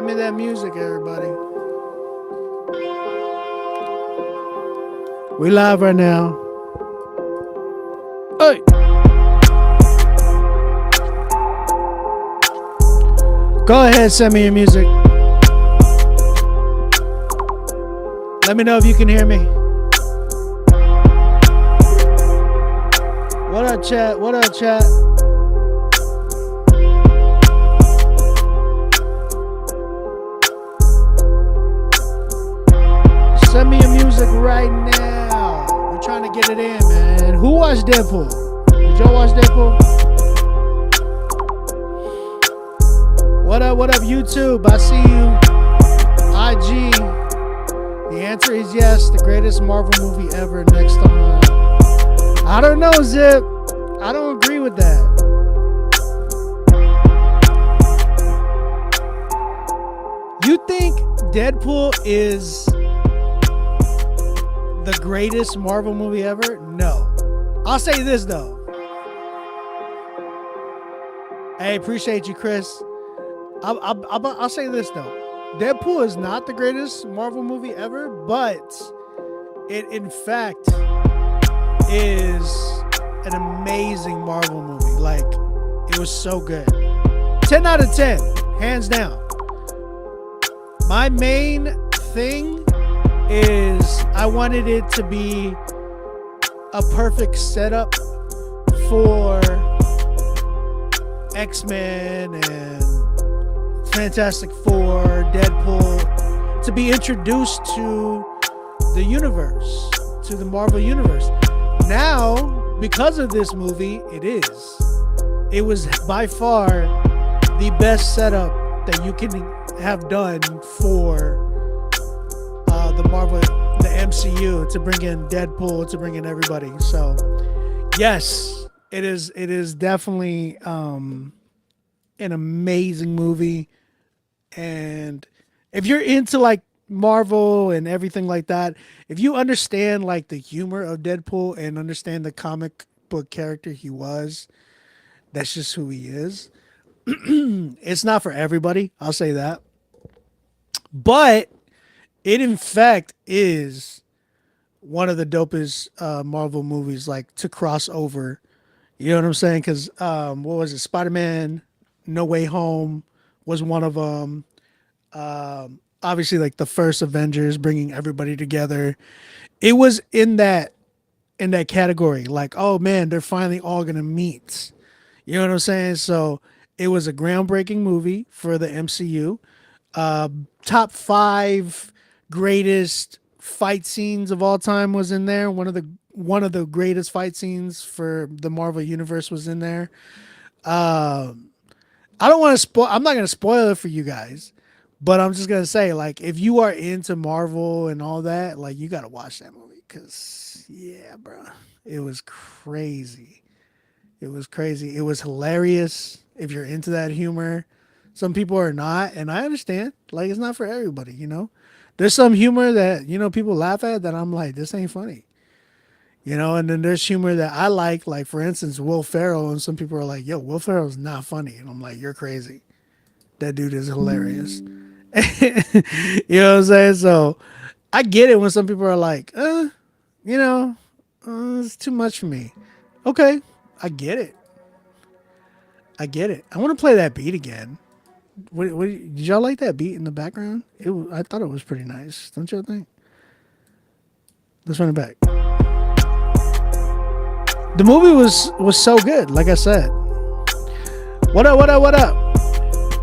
me that music, everybody. We live right now. Hey. Go ahead, send me your music. Let me know if you can hear me. What up, chat? What up, chat? Send me your music right now. We're trying to get it in, man. Who watched Deadpool? Did y'all watch Deadpool? What up, YouTube? I see you. IG. The answer is yes. The greatest Marvel movie ever. Next time. I don't know, Zip. I don't agree with that. You think Deadpool is the greatest Marvel movie ever? No. I'll say this, though. Hey, appreciate you, Chris. I'll say this, though. Deadpool is not the greatest Marvel movie ever, but it, in fact, is an amazing Marvel movie. Like, it was so good. 10 out of 10, hands down. My main thing is I wanted it to be a perfect setup for X-Men and Fantastic Four, Deadpool, to be introduced to the universe, to the Marvel universe. Now, because of this movie, it was by far the best setup that you can have done for the Marvel, the MCU, to bring in Deadpool, to bring in everybody. So, yes, it is definitely an amazing movie. And if you're into like Marvel and everything like that, if you understand like the humor of Deadpool and understand the comic book character he was, that's just who he is. It's not for everybody, I'll say that. But it in fact is one of the dopest Marvel movies, like, to cross over. You know what I'm saying? Because what was it? Spider-Man No Way Home was one of them. Obviously, like the first Avengers, bringing everybody together. It was in that category. Like, oh man, they're finally all gonna meet. You know what I'm saying? So it was a groundbreaking movie for the MCU. Top 5 greatest fight scenes of all time was in there. One of the greatest fight scenes for the Marvel universe was in there. I don't want to spoil. I'm not going to spoil it for you guys, but I'm just going to say, like, if you are into Marvel and all that, like, you got to watch that movie. Cause yeah, bro, it was crazy. It was crazy. It was hilarious. If you're into that humor, some people are not. And I understand, like, it's not for everybody, you know, there's some humor that, you know, people laugh at that I'm like, this ain't funny. You know, and then there's humor that I like for instance, Will Ferrell, and some people are like, yo, Will Ferrell's not funny. And I'm like, you're crazy. That dude is hilarious. You know what I'm saying? So I get it when some people are like, you know, it's too much for me. Okay, I get it. I want to play that beat again. What, did y'all like that beat in the background? I thought it was pretty nice. Don't y'all think? Let's run it back. The movie was so good, like I said. What up?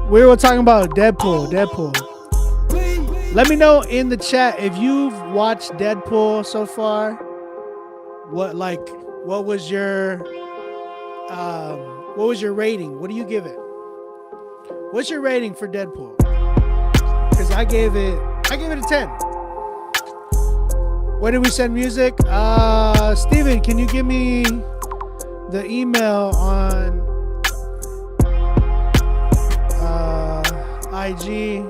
We were talking about Deadpool. Let me know in the chat if you've watched Deadpool so far. What was your rating? What do you give it? What's your rating for Deadpool? Because I gave it a 10. Where did we send music? Steven, can you give me the email on IG?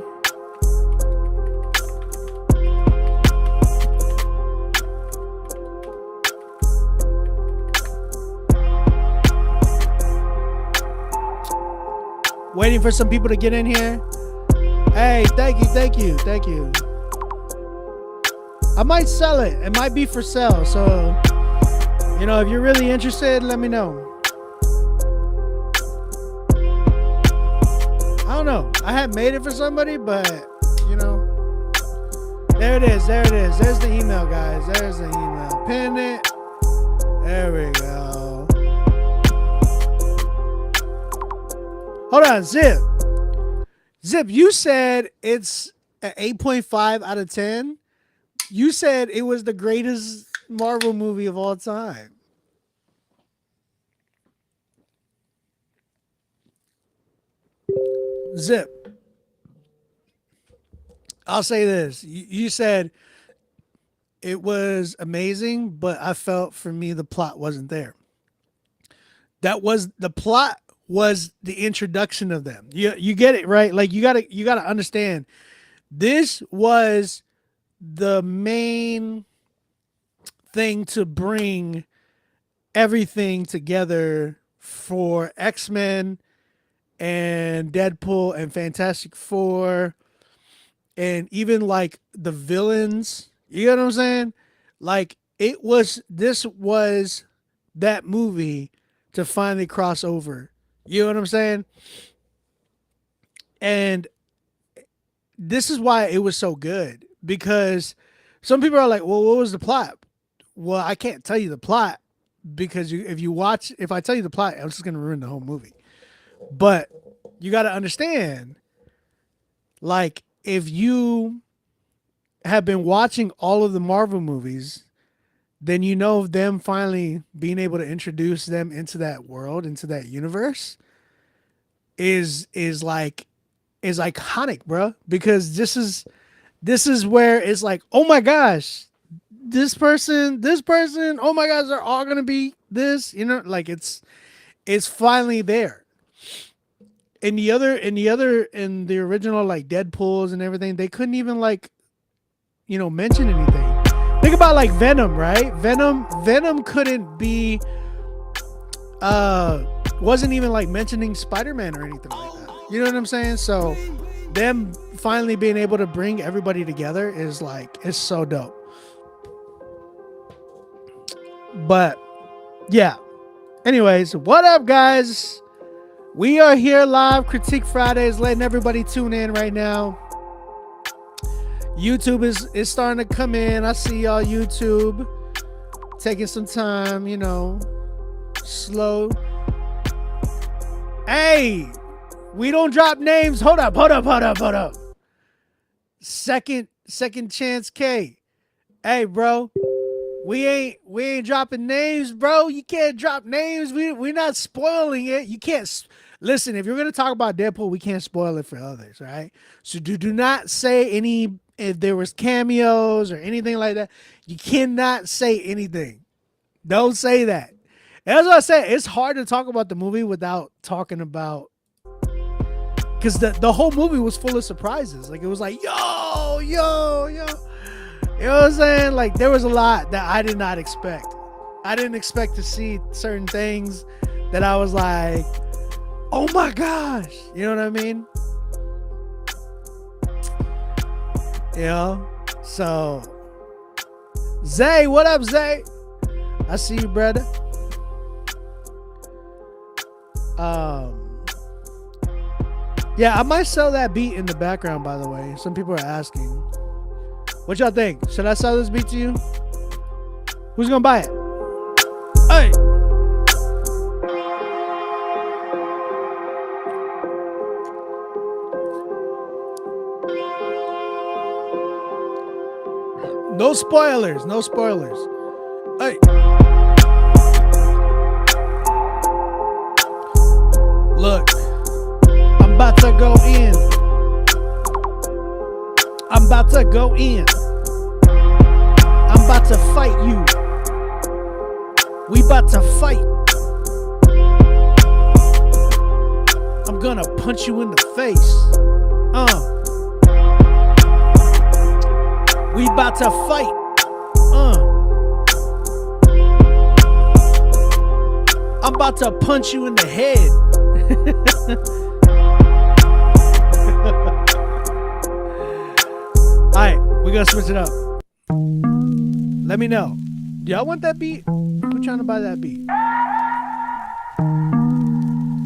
Waiting for some people to get in here. Hey, thank you. I might sell it. It might be for sale. So, if you're really interested, let me know. I don't know. I had made it for somebody, but, there it is. There's the email, guys. There's the email. Pin it. There we go. Hold on, Zip. Zip, you said it's an 8.5 out of 10. You said it was the greatest Marvel movie of all time. Zip. I'll say this. You said it was amazing, but I felt for me the plot wasn't there. The plot was the introduction of them. You get it, right? Like you gotta understand. This was the main thing to bring everything together for X-Men and Deadpool and Fantastic Four and even like the villains. You know what I'm saying? Like this was that movie to finally cross over. You know what I'm saying? And this is why it was so good, because some people are like, well, what was the plot? Well, I can't tell you the plot because if I tell you the plot, I'm just going to ruin the whole movie. But you got to understand, like, if you have been watching all of the Marvel movies, then you know them finally being able to introduce them into that world, into that universe is iconic, bro. Because this is where it's like, oh my gosh, this person, oh my gosh, they're all gonna be this, like it's finally there. In the original like Deadpools and everything, they couldn't even like, mention anything. Think about like Venom, right? Venom couldn't be wasn't even like mentioning Spider-Man or anything like that. You know what I'm saying? So them finally being able to bring everybody together is like, it's so dope. But yeah. Anyways, what up, guys? We are here live, Critique Fridays, letting everybody tune in right now. YouTube is starting to come in. I see y'all YouTube taking some time, slow. Hey, we don't drop names. Hold up. Second chance K. Hey, bro. We ain't dropping names, bro. You can't drop names. We're not spoiling it. You can't listen. If you're gonna talk about Deadpool, we can't spoil it for others, right? So do not say any, if there was cameos or anything like that. You cannot say anything. Don't say that. And that's what I said. It's hard to talk about the movie without talking about, because the whole movie was full of surprises. Like it was like yo. You know what I'm saying? Like there was a lot that I did not expect. I didn't expect to see certain things that I was like, oh my gosh. You know what I mean? So Zay, what up, Zay? I see you, brother. Yeah, I might sell that beat in the background, by the way. Some people are asking. What y'all think? Should I sell this beat to you? Who's gonna buy it? Hey! No spoilers. Hey! Look, I'm about to go in. I'm about to fight you. We about to fight. I'm gonna punch you in the face. We about to fight. I'm about to punch you in the head. gonna switch it up. Let me know. Do y'all want that beat? Who's trying to buy that beat?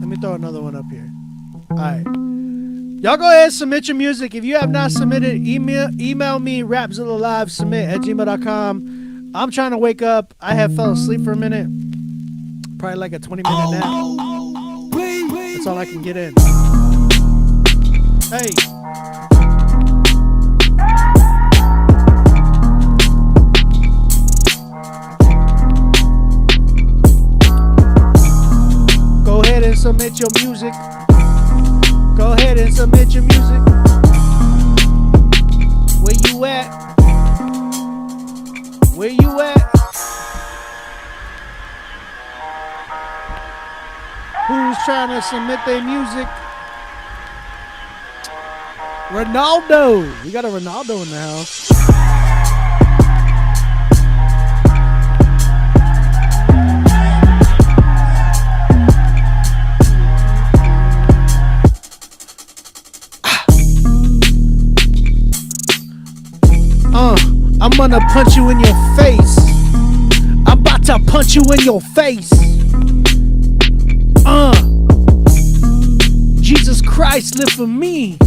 Let me throw another one up here. Alright. Y'all go ahead and submit your music. If you have not submitted, email me rapzilla.com. I'm trying to wake up. I have fell asleep for a minute. Probably like a 20-minute nap. That's all I can get in. Hey. Go ahead and submit your music. Go ahead and submit your music. Where you at? Where you at? Who's trying to submit their music? Ronaldo. We got a Ronaldo in the house. I'm gonna punch you in your face. I'm about to punch you in your face. Jesus Christ lived for me,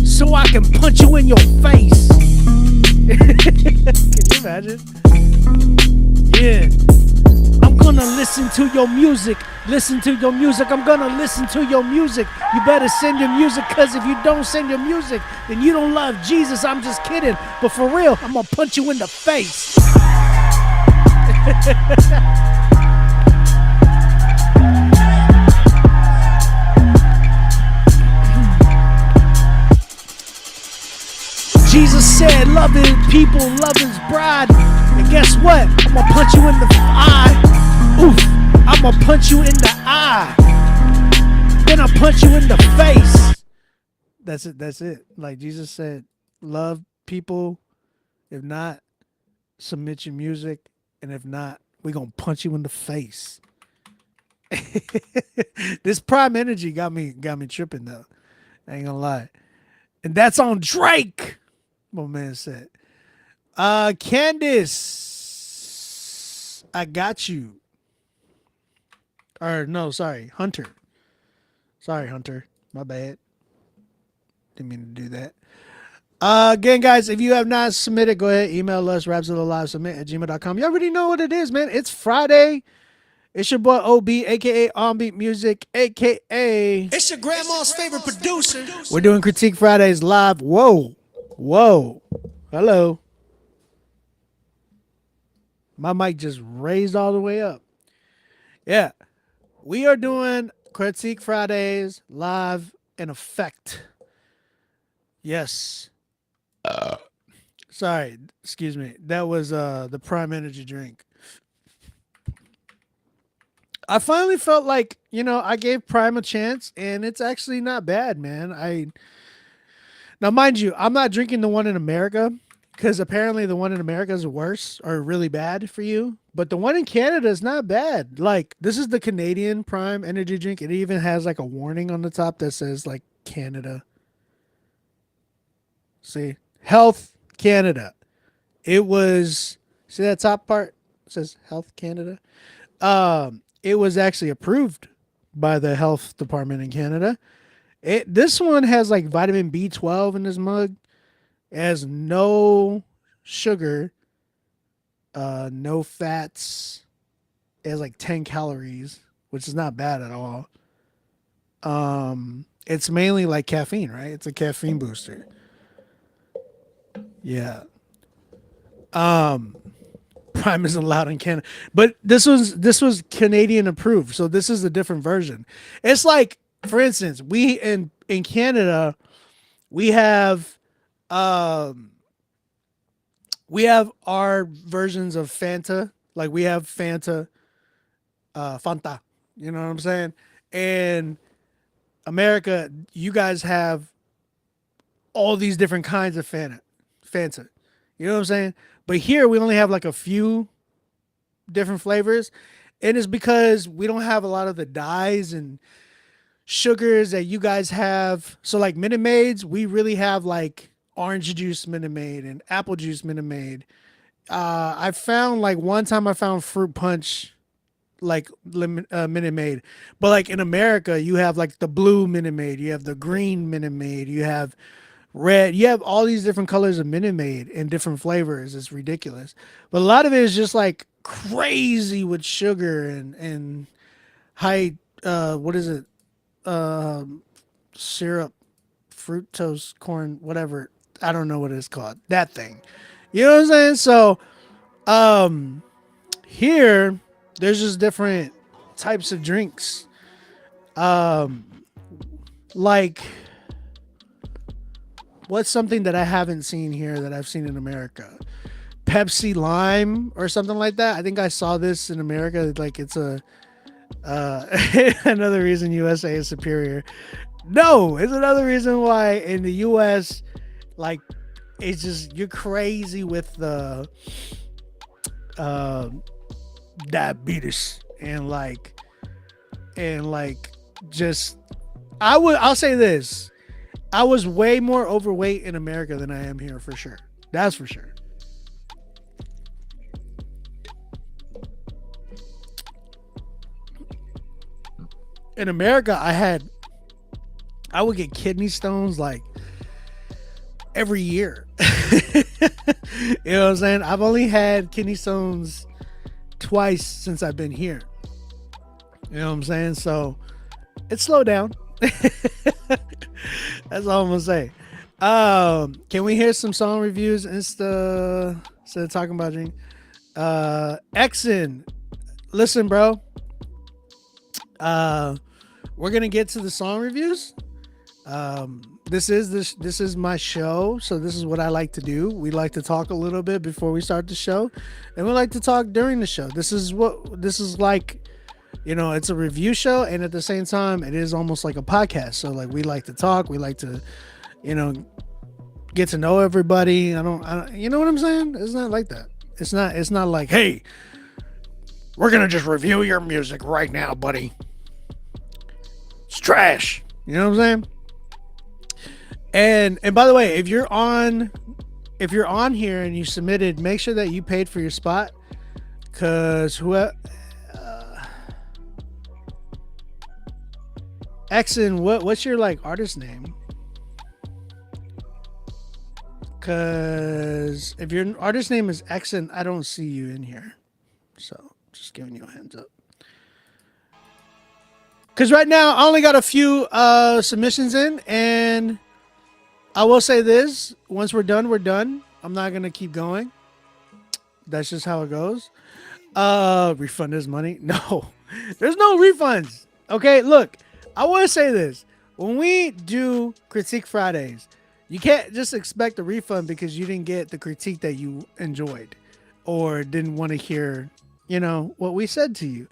so I can punch you in your face. Can you imagine? Yeah. I'm gonna listen to your music. Listen to your music. I'm gonna listen to your music. You better send your music, because if you don't send your music, then you don't love Jesus. I'm just kidding. But for real, I'm gonna punch you in the face. Jesus said, love his people, love his bride. And guess what? I'm gonna punch you in the eye. Oof. I'm gonna punch you in the eye. Then I'll punch you in the face. That's it. That's it. Like Jesus said, love people. If not, submit your music. And if not, we're gonna punch you in the face. This prime energy got me tripping though. I ain't gonna lie. And that's on Drake. My man said. Candace, I got you. Or no, sorry, Hunter. Sorry, Hunter. My bad. Didn't mean to do that. Again, guys, if you have not submitted, go ahead, email us, rapzilla.com. You already know what it is, man. It's Friday. It's your boy OB, a.k.a. On Beat Music, a.k.a. It's your grandma's favorite producer. We're doing Critique Fridays live. Whoa. Whoa. Hello. My mic just raised all the way up. Yeah. We are doing Critique Fridays live in effect. Yes. Sorry. Excuse me. That was the Prime Energy drink. I finally felt like, I gave Prime a chance, and it's actually not bad, man. Now, mind you, I'm not drinking the one in America, because apparently the one in America is worse or really bad for you. But the one in Canada is not bad. Like, this is the Canadian Prime Energy drink. It even has like a warning on the top that says like Canada. See? Health Canada. It was, see that top part? It says Health Canada. It was actually approved by the health department in Canada. This one has like vitamin B12 in this mug. It has no sugar, no fats. It has like 10 calories, which is not bad at all. It's mainly like caffeine, right? It's a caffeine booster. Yeah. Prime isn't allowed in Canada, but this was Canadian approved, so this is a different version. It's like, for instance, we in Canada, we have our versions of Fanta. Like we have Fanta, Fanta. You know what I'm saying? And America, you guys have all these different kinds of Fanta. You know what I'm saying? But here we only have like a few different flavors. And it's because we don't have a lot of the dyes and sugars that you guys have. So like Minute Maids, we really have like orange juice Minute Maid and apple juice Minute Maid. I found like one time I found fruit punch like Minute Maid, but like in America you have like the blue Minute Maid, you have the green Minute Maid, you have red, you have all these different colors of Minute Maid in different flavors. It's ridiculous, but a lot of it is just like crazy with sugar and high what is it, syrup, fructose corn, whatever. I don't know what it's called. That thing. You know what I'm saying? So here there's just different types of drinks. Like what's something that I haven't seen here that I've seen in America? Pepsi Lime or something like that. I think I saw this in America. Like it's a another reason USA is superior. No, it's another reason why in the US, like, it's just you're crazy with the diabetes and just I'll say this. I was way more overweight in America than I am here for sure. That's for sure. In America, I would get kidney stones like every year. You know what I'm saying? I've only had kidney stones twice since I've been here. You know what I'm saying? So it's slowed down. That's all I'm gonna say. Can we hear some song reviews instead of talking about drink? Exon, listen, bro. We're gonna get to the song reviews. This is my show, so this is what I like to do. We like to talk a little bit before we start the show, and we like to talk during the show. This is like, you know, it's a review show, and at the same time, it is almost like a podcast. So like, we like to talk, we like to, you know, get to know everybody. I don't, you know what I'm saying? It's not like that. It's not like, hey, we're gonna just review your music right now, buddy. It's trash. You know what I'm saying? And by the way, if you're on here and you submitted, make sure that you paid for your spot, cause Exon, what's your like artist name? Cause if your artist name is Exon, I don't see you in here. So just giving you a hands up. Cause right now I only got a few submissions in, and I will say this: once we're done, we're done. I'm not gonna keep going. That's just how it goes. Refund his money? No, there's no refunds. Okay, look, I want to say this: when we do Critique Fridays, you can't just expect a refund because you didn't get the critique that you enjoyed or didn't want to hear, you know, what we said to you.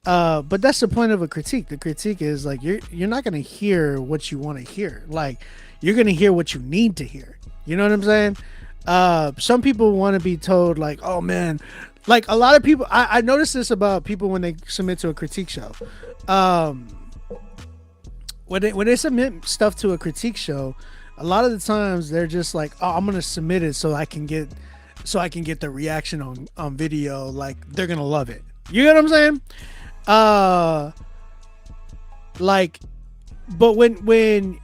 But that's the point of a critique. The critique is like you're not gonna hear what you want to hear. Like, you're gonna hear what you need to hear. You know what I'm saying? Some people want to be told like, oh man, like a lot of people. I noticed this about people when they submit to a critique show. When they submit stuff to a critique show, a lot of the times they're just like, oh, I'm gonna submit it so I can get the reaction on video. Like, they're gonna love it. You know what I'm saying? Like, but when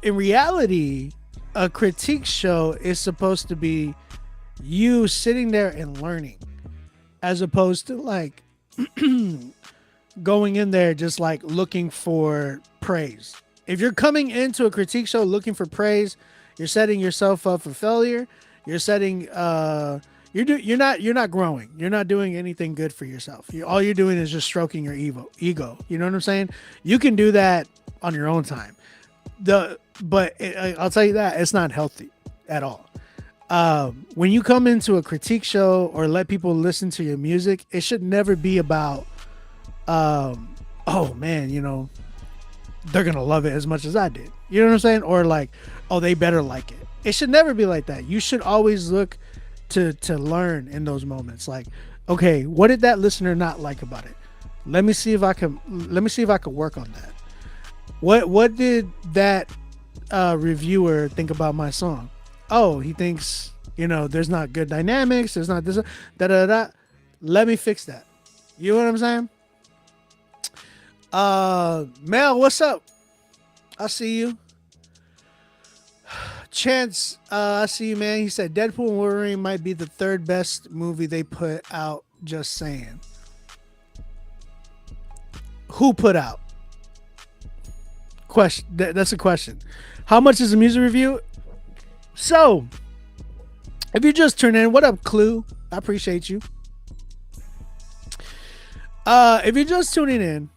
in reality, a critique show is supposed to be you sitting there and learning, as opposed to like going in there just like looking for praise. If you're coming into a critique show looking for praise, you're setting yourself up for failure. You're setting you're not growing. You're not doing anything good for yourself. All you're doing is just stroking your ego. You know what I'm saying? You can do that on your own time. I'll tell you that it's not healthy at all. When you come into a critique show or let people listen to your music, it should never be about, oh man, you know, they're gonna love it as much as I did. You know what I'm saying? Or like, oh, they better like it. It should never be like that. You should always look to learn in those moments. Like, okay, what did that listener not like about it? Let me see if I can work on that. What did that reviewer think about my song? Oh, he thinks, there's not good dynamics. There's not this, da da da. Let me fix that. You know what I'm saying? Mel, what's up? I see you. Chance, I see you, man. He said Deadpool and Wolverine might be the third best movie they put out. Just saying. Who put out? Question. That's a question. How much is a music review? So, if you just turned in, what up, Clue? I appreciate you. If you're just tuning in,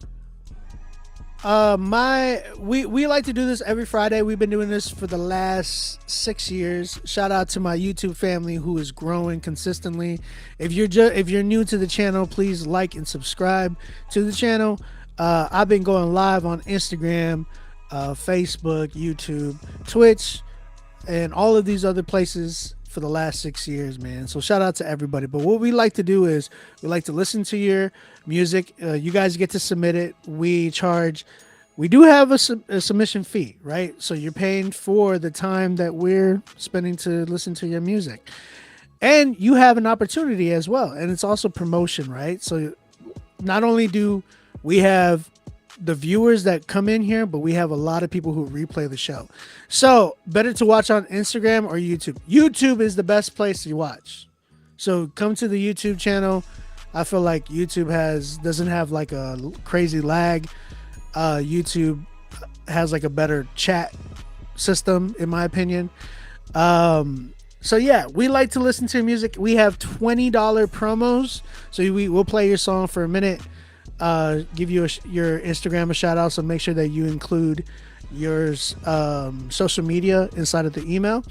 we like to do this every Friday. We've been doing this for the last 6 years. Shout out to my YouTube family who is growing consistently. If you're new to the channel, please like and subscribe to the channel. I've been going live on Instagram, Facebook, YouTube, Twitch, and all of these other places for the last 6 years, man. So shout out to everybody. But what we like to do is we like to listen to your music. You guys get to submit it. We do have a submission fee, right? So you're paying for the time that we're spending to listen to your music. And you have an opportunity as well. And it's also promotion, right? So not only do we have the viewers that come in here, but we have a lot of people who replay the show. So better to watch on Instagram or YouTube. YouTube is the best place to watch. So come to the YouTube channel. I feel like YouTube doesn't have like a crazy lag. YouTube has like a better chat system, in my opinion. So yeah, we like to listen to music. We have $20 promos. So we'll play your song for a minute. Give you your Instagram a shout out, so make sure that you include your social media inside of the email.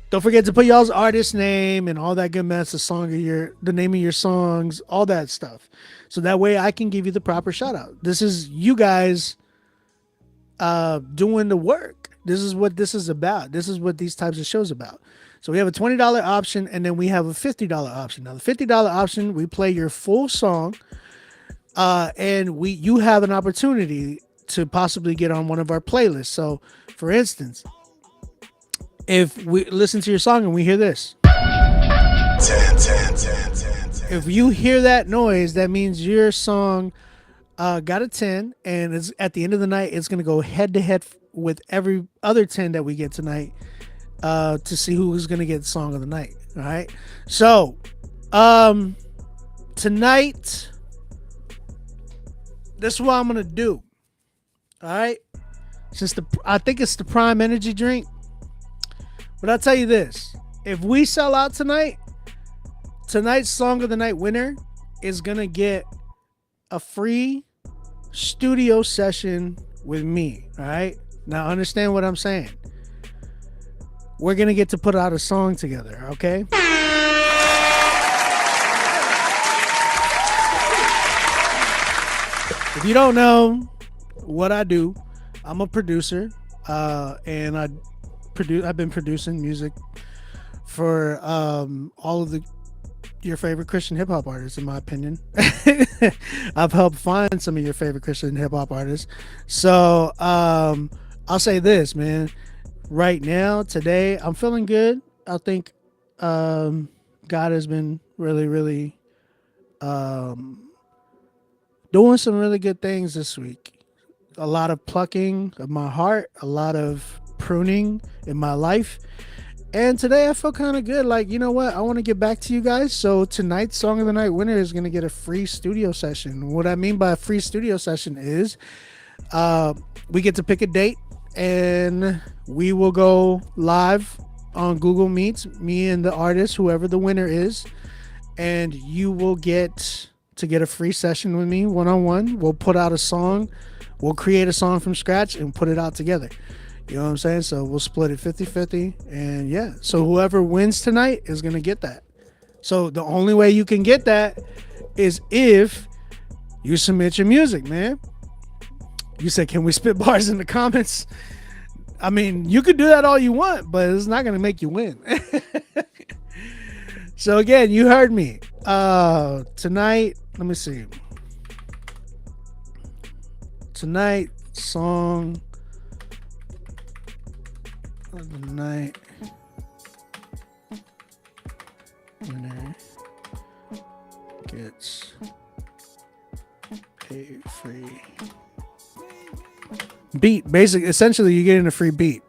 Don't forget to put y'all's artist name and all that good mess, the name of your songs, all that stuff, so that way I can give you the proper shout out. This is you guys doing the work. This is what this is about. This is what these types of shows about. So we have a $20 option, and then we have a $50 option. Now the $50 option, we play your full song. And you have an opportunity to possibly get on one of our playlists. So, for instance, if we listen to your song and we hear this, 10. If you hear that noise, that means your song got a 10, and it's at the end of the night, it's going to go head to head with every other 10 that we get tonight to see who's going to get song of the night. All right. So, tonight, this is what I'm gonna do. All right, since I think it's the Prime Energy drink, but I'll tell you this: if we sell out tonight's song of the night winner is gonna get a free studio session with me. All right, now understand what I'm saying. We're gonna get to put out a song together. Okay. If you don't know what I do, I'm a producer, and I've been producing music for all of your favorite Christian hip hop artists, in my opinion. I've helped find some of your favorite Christian hip hop artists. So I'll say this, man. Right now, today, I'm feeling good. I think God has been really, really doing some really good things this week. A lot of plucking of my heart, a lot of pruning in my life. And today I feel kind of good. Like, you know what? I want to get back to you guys. So tonight's Song of the Night winner is going to get a free studio session. What I mean by a free studio session is we get to pick a date and we will go live on Google Meets, me and the artist, whoever the winner is. And you will get a free session with me one-on-one. We'll put out a song. We'll create a song from scratch and put it out together. You know what I'm saying? So we'll split it 50-50. And yeah, so whoever wins tonight is going to get that. So the only way you can get that is if you submit your music, man. You said, can we spit bars in the comments? I mean, you could do that all you want, but it's not going to make you win. So again, you heard me. Tonight, let me see. Tonight, song of the night winner gets a free beat. Essentially, you're getting a free beat.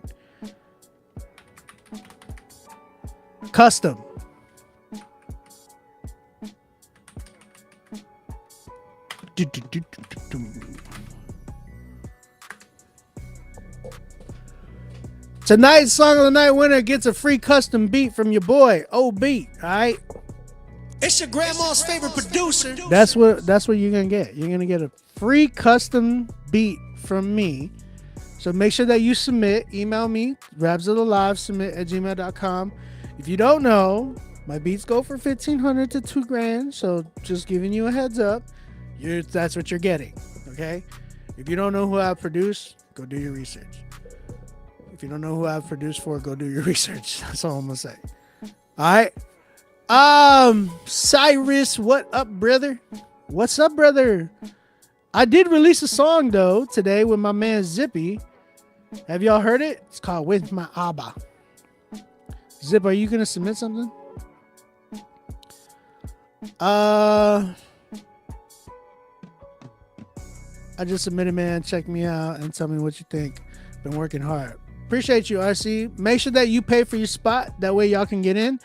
Custom. Tonight's Song of the Night winner gets a free custom beat from your boy, OB. All right? It's your grandma's favorite producer. That's what you're gonna get. You're gonna get a free custom beat from me. So make sure that you submit. Email me, Rapzilla.com, submit@gmail.com. If you don't know, my beats go for $1,500 to $2,000. So just giving you a heads up. That's what you're getting. Okay? If you don't know who I produce, go do your research. If you don't know who I've produced for, go do your research. That's all I'm gonna say. All right. Cyrus, what up, brother? What's up, brother? I did release a song though today with my man Zippy. Have y'all heard it? It's called With My Abba. Zip, are you gonna submit something? I just submitted, man. Check me out and tell me what you think. Been working hard. Appreciate you, RC. Make sure that you pay for your spot. That way y'all can get in.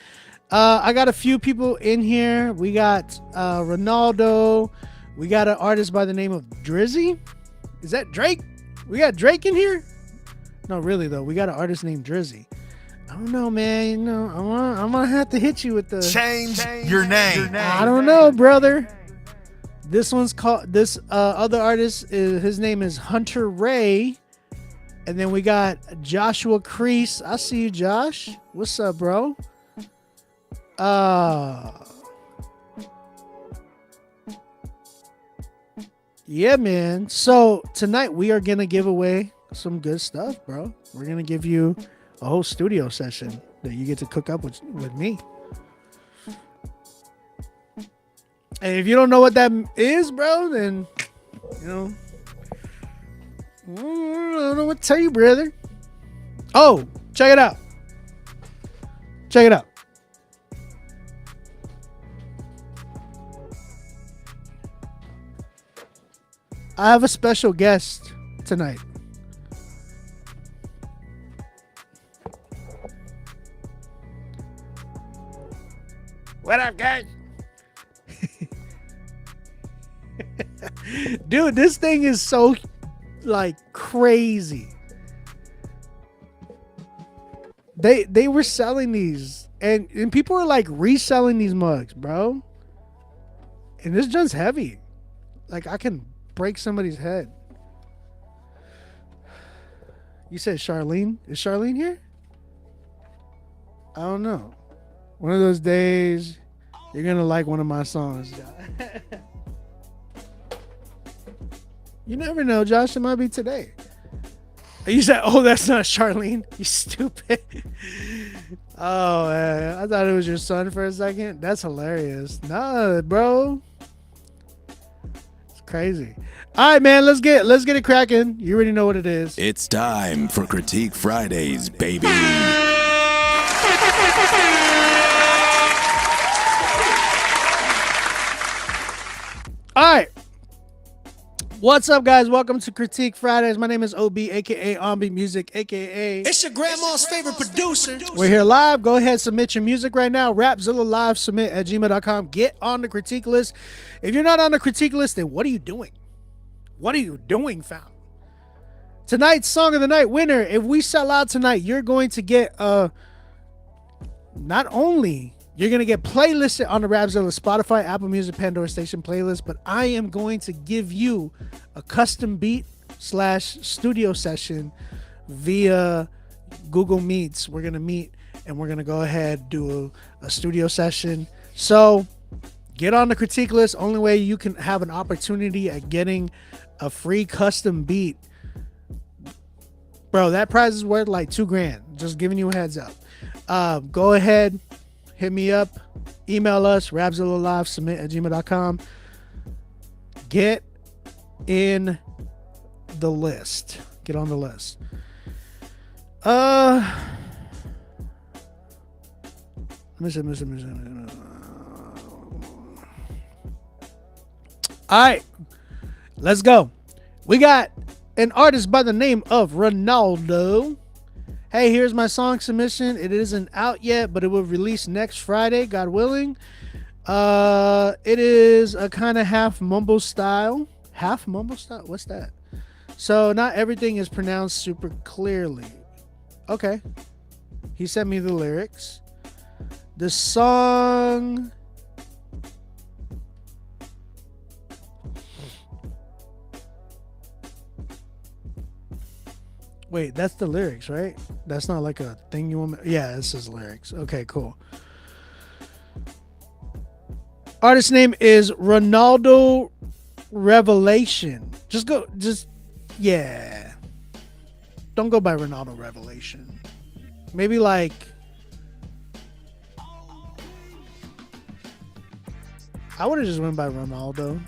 I got a few people in here. We got Ronaldo. We got an artist by the name of Drizzy. Is that Drake? We got Drake in here? No, really though. We got an artist named Drizzy. I don't know, man. You know, I'm gonna have to hit you with the change your name. I don't know, brother. This one's called. This other artist his name is Hunter Ray, and then we got Joshua Crease. I see you, Josh. What's up, bro? Yeah, man. So tonight we are gonna give away some good stuff, bro. We're gonna give you a whole studio session that you get to cook up with me. And if you don't know what that is, bro, then you know I don't know what to tell you, brother. Oh, check it out. Check it out. I have a special guest tonight. What up, guys? Dude, this thing is so like crazy. They were selling these and people are like reselling these mugs, bro. And this joint's heavy. Like I can break somebody's head. You said Charlene? Is Charlene here? I don't know. One of those days you're gonna like one of my songs. You never know, Josh. It might be today. You said, oh, that's not Charlene. You stupid. Oh, man. I thought it was your son for a second. That's hilarious. Nah, bro. It's crazy. All right, man. Let's get it cracking. You already know what it is. It's time for Critique Fridays, baby. All right. What's up, guys? Welcome to Critique Fridays. My name is OB, a.k.a. Ombi Music, a.k.a. It's your grandma's favorite producer. We're here live. Go ahead, submit your music right now. Rapzilla Live, submit@gmail.com. Get on the critique list. If you're not on the critique list, then what are you doing? What are you doing, fam? Tonight's Song of the Night winner. If we sell out tonight, you're going to get not only you're going to get playlisted on the Rapzilla, Spotify, Apple Music, Pandora Station playlist, but I am going to give you a custom beat / studio session via Google Meets. We're going to meet and we're going to go ahead and do a studio session. So get on the critique list. Only way you can have an opportunity at getting a free custom beat. Bro, that prize is worth like $2,000. Just giving you a heads up. Go ahead. Hit me up, email us, Rapzilla submit@gmail.com. Get in the list. Get on the list. Let me see. All right, let's go. We got an artist by the name of Ronaldo. Hey, here's my song submission. It isn't out yet, but it will release next Friday, God willing. It is a kind of half mumble style. Half mumble style? What's that? So not everything is pronounced super clearly. Okay. He sent me the lyrics. The song... Wait, that's the lyrics, right? That's not like a thing you want me... Yeah, this is lyrics. Okay, cool. Artist name is Ronaldo Revelation. Yeah. Don't go by Ronaldo Revelation. Maybe like... I would have just went by Ronaldo.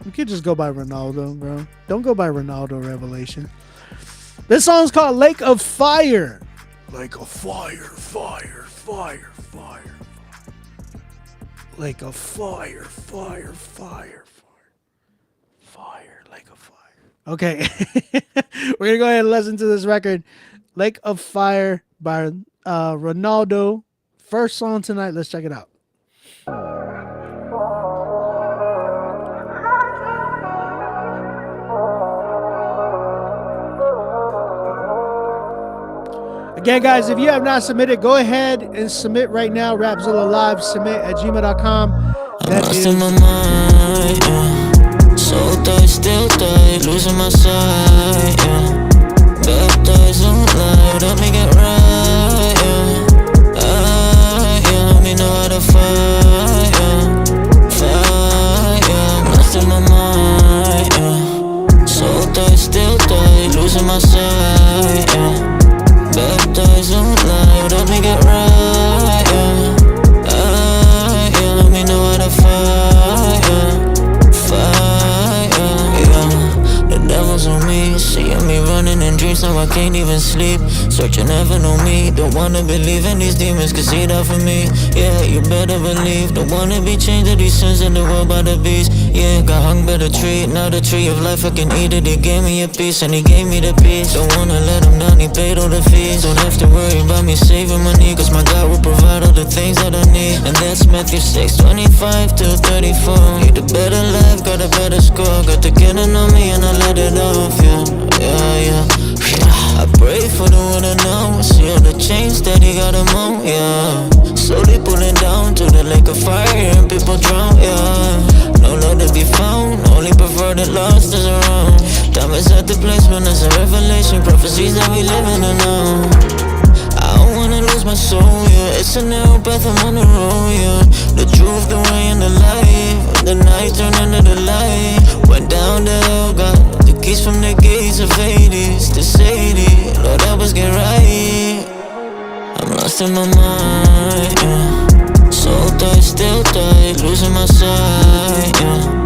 You could just go by Ronaldo, bro. Don't go by Ronaldo Revelation. This song's called Lake of Fire. Lake of fire, fire, fire, fire. Lake of fire, fire, fire, fire. Fire, lake of fire. Okay. We're going to go ahead and listen to this record. Lake of Fire by Ronaldo. First song tonight. Let's check it out. Again, guys, if you have not submitted, go ahead and submit right now. Rapzilla Live, submit at gmail.com. That is... in my mind, yeah. So tight, still tight, losing my sight, yeah. Baptized on light, help me get right, yeah. Help me know how to fight, yeah. Fight, yeah. I'm lost in my mind, yeah. So tight, still tight, losing my sight, yeah. Baptized on light, help me get right, yeah. Let me know how to fight, yeah. Fight, yeah. The devil's on me, seeing me running in dreams, now I can't even sleep. Searching heaven on me, don't wanna believe in these demons, cause he died for me. Yeah, you better believe, don't wanna be changed to these sins in the world by the beast. Yeah, got hung by the tree, now the tree of life I can eat it. He gave me a piece and he gave me the peace. Don't wanna let him down, he paid all the fees. Don't have to worry about me saving money, cause my God will provide all the things that I need. And that's Matthew 6:25 to 34. Need a better life, got a better score. Got the cannon on me and I let it off, yeah. I pray for the one I know, see all the chains that he got them on, yeah. Slowly pulling down to the lake of fire and people drown, yeah. No love to be found, only prefer the lost is around. Time is at the place when there's a revelation, prophecies that we living in now. I don't wanna lose my soul, yeah. It's a narrow path, I'm on the road, yeah. The truth, the way, and the life. The night turned into the light. Went down the hill, got the keys from the gates of Hades to Sadie. Lord, help us get right. I'm lost in my mind, yeah. So tight, still tight, losing my sight, yeah.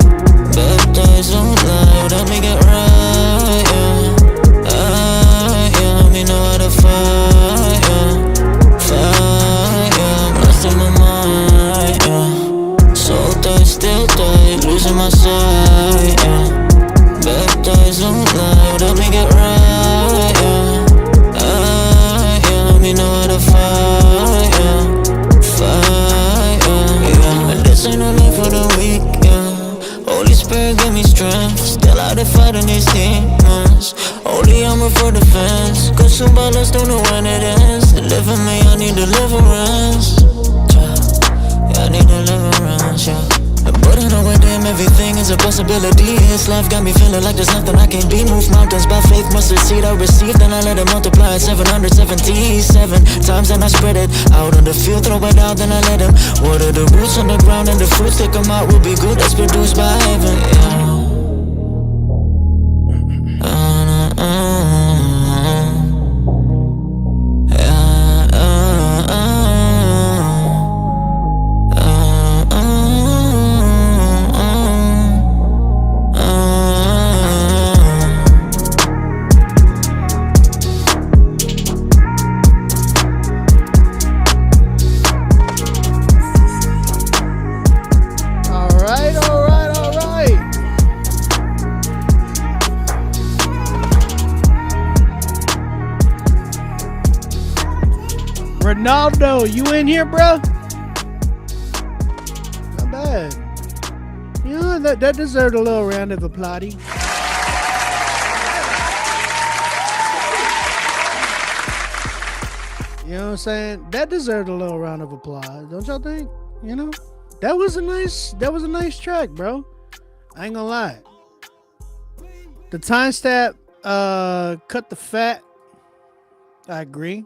Baptized on light, help me get right, yeah. Help me know how to fight, yeah. Fight, yeah. I'm lost in my mind, yeah. So tight, still tight, losing my sight, yeah. Baptized on light, help me get right, yeah. Help me know how to fight, yeah. Fight, yeah. And this ain't no life for the weak, yeah. Holy Spirit give me strength, still out there fighting these demons. Holy armor for defense, consumed by lust, don't know when it ends. Deliver me, I need deliverance, yeah, I need deliverance, yeah. But I know with him everything is a possibility. His life got me feeling like there's nothing I can't be. Move mountains by faith, mustard seed I received, and I let it multiply at 777 times, and I spread it out on the field, throw it out, then I let him water the roots on the ground, and the fruits that come out will be good, that's produced by heaven, yeah. Ronaldo, you in here, bro? Not bad. You know, that deserved a little round of applause. You know what I'm saying? That deserved a little round of applause, don't y'all think? You know, that was a nice track, bro. I ain't gonna lie. The time stamp cut the fat. I agree.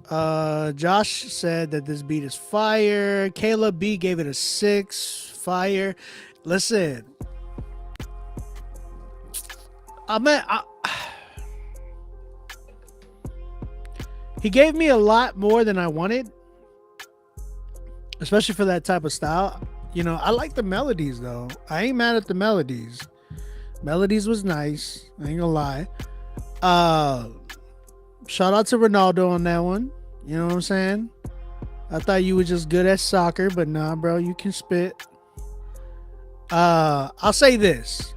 Josh said that this beat is fire. Caleb B gave it a 6. Fire. Listen, he gave me a lot more than I wanted, especially for that type of style. You know, I like the melodies though. I ain't mad at the melodies. Melodies was nice. I ain't gonna lie. Shout out to Ronaldo on that one. You know what I'm saying? I thought you were just good at soccer, but nah, bro, you can spit. I'll say this.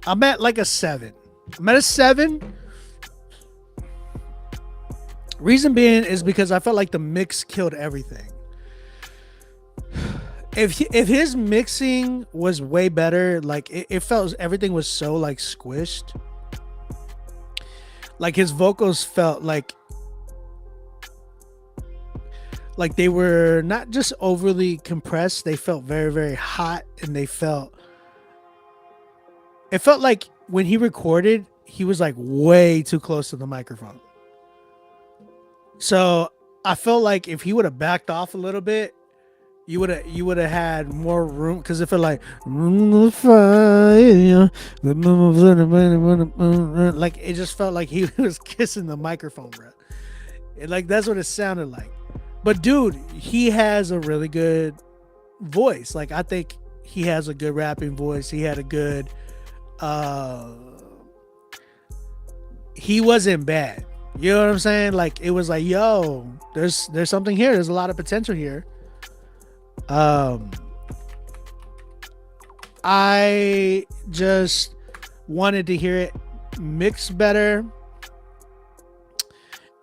I'm at like a 7. I'm at a 7. Reason being is because I felt like the mix killed everything. If his mixing was way better, like it felt everything was so like squished. Like his vocals felt like they were not just overly compressed, they felt very, very hot, and it felt like when he recorded, he was like way too close to the microphone. So I felt like if he would have backed off a little bit, you would have had more room, because it felt like it just felt like he was kissing the microphone, bro. Like that's what it sounded like. But dude, he has a really good voice. Like I think he has a good rapping voice. He had a good he wasn't bad. You know what I'm saying? Like it was like, yo, there's something here. There's a lot of potential here. I just wanted to hear it mixed better,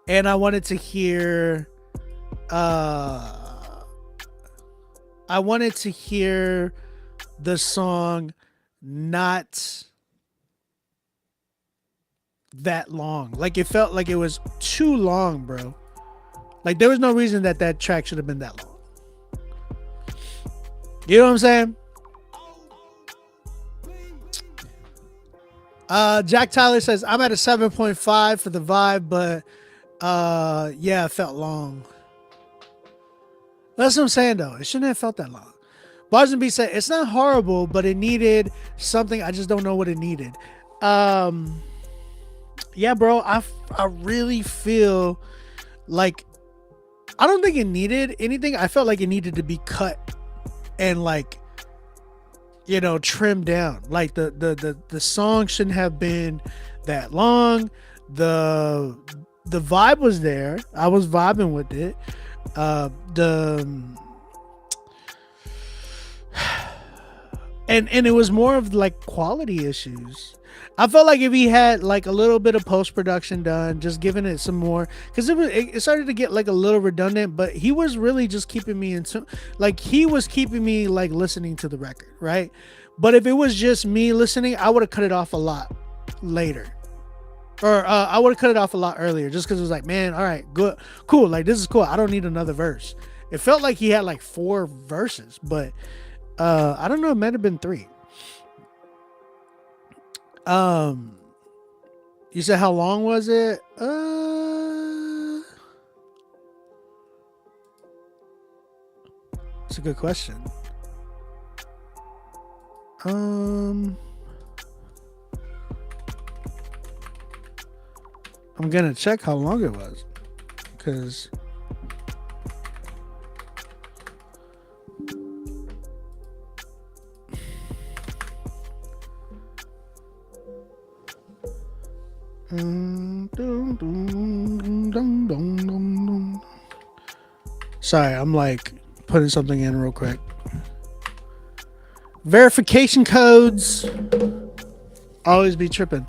and I wanted to hear the song not that long. Like it felt like it was too long, bro. Like there was no reason that track should have been that long. You know what I'm saying? Jack Tyler says, I'm at a 7.5 for the vibe, but yeah, it felt long. That's what I'm saying though. It shouldn't have felt that long. Bars and B said, it's not horrible, but it needed something. I just don't know what it needed. Yeah, bro, I really feel like I don't think it needed anything. I felt like it needed to be cut and like, you know, trimmed down. Like the song shouldn't have been that long. The vibe was there. I was vibing with it. And it was more of like quality issues. I felt like if he had like a little bit of post-production done, just giving it some more, because it started to get like a little redundant, but he was really just keeping me into, like he was keeping me like listening to the record, right? But if it was just me listening, I would have cut it off a lot later, or I would have cut it off a lot earlier, just because it was like, man, all right, good, cool, like this is cool. I don't need another verse. It felt like he had like 4 verses, but I don't know, it might have been 3. You said how long was it? It's a good question. I'm gonna check how long it was, because sorry, I'm like putting something in real quick. Verification codes always be tripping.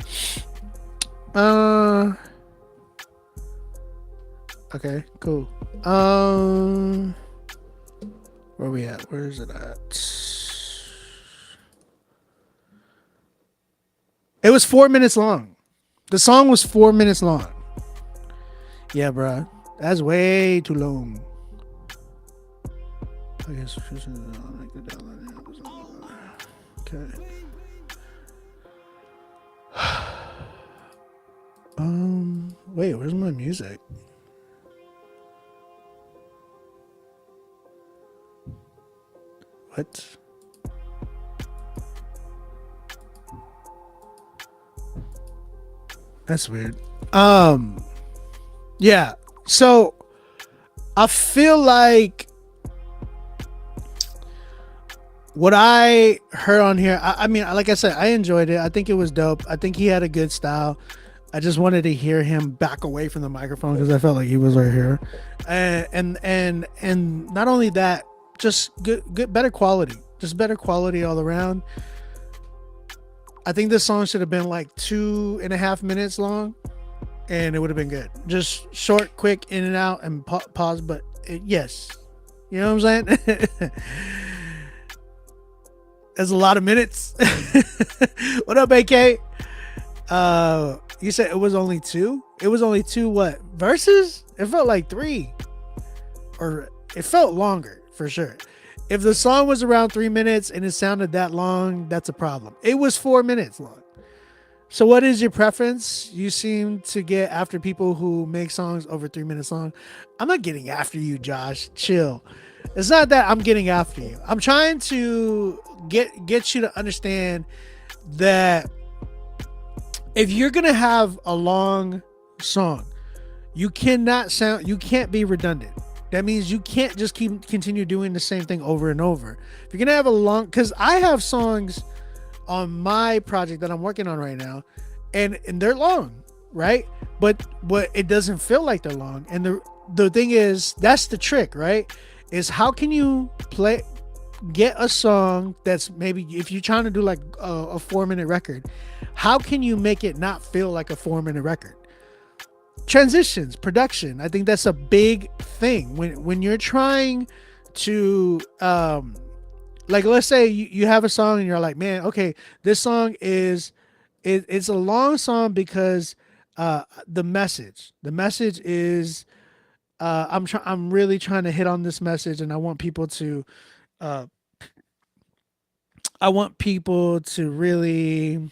Okay, cool. Where we at? Where is it at? It was 4 minutes long. The song was 4 minutes long. Yeah, bro. That's way too long. I guess. Okay. Wait, where's my music? What? That's weird. Yeah. So I feel like what I heard on here, I mean, like I said, I enjoyed it. I think it was dope. I think he had a good style. I just wanted to hear him back away from the microphone because I felt like he was right here, and not only that, just good, better quality, just better quality all around. I think this song should have been like 2.5 minutes long, and it would have been good. Just short, quick, in and out, and pause. But yes, you know what I'm saying. That's a lot of minutes. What up, AK? You said it was only 2? It was only 2 what? Verses? It felt like 3. Or it felt longer, for sure. If the song was around 3 minutes and it sounded that long, that's a problem. It was 4 minutes long. So what is your preference? You seem to get after people who make songs over 3 minutes long. I'm not getting after you, Josh. Chill. It's not that I'm getting after you. I'm trying to get you to understand that if you're gonna have a long song, you can't be redundant. That means you can't just continue doing the same thing over and over. If you're gonna have a long, because I have songs on my project that I'm working on right now, and they're long, right? But it doesn't feel like they're long. And the thing is, that's the trick, right? Is how can you get a song that's maybe, if you're trying to do like a 4-minute record, how can you make it not feel like a 4-minute record? Transitions, production. I think that's a big thing when you're trying to like, let's say you have a song and you're like, man, okay, this song it's a long song because the message is I'm really trying to hit on this message, and I want people to really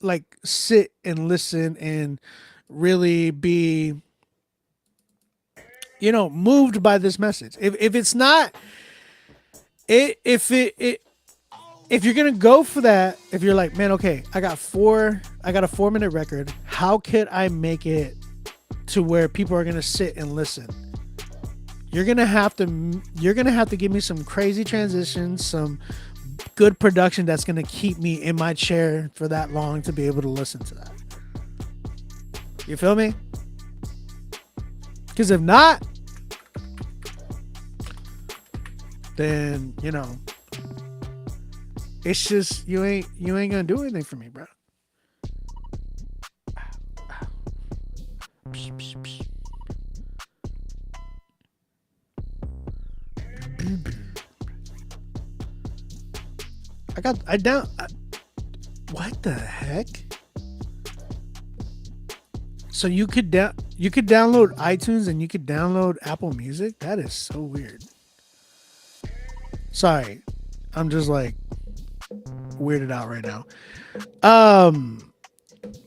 like sit and listen and really be, moved by this message. If it's not, if you're gonna go for that, if you're like, man, okay, I got a 4-minute record, how could I make it to where people are gonna sit and listen? You're gonna have to give me some crazy transitions, some good production that's gonna keep me in my chair for that long to be able to listen to that. You feel me? Because if not, then it's just you ain't gonna do anything for me, bro. What the heck? So you could download iTunes and you could download Apple Music? That is so weird. Sorry. I'm just like weirded out right now.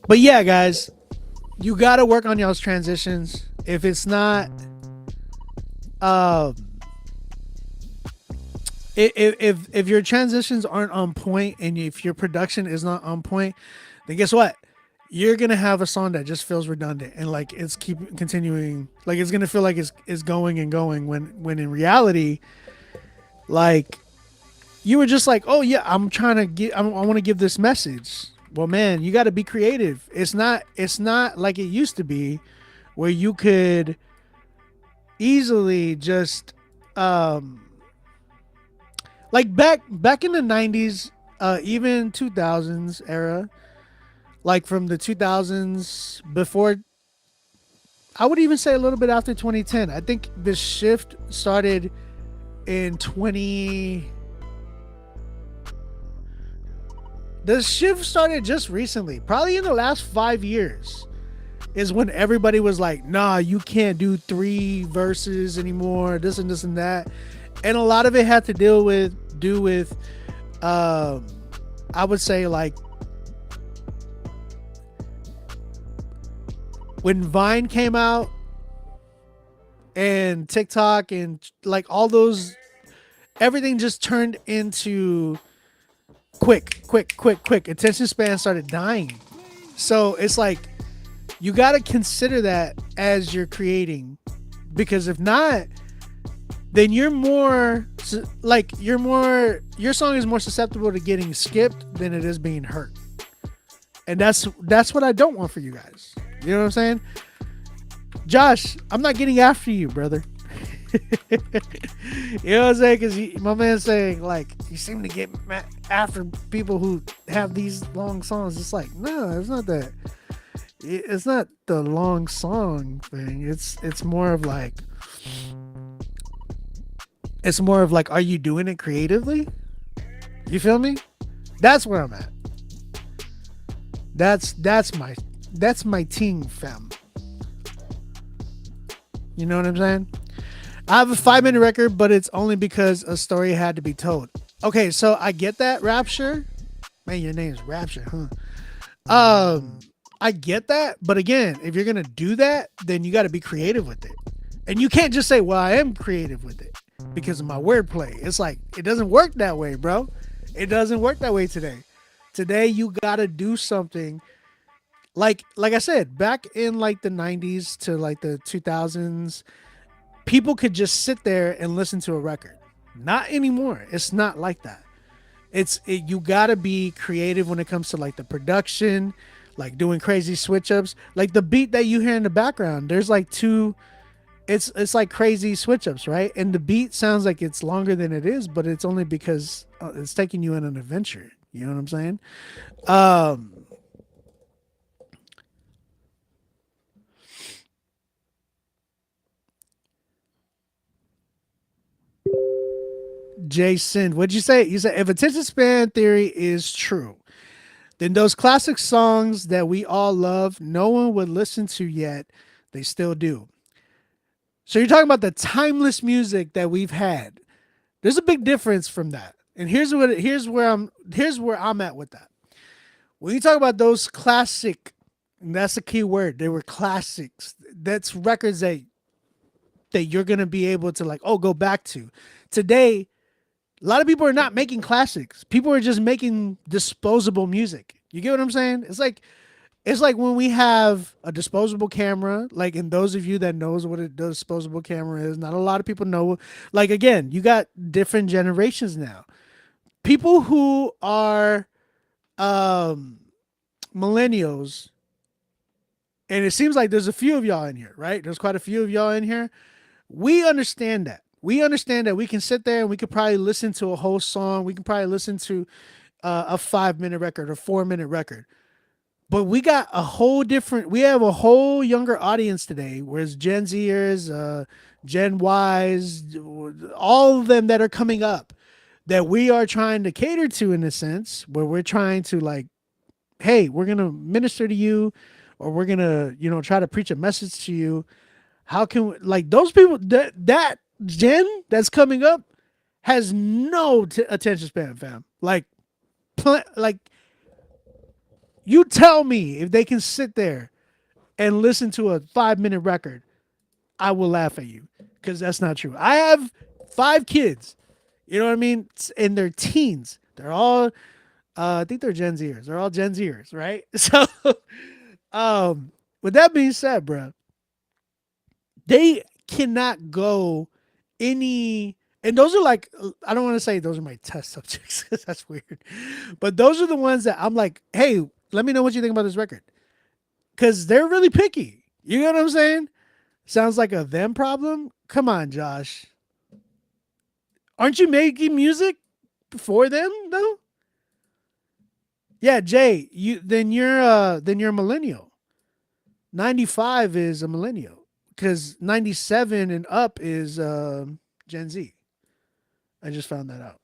But yeah, guys, you got to work on y'all's transitions. If it's not if your transitions aren't on point and if your production is not on point, then guess what? You're gonna have a song that just feels redundant and like it's continuing, like it's gonna feel like it's going and going when in reality, like you were just like, oh yeah, I want to give this message. Well, man, you got to be creative. It's not like it used to be, where you could easily just like back in the 90s, even 2000s era, like from the 2000s before I would even say a little bit after 2010. I think the shift started in 20. The shift started just recently, probably in the last 5 years, is when everybody was like, nah, you can't do 3 verses anymore, this and this and that. And a lot of it had to do with I would say like when Vine came out and TikTok and like all those, everything just turned into quick. Attention span started dying. So it's like you got to consider that as you're creating, because if not, then your song is more susceptible to getting skipped than it is being heard. And that's what I don't want for you guys. You know what I'm saying? Josh, I'm not getting after you, brother. You know what I'm saying? Because my man's saying, like, you seem to get after people who have these long songs. It's like, no, it's not that. It's not the long song thing. It's more of like, are you doing it creatively? You feel me? That's where I'm at. That's my team, fam. You know what I'm saying? I have a 5-minute record, but it's only because a story had to be told. Okay, so I get that, Rapture. Man, your name's Rapture, huh? I get that, but again, if you're gonna do that, then you got to be creative with it, and you can't just say, "Well, I am creative with it because of my wordplay." It's like it doesn't work that way, bro. It doesn't work that way today. Today, you gotta do something. Like I said, back in like the 90s to like the 2000s, people could just sit there and listen to a record. Not anymore. It's not like that. You gotta be creative when it comes to like the production, like doing crazy switch ups. Like the beat that you hear in the background, there's like two. It's like crazy switch ups, right? And the beat sounds like it's longer than it is, but it's only because it's taking you on an adventure. You know what I'm saying? Jason, what'd you say? You said if attention span theory is true, then those classic songs that we all love, no one would listen to yet. They still do. So you're talking about the timeless music that we've had. There's a big difference from that. And here's where I'm at with that. When you talk about those classic, and that's the key word, they were classics. That's records that you're gonna be able to like, go back to. Today, a lot of people are not making classics. People are just making disposable music. You get what I'm saying? It's like when we have a disposable camera, like, and those of you that knows what a disposable camera is, not a lot of people know. Like, again, you got different generations now. People who are millennials, and it seems like there's a few of y'all in here, right? There's quite a few of y'all in here. We understand that. We understand that we can sit there and we could probably listen to a whole song. We can probably listen to a 5-minute record or 4-minute record. But we have a whole younger audience today, whereas Gen Zers, Gen Ys, all of them that are coming up that we are trying to cater to in a sense, where we're trying to like, hey, we're going to minister to you, or we're going to, try to preach a message to you. How can we, like those people, that gen that's coming up has no attention span, fam. Like you tell me if they can sit there and listen to a 5-minute record, I will laugh at you, because that's not true. I have 5 kids, you know what I mean? In their teens. They're all, I think they're Gen Zers. They're all Gen Zers, right? So, with that being said, bro, they cannot go any, and those are like, I don't want to say those are my test subjects, because that's weird, but those are the ones that I'm like, hey, let me know what you think about this record, because they're really picky. You know what I'm saying? Sounds like a them problem. Come on, Josh. Aren't you making music for them though? Yeah, Jay, you're a millennial. 95 is a millennial. because 97 and up is Gen Z. I just found that out.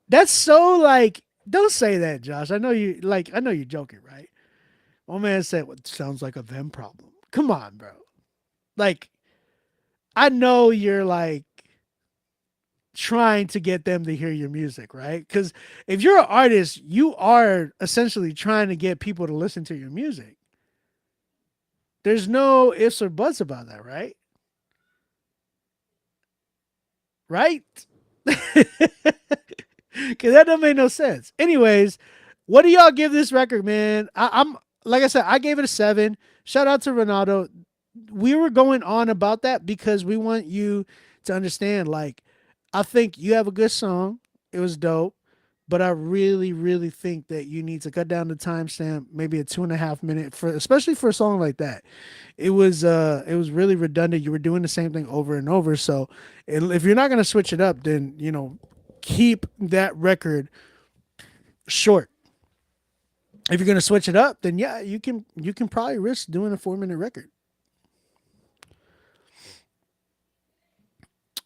That's so like, don't say that, Josh. I know you like. I know you're joking, right? My man said, "What sounds like a them problem." Come on, bro. Like, I know you're like trying to get them to hear your music, right? Because if you're an artist, you are essentially trying to get people to listen to your music. There's no ifs or buts about that, right? Right? Because that don't make no sense. Anyways, what do y'all give this record, man? I'm like I said, I gave it a 7. Shout out to Ronaldo. We were going on about that because we want you to understand. Like, I think you have a good song. It was dope. But I really, really think that you need to cut down the timestamp, maybe a 2.5 minute for, especially for a song like that. It was really redundant. You were doing the same thing over and over. So if you're not gonna switch it up, then keep that record short. If you're gonna switch it up, then yeah, you can probably risk doing a 4-minute record.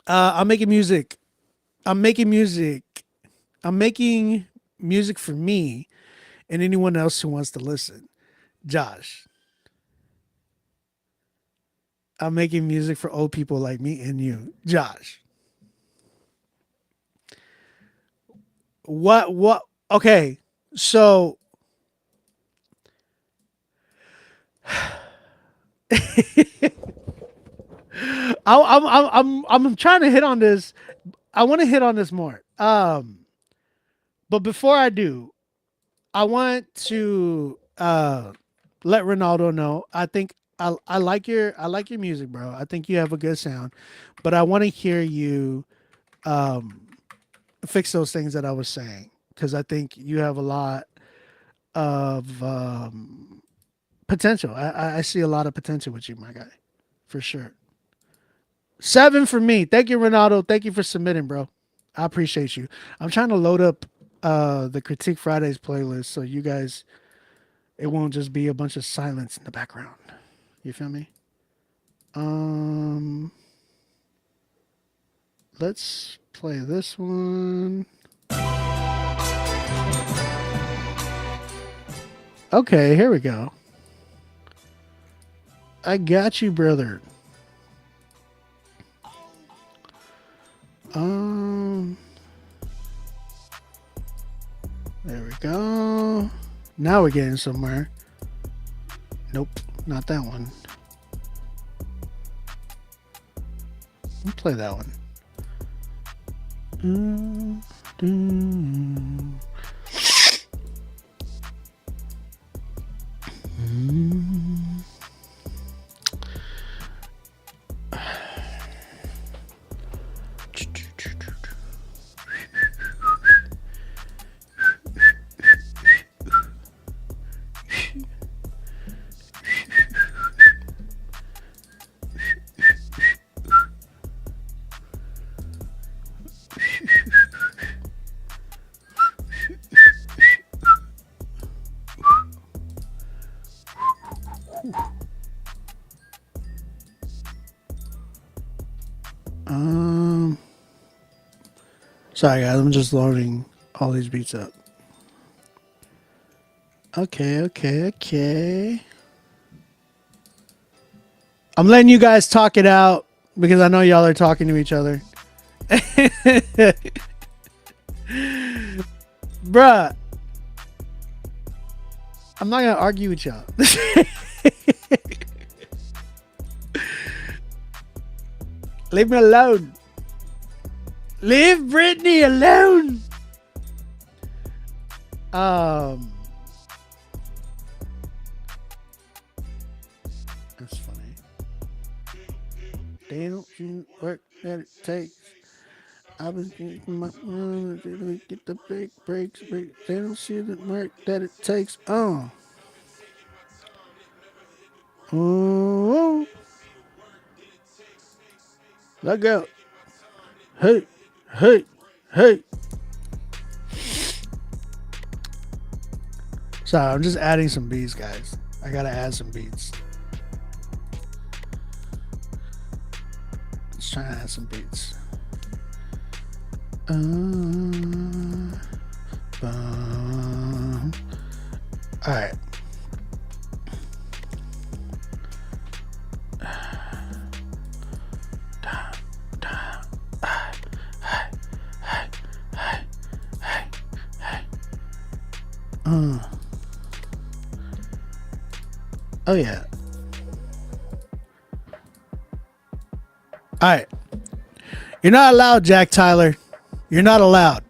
I'm making music. I'm making music. I'm making music for me and anyone else who wants to listen. Josh. I'm making music for old people like me and you. Josh. What okay. So I'm trying to hit on this. I want to hit on this more. But before I do, I want to let Ronaldo know. I think I like your music, bro. I think you have a good sound, but I want to hear you fix those things that I was saying because I think you have a lot of potential. I see a lot of potential with you, my guy, for sure. 7 for me. Thank you, Ronaldo. Thank you for submitting, bro. I appreciate you. I'm trying to load up the Critique Fridays playlist so you guys, it won't just be a bunch of silence in the background. You feel me? Let's play this one. Okay, here we go. I got you, brother. There we go. Now we're getting somewhere. Nope, not that one. We'll play that one. Sorry guys, I'm just loading all these beats up. Okay. I'm letting you guys talk it out because I know y'all are talking to each other. Bruh. I'm not gonna argue with y'all. Leave me alone. Leave Brittany alone. That's funny. They don't see the work that it takes. I've been getting my get the big breaks. They don't see the work that it takes. Oh. Let go. Hey. Sorry, I'm just adding some beats, guys. I gotta add some beats. Let's try to add some beats. All right. Oh yeah. All right. You're not allowed, Jack Tyler. You're not allowed.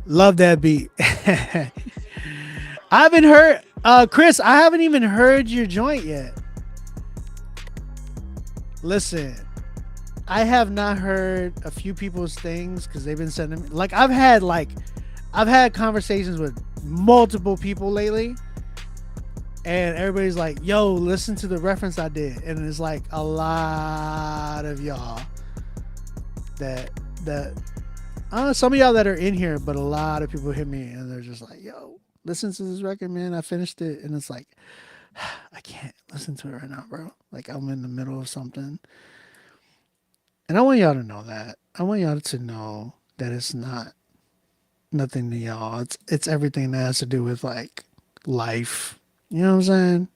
Love that beat. I haven't heard, Chris, I haven't even heard your joint yet. Listen, I have not heard a few people's things because they've been sending me, I've had conversations with multiple people lately, and everybody's like, yo, listen to the reference I did. And it's like a lot of y'all that some of y'all that are in here, but a lot of people hit me and they're just like, yo, listen to this record, man. I finished it. And it's like, I can't listen to it right now, bro. Like, I'm in the middle of something. And I want y'all to know that. I want y'all to know that it's not nothing to y'all. It's everything that has to do with like life. You know what I'm saying?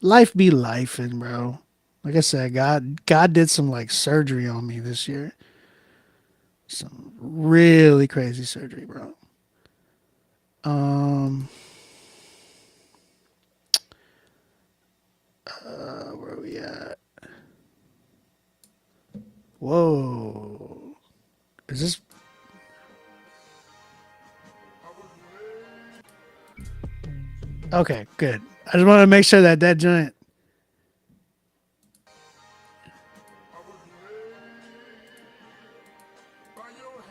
Life be lifing, bro. Like I said, God did some like surgery on me this year. Some really crazy surgery, bro. Where are we at? Whoa. Is this? Okay, good. I just want to make sure that joint.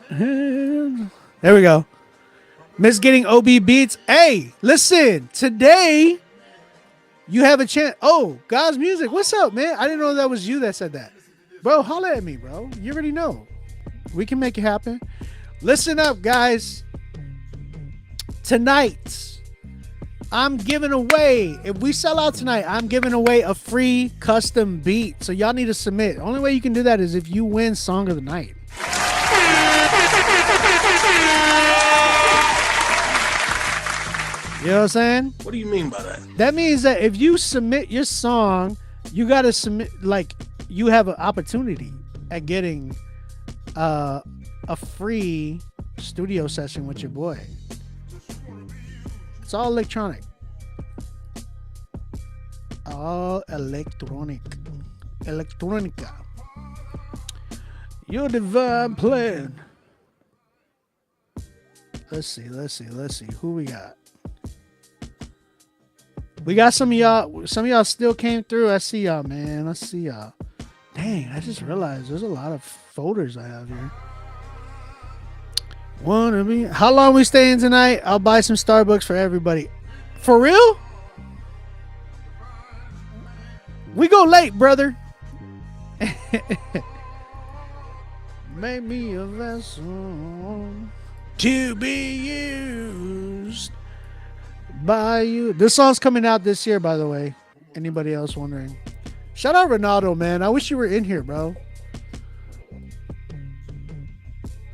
There we go. Miss Getting OB Beats. Hey, listen, today you have a chance. Oh, God's Music. What's up, man? I didn't know that was you that said that. Bro, holla at me, bro. You already know. We can make it happen. Listen up, guys. Tonight, I'm giving away, if we sell out tonight, I'm giving away a free custom beat. So y'all need to submit. Only way you can do that is if you win Song of the Night. You know what I'm saying? What do you mean by that? That means that if you submit your song, you got to submit, like, you have an opportunity at getting a free studio session with your boy. It's all electronic. All electronic. Electronica. Your divine plan. Let's see. Who we got? We got some of y'all still came through. I see y'all, man. I see y'all. Dang, I just realized there's a lot of folders I have here. How long we staying tonight? I'll buy some Starbucks for everybody. For real? We go late, brother. Make me a vessel to be used by you. This song's coming out this year, by the way. Anybody else wondering? Shout out Ronaldo, man. I wish you were in here, bro.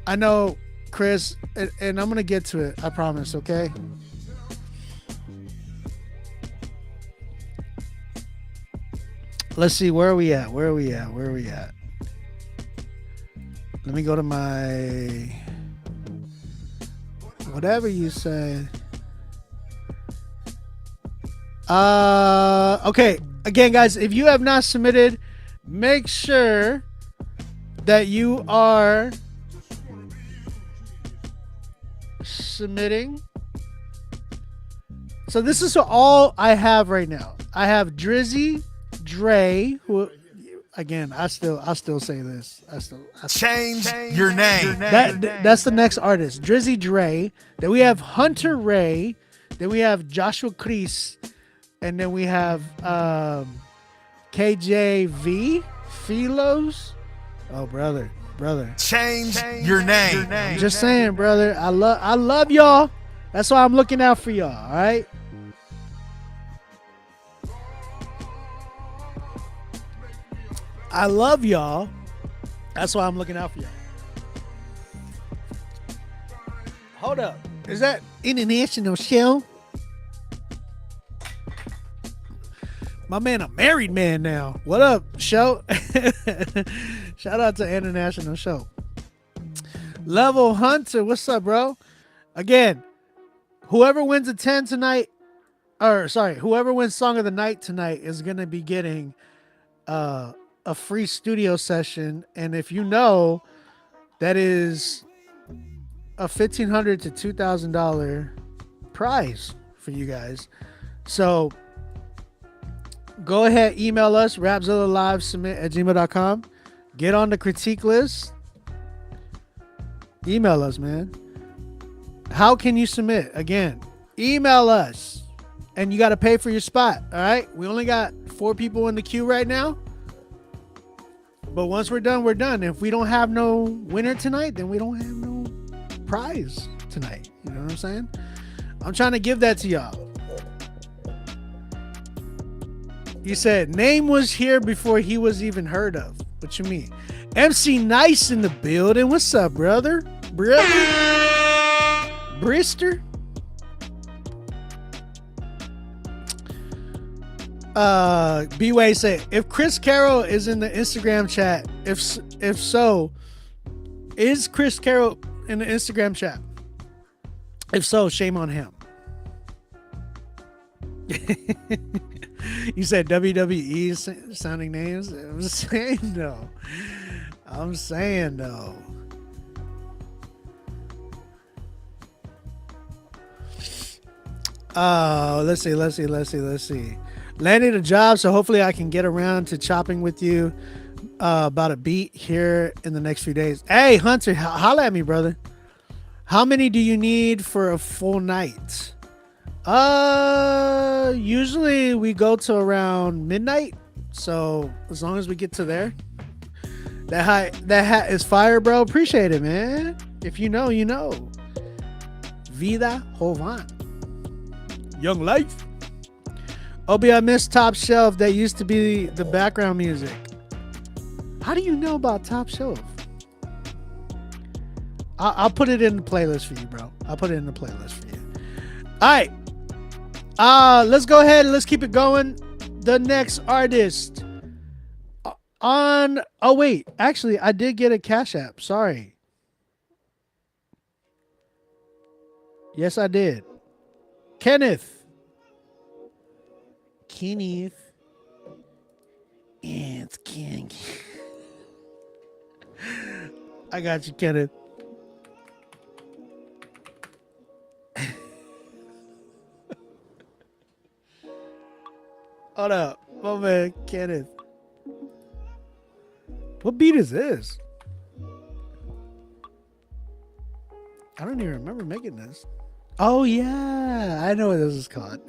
I know, Chris, and I'm going to get to it. I promise, okay? Let's see. Where are we at? Let me go to my... Whatever you said. Okay. Again, guys, if you have not submitted, make sure that you are submitting. So this is all I have right now. I have Drizzy, Dre, who, again, I'll still say this. Change your name. That's the next artist, Drizzy Dre. Then we have Hunter Ray. Then we have Joshua Chris. And then we have KJV Philos. Oh, brother. Change your name. I'm just saying, brother. I love y'all. That's why I'm looking out for y'all. All right. I love y'all. That's why I'm looking out for y'all. Hold up. Is that international show? My man, a married man now. What up, show? Shout out to international show. Level Hunter, what's up, bro? Again, whoever wins a 10 tonight, whoever wins Song of the Night tonight is gonna be getting a free studio session, and if you know, that is a $1,500 to $2,000 prize for you guys. So go ahead, email us, rapzillalivesubmit@gmail.com. Get on the critique list. Email us, man. How can you submit? Again, email us. And you got to pay for your spot, all right? We only got 4 people in the queue right now. But once we're done, we're done. If we don't have no winner tonight, then we don't have no prize tonight. You know what I'm saying? I'm trying to give that to y'all. You said name was here before he was even heard of. What you mean? MC Nice in the building. What's up, brother? Brister? B-Way said, if Chris Carroll is in the Instagram chat, if so, is Chris Carroll in the Instagram chat? If so, shame on him. You said WWE sounding names. I'm saying no. Oh, let's see. Landing a job, so hopefully I can get around to chopping with you about a beat here in the next few days. Hey, Hunter, holla at me, brother. How many do you need for a full night? Usually we go to around midnight, so as long as we get to there. That hat is fire, bro. Appreciate it, man. If you know, you know. Vida Jovan. Young Life. Obi, I missed Top Shelf. That used to be the background music. How do you know about Top Shelf? I'll put it in the playlist for you, bro. I'll put it in the playlist for you. All right. Let's go ahead and let's keep it going. The next artist oh wait, actually I did get a Cash App. Sorry. Yes, I did. Kenneth. It's King. I got you, Kenneth. Hold up. Oh man, Kenneth. What beat is this? I don't even remember making this. Oh yeah, I know what this is called.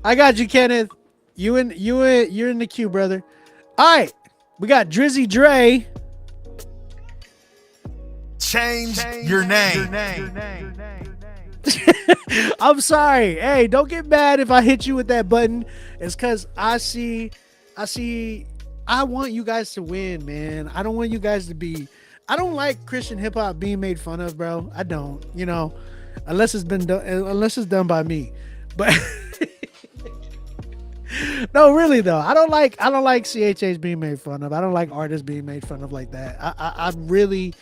I got you, Kenneth. You're in the queue, brother. All right, we got Drizzy Dre. Change your name. I'm sorry. Hey, don't get mad if I hit you with that button. It's because I want you guys to win, man. I don't want you guys to be. I don't like Christian hip hop being made fun of, bro. I don't, unless it's done by me. But no, really though, I don't like CHH being made fun of. I don't like artists being made fun of like that. I really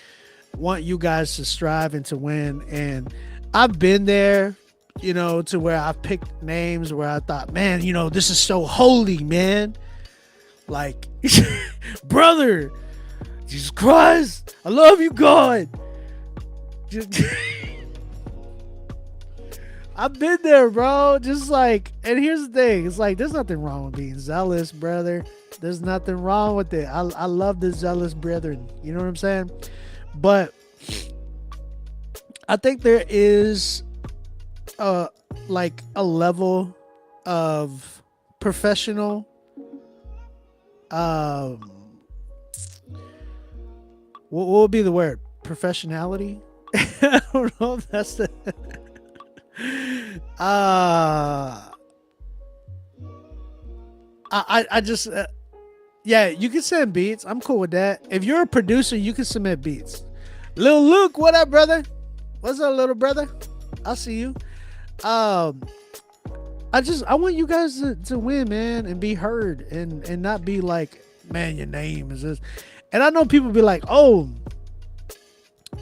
want you guys to strive and to win. And I've been there, to where I've picked names where I thought, man, this is so holy, man. Like, brother, Jesus Christ, I love you, God. I've been there, bro. Just like, and here's the thing. It's like, there's nothing wrong with being zealous, brother. There's nothing wrong with it. I love the zealous brethren. You know what I'm saying? But I think there is like a level of professional what would be the word? Professionality? I don't know if that's the I just yeah, you can send beats. I'm cool with that. If you're a producer, you can submit beats. Lil Luke, what up, brother? What's up, little brother? I'll see you. I want you guys to win, man, and be heard, and not be like, man, your name is this. And I know people be like, oh,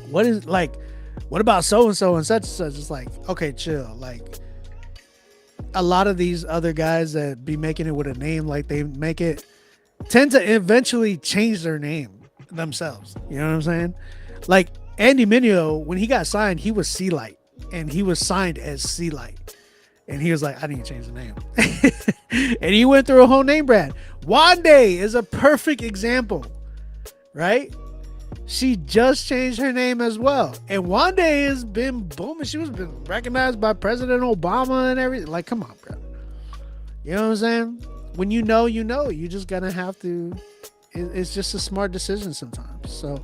what about so and so and such and such? It's like, okay, chill. Like, a lot of these other guys that be making it with a name like they make it tend to eventually change their name themselves. You know what I'm saying? Like Andy Mineo, when he got signed, he was C Light, and he was signed as C Light, and he was like, I need to change the name. And he went through a whole name brand. Wande is a perfect example, right? She just changed her name as well, and Wande has been booming. She was been recognized by President Obama and everything. Like, come on, bro. You know what I'm saying? When you know, you know. You just gotta have to. It's just a smart decision sometimes. So,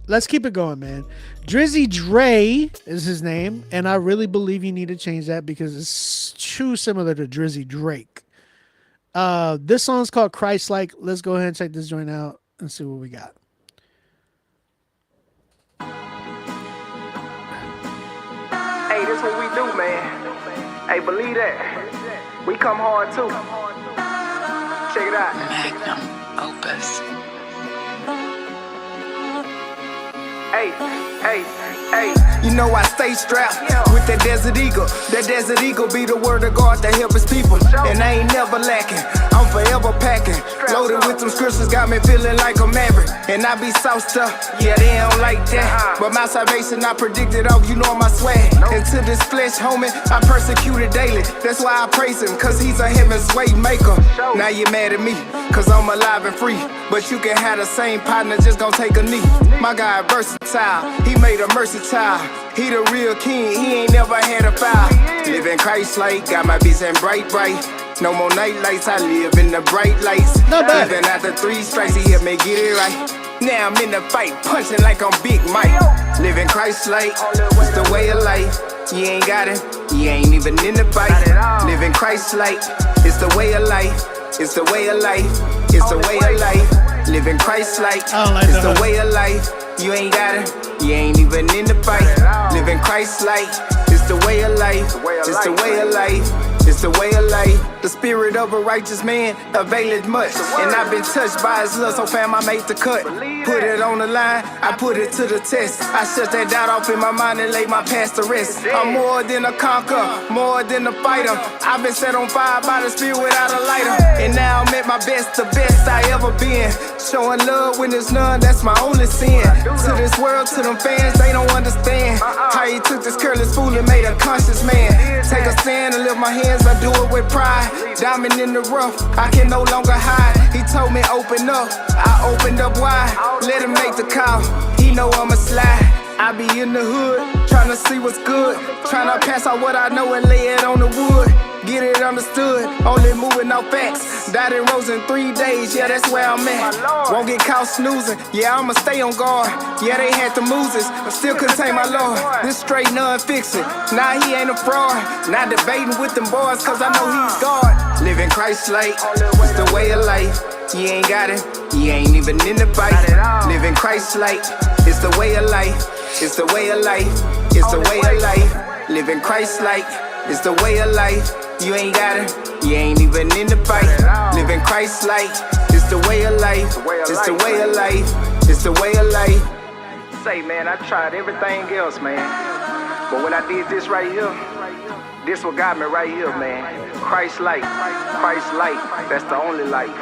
let's keep it going, man. Drizzy Dre is his name, and I really believe you need to change that because it's too similar to Drizzy Drake. This song's called Christ-like. Let's go ahead and check this joint out and see what we got. Hey, this what we do, man. Hey, believe that. We come hard too. Check it out. Magnum opus. Hey, hey, hey. You know I stay strapped with that Desert Eagle. That Desert Eagle be the word of God that help his people. And I ain't never lacking. I'm forever packing. Loaded with some scriptures, got me feeling like a maverick. And I be sauced up, yeah, they don't like that. But my salvation, I predicted off, you know my swag. And to this flesh, homie, I persecuted daily. That's why I praise him, cause he's a heaven's way maker. Now you mad at me, cause I'm alive and free. But you can have the same partner, just gon' take a knee. My God versatile, he made a mercy child. He the real king, he ain't never had a foul. Living Christ-like, got my bitch and bright. No more night lights, I live in the bright lights. Even after 3 strikes, he helped me get it right. Now I'm in the fight, punching like I'm Big Mike. Living Christ-like, it's the way of life. You ain't got it, you ain't even in the fight. Living Christ-like, it's the way of life. It's the way of life. It's the way of life. Living Christ-like, it's the way of life. You ain't got it, you ain't even in the fight. Living Christ-like, it's the way of life. It's the way of life. It's the way of life. The spirit of a righteous man availeth much. And I've been touched by his love, so fam, I made the cut. Put it on the line, I put it to the test. I shut that doubt off in my mind and lay my past to rest. I'm more than a conqueror, more than a fighter. I've been set on fire by the spirit without a lighter. And now I'm at my best, the best I ever been. Showing love when there's none, that's my only sin. To this world, to them fans, they don't understand how he took this careless fool and made a conscious man. Take a stand and lift my hands, I do it with pride. Diamond in the rough, I can no longer hide. He told me open up, I opened up wide. Let him make the call, he know I'm a slide. I be in the hood, tryna see what's good. Tryna pass out what I know and lay it on the wood. Get it understood, only moving no facts. Died and rose in 3 days, yeah, that's where I'm at. Won't get caught snoozing, yeah, I'ma stay on guard. Yeah, they had the mooses, but still contain my Lord. This straight non-fiction, nah, he ain't a fraud. Not debating with them boys, cause I know he's God. Living Christ-like, it's the way of life. You ain't got it, you ain't even in the fight. Living Christ-like, it's the way of life. It's the way of life, it's the way of life. Living Christ-like, it's the way of life. You ain't got it, you ain't even in the fight. Living Christ-like, it's the way of life. It's the way of life, it's the way of life. Say, man, I tried everything else, man. But when I did this right here, this what got me right here, man. Christ-like, Christ-like, that's the only life.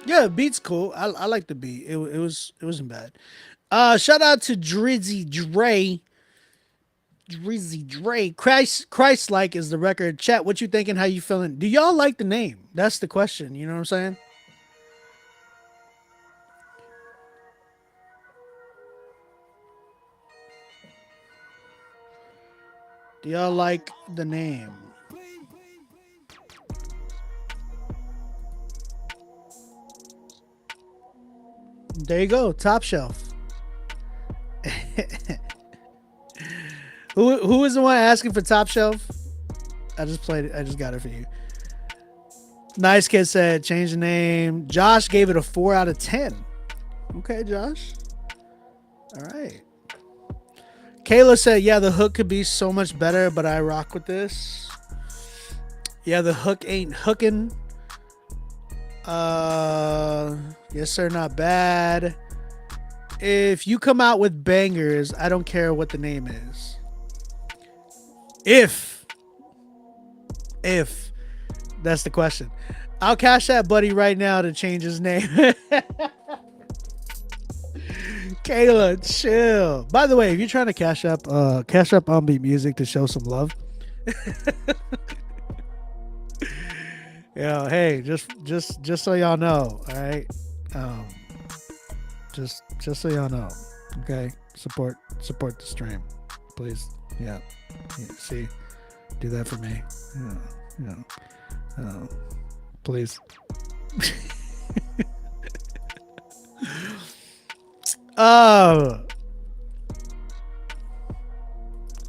Yeah, the beat's cool. I like the beat. It wasn't bad. Shout out to Drizzy Dre. Drizzy Dre. Christ-like is the record. Chat, what you thinking? How you feeling? Do y'all like the name? That's the question. You know what I'm saying? Do y'all like the name? There you go. Top shelf. Who is the one asking for Top Shelf? I just played it. I just got it for you. Nice Kid said change the name. Josh gave it a 4 out of 10. Okay, Josh. All right. Kayla said, yeah, the hook could be so much better, but I rock with this. Yeah, the hook ain't hooking. Yes, sir, not bad. If you come out with bangers, I don't care what the name is. If that's the question. I'll cash that buddy right now to change his name. Kayla, chill. By the way, if you're trying to cash up Beat Music to show some love. Yo, hey, just so y'all know, all right. Just so y'all know, okay. Support the stream, please. Yeah. See, do that for me. Please.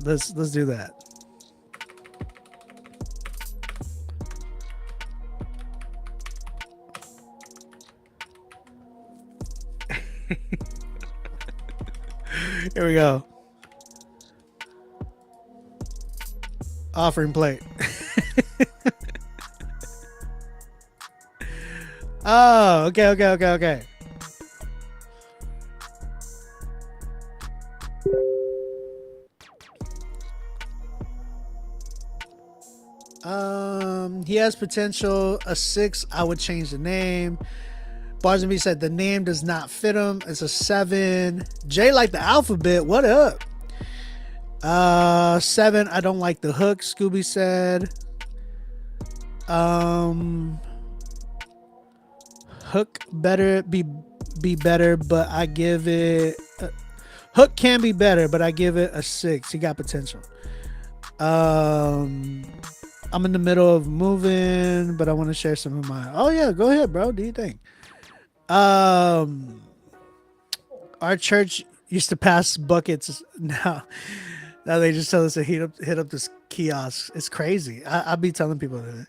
Let's do that. Here we go. Offering plate. Oh, okay. He has potential. A 6. I would change the name. Bars and B said the name does not fit him. It's a 7. Jay like the alphabet. What up? 7. I don't like the hook. Scooby said. Hook better be better, but I give it. Hook can be better, but I give it a 6. He got potential. I'm in the middle of moving, but I want to share some of mine. Oh yeah, go ahead, bro. Do you think? Our church used to pass buckets. Now they just tell us to hit up this kiosk. It's crazy. I'll be telling people that.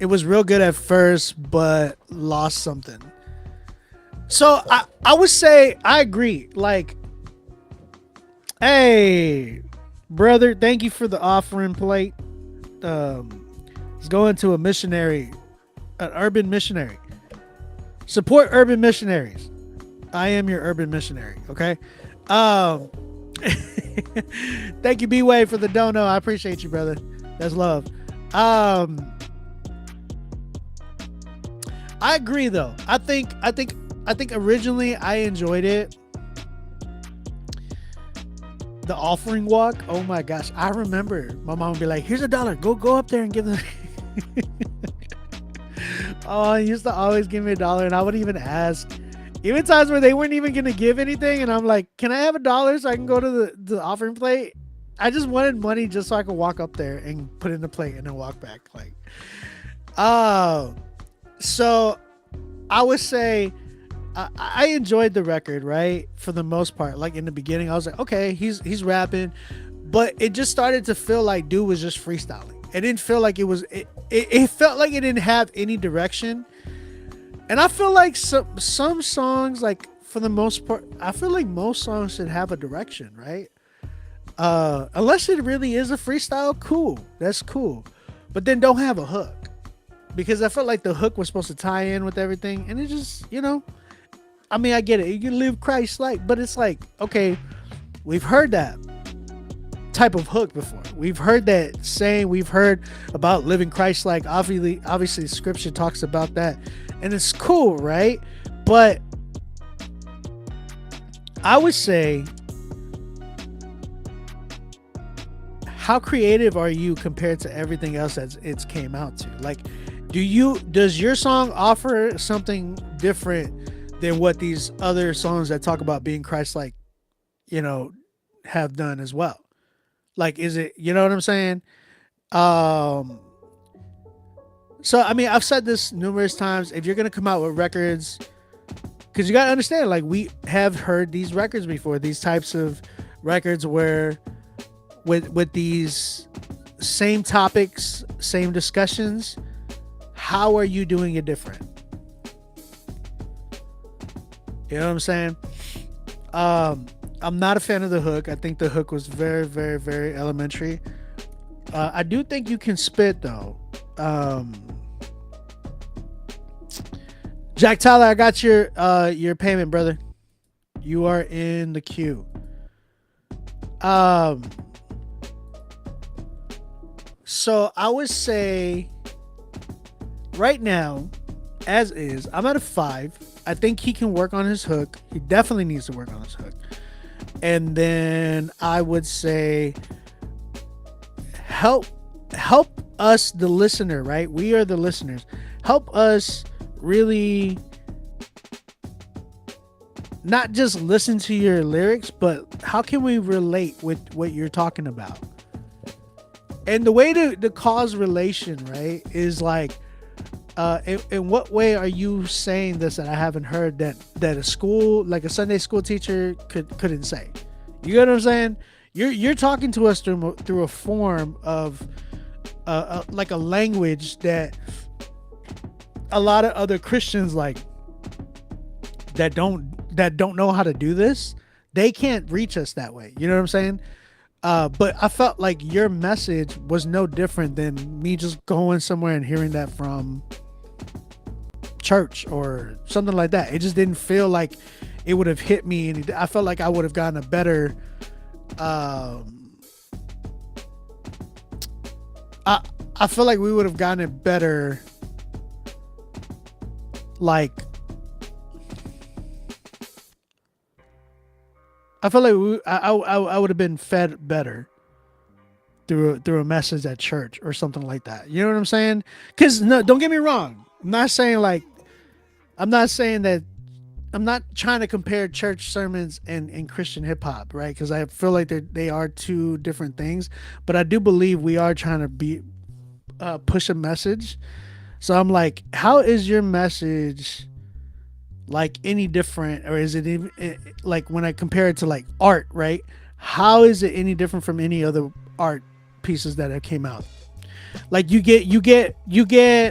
It was real good at first, but lost something. So I would say I agree. Like, hey, brother, thank you for the offering plate. It's going to a missionary, an urban missionary. Support urban missionaries. I am your urban missionary. Okay. Thank you, B-Way, for the dono. I appreciate you, brother. That's love. I agree though. I think originally I enjoyed it. The offering walk. Oh my gosh. I remember my mom would be like, here's $1. Go up there and give them. Oh, he used to always give me $1 and I wouldn't even ask. Even times where they weren't even going to give anything. And I'm like, can I have $1 so I can go to the offering plate? I just wanted money just so I could walk up there and put in the plate and then walk back. Like, so I would say I enjoyed the record, right? For the most part. Like in the beginning, I was like, okay, he's rapping, but it just started to feel like dude was just freestyling. It didn't feel like it felt like it didn't have any direction. And I feel like some songs, like for the most part, I feel like most songs should have a direction, right? Unless it really is a freestyle, cool. That's cool. But then don't have a hook. Because I felt like the hook was supposed to tie in with everything. And it just, I mean, I get it. You can live Christ-like. But it's like, okay, we've heard that type of hook before. We've heard that saying. We've heard about living Christ-like. Obviously, scripture talks about that. And it's cool, right? But I would say, how creative are you compared to everything else that it's came out to? Like, does your song offer something different than what these other songs that talk about being Christ-like, have done as well? Like, is it, you know what I'm saying? So, I mean, I've said this numerous times. If you're going to come out with records, because you gotta understand, like, we have heard these records before, these types of records where with these same topics, same discussions. How are you doing it different? You know what I'm saying? I'm not a fan of the hook. I think the hook was very, very, very elementary. I do think you can spit though. Jack Tyler, I got your payment, brother. You are in the queue. So I would say right now, as is, I'm at a 5. I think he can work on his hook. He definitely needs to work on his hook. And then I would say help us, the listener, right? We are the listeners. Help us really not just listen to your lyrics, but how can we relate with what you're talking about? And the way to cause relation, right, is like, in what way are you saying this that I haven't heard that a school, like a Sunday school teacher couldn't say? You get what I'm saying? You're talking to us through a form of like a language that a lot of other Christians like that don't know how to do this. They can't reach us that way. You know what I'm saying? But I felt like your message was no different than me just going somewhere and hearing that from church or something like that. It just didn't feel like it would have hit me, and I felt like I would have gotten a better I feel like we would have gotten it better, like I feel like I would have been fed better through a message at church or something like that. You know what I'm saying? Because no, don't get me wrong. I'm not saying that. I'm not trying to compare church sermons and Christian hip hop, right? Because I feel like they are two different things. But I do believe we are trying to push a message. So I'm like, how is your message like any different, or is it even like when I compare it to like art, right? How is it any different from any other art pieces that have came out? Like you get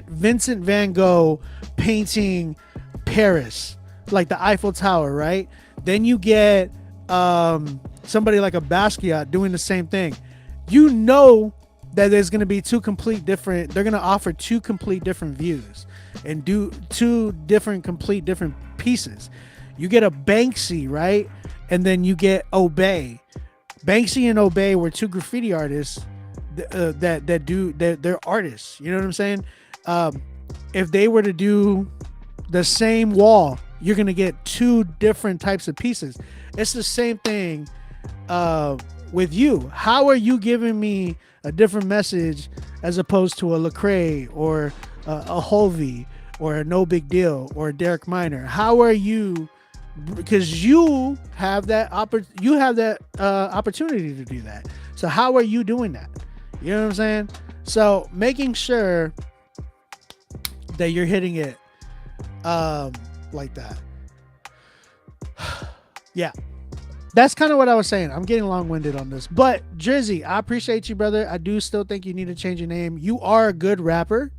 Vincent van Gogh painting Paris, like the Eiffel Tower, right? Then you get somebody like a Basquiat doing the same thing. You know that there's going to be they're going to offer two complete different views and do two complete different pieces. You get a Banksy, right? And then you get Obey. Banksy and Obey were two graffiti artists they're artists. You know what I'm saying? If they were to do the same wall, you're going to get two different types of pieces. It's the same thing with you. How are you giving me a different message as opposed to a Lecrae or a Hulvey or a No Big Deal or a Derek Minor? How are you? Because you have that opportunity to do that. So how are you doing that? You know what I'm saying? So making sure that you're hitting it like that. Yeah. That's kind of what I was saying. I'm getting long-winded on this. But Drizzy, I appreciate you, brother. I do still think you need to change your name. You are a good rapper.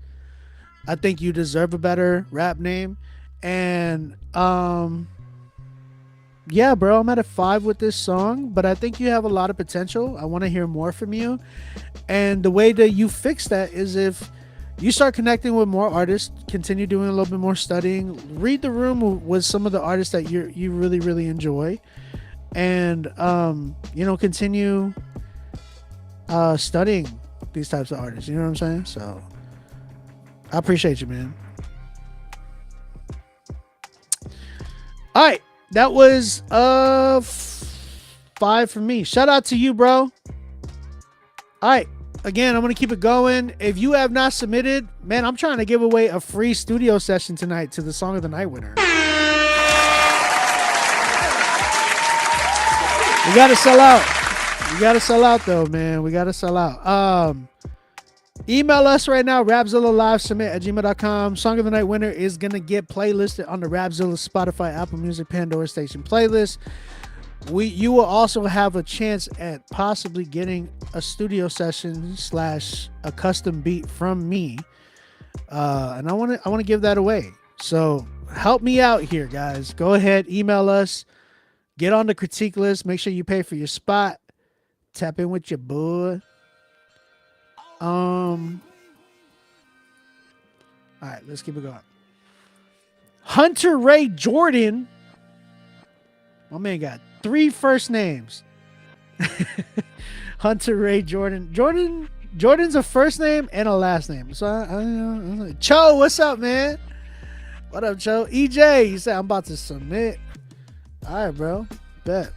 I think you deserve a better rap name. And yeah, bro, I'm at a 5 with this song, but I think you have a lot of potential. I want to hear more from you. And the way that you fix that is if you start connecting with more artists, continue doing a little bit more studying, read the room with some of the artists that you really, really enjoy, and continue studying these types of artists. You know what I'm saying? So I appreciate you, man. All right. That was 5 for me. Shout out to you, bro. All right. Again, I'm going to keep it going. If you have not submitted, man, I'm trying to give away a free studio session tonight to the Song of the Night winner. We got to sell out. We got to sell out, though, man. We got to sell out. Email us right now, rapzillalivesubmit@gmail.com. Song of the night winner is going to get playlisted on the Rapzilla, Spotify, Apple Music, Pandora Station playlist. You will also have a chance at possibly getting a studio session / a custom beat from me. And I want to give that away. So help me out here, guys. Go ahead, email us, get on the critique list. Make sure you pay for your spot. Tap in with your boy. All right, let's keep it going. Hunter Ray Jordan. My man got 3 first names. Hunter Ray Jordan. Jordan's a first name and a last name. So I Cho, what's up, man? What up, Cho? EJ, you said I'm about to submit. All right, bro. Bet.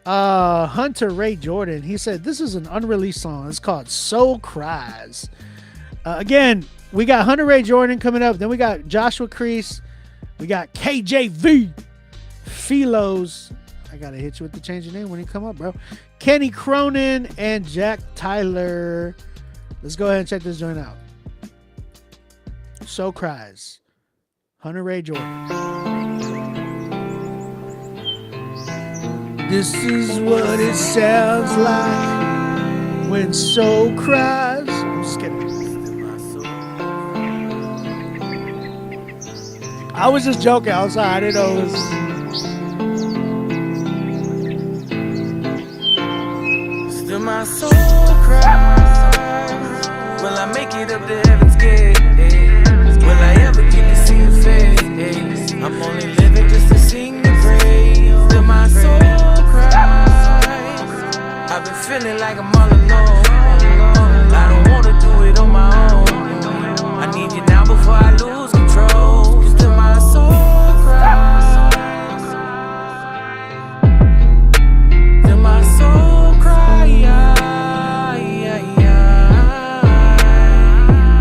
Hunter Ray Jordan, he said this is an unreleased song. It's called Soul Cries. Again, we got Hunter Ray Jordan coming up. Then we got Joshua Crease. We got KJV. Philos. I gotta hit you with the change of name when you come up, bro. Kenny Cronin and Jack Tyler. Let's go ahead and check this joint out. Soul Cries. Hunter Ray Jordan. This is what it sounds like when soul cries. I'm just kidding. I was just joking. I was sorry. I didn't know it was. Still my soul cries. Will I make it up to heaven's gate? Will I ever get to see your face? I'm only living just to sing the praise. Still my soul cries. I've been feeling like I'm all alone. I don't wanna do it on my own. I need you now before I lose control. Still my soul cries. Still my soul cries.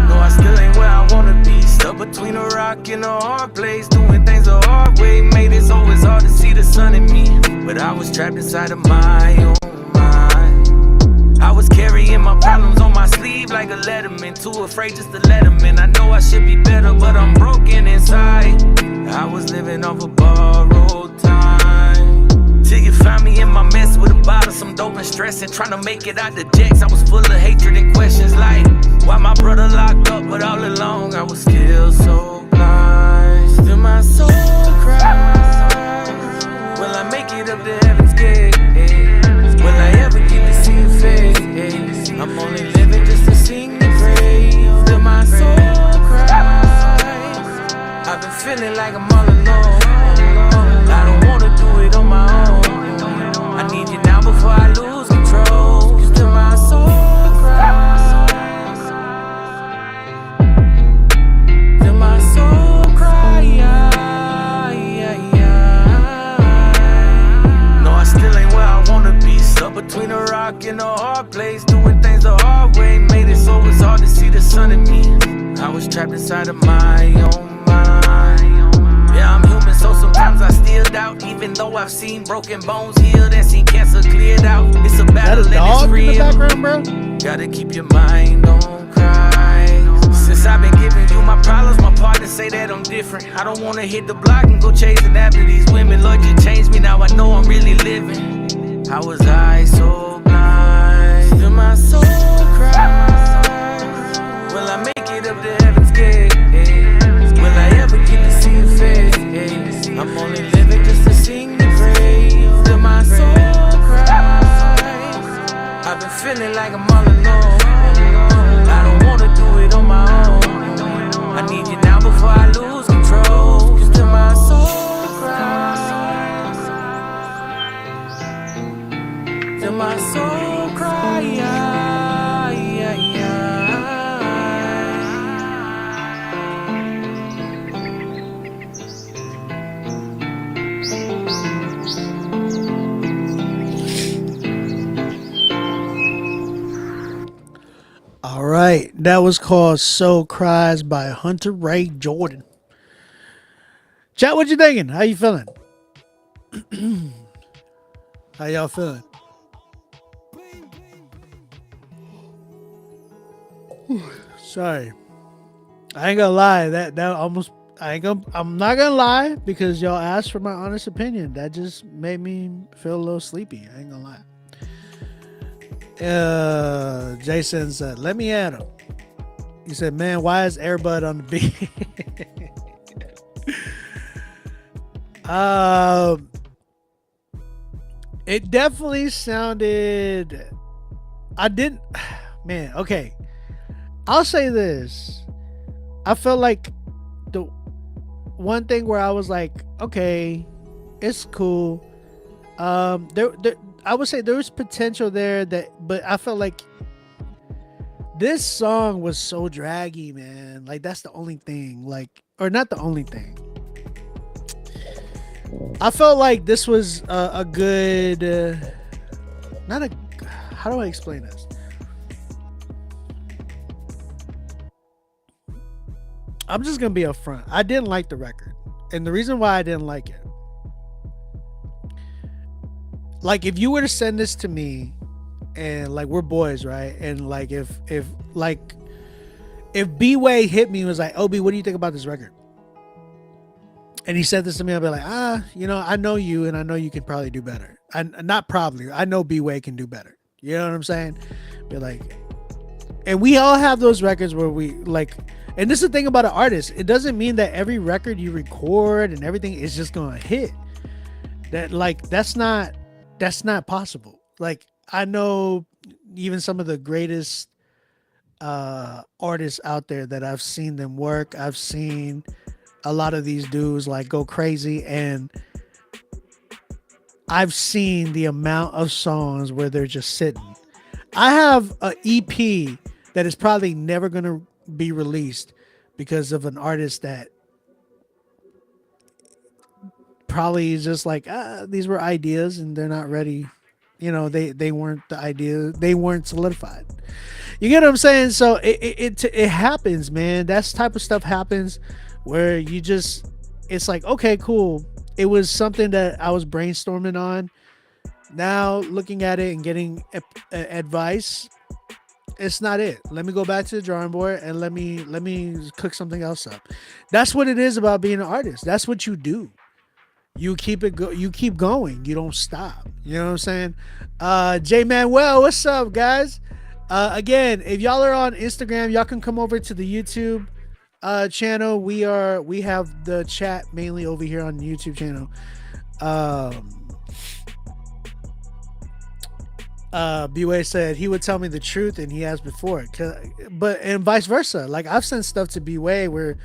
No, I still ain't where I wanna be. Stuck between a rock and a hard place. Doing things the hard way. Made it so it's hard to see the sun in me. But I was trapped inside of my own mind. I was carrying my problems on my sleeve like a letterman. Too afraid just to let them in. I know I should be better, but I'm broken inside. I was living off of borrowed time. Till you found me in my mess with a bottle, some dope and stressing. Trying to make it out the jacks. I was full of hatred and questions like, why my brother locked up, but all along I was still so blind. Still my soul cries. Will I make it up to heaven's gate? Will I ever get to see your face? I'm only living just to sing the praise. Still my soul cries. I've been feeling like I'm all alone. I don't wanna do it on my own. I need you now before I lose control. Still my soul cries. Still my soul cries. No, I still ain't where I wanna be. Stuck between a rock and a hard place. Doing things the hard way. Made it so it's hard to see the sun in me. I was trapped inside of my own mind. Yeah, I'm human, so sometimes I still doubt. Even though I've seen broken bones healed and seen cancer cleared out. It's a battle and it's real. In the background, bro? Gotta keep your mind on Christ. Since I've been giving you my problems, my partners say that I'm different. I don't wanna hit the block and go chasing after these women. Lord, you changed me, now I know I'm really living. How was I so blind? Still my soul cries. Will I make it up to heaven's gate? Will I ever get to see your face? I'm only living just to sing the praise. Still my soul cries. I've been feeling like I'm all alone. I don't wanna do it on my own. I need you now before I lose control. Still my soul cries. Till my soul cries. All right. That was called Soul Cries by Hunter Ray Jordan. Chat, what you thinking? How you feeling? How y'all feeling? Sorry. I ain't gonna lie. That almost. I'm not gonna lie because y'all asked for my honest opinion. That just made me feel a little sleepy. I ain't gonna lie. Jason said, "Let me at him." He said, "Man, why is Airbud on the beat?" It definitely sounded. I didn't. Man, okay. I'll say this. I felt like the one thing where I was like, okay, it's cool. There, I would say there was potential there but I felt like this song was so draggy, man. Like that's the only thing, like, or not the only thing. I felt like this was a good, not a. How do I explain this? I'm just gonna be upfront. I didn't like the record, and the reason why I didn't like it, like if you were to send this to me, and like we're boys, right? And like if B-Way hit me and was like, "Obi, what do you think about this record?" And he said this to me, I'd be like, I know you, and I know you can probably do better. Not probably. I know B-Way can do better. You know what I'm saying? Be like, and we all have those records where we like. And this is the thing about an artist. It doesn't mean that every record you record and everything is just gonna hit. That's not possible. Like I know even some of the greatest artists out there that I've seen them work. I've seen a lot of these dudes like go crazy, and I've seen the amount of songs where they're just sitting. I have an EP that is probably never gonna be released because of an artist that probably is just like, these were ideas and they're not ready. You know, they weren't the idea. They weren't solidified. You get what I'm saying? So it happens, man. That type of stuff happens where you just, it's like, okay, cool. It was something that I was brainstorming on. Now looking at it and getting advice, it's not it. Let me go back to the drawing board and let me cook something else up. That's what it is about being an artist. That's what you do. You keep you keep going. You don't stop. You know what I'm saying? J Manuel, what's up, guys? Again, if y'all are on Instagram, y'all can come over to the YouTube channel. We have the chat mainly over here on the YouTube channel. B-Way said he would tell me the truth and he has before, but and vice versa. Like I've sent stuff to B-Way where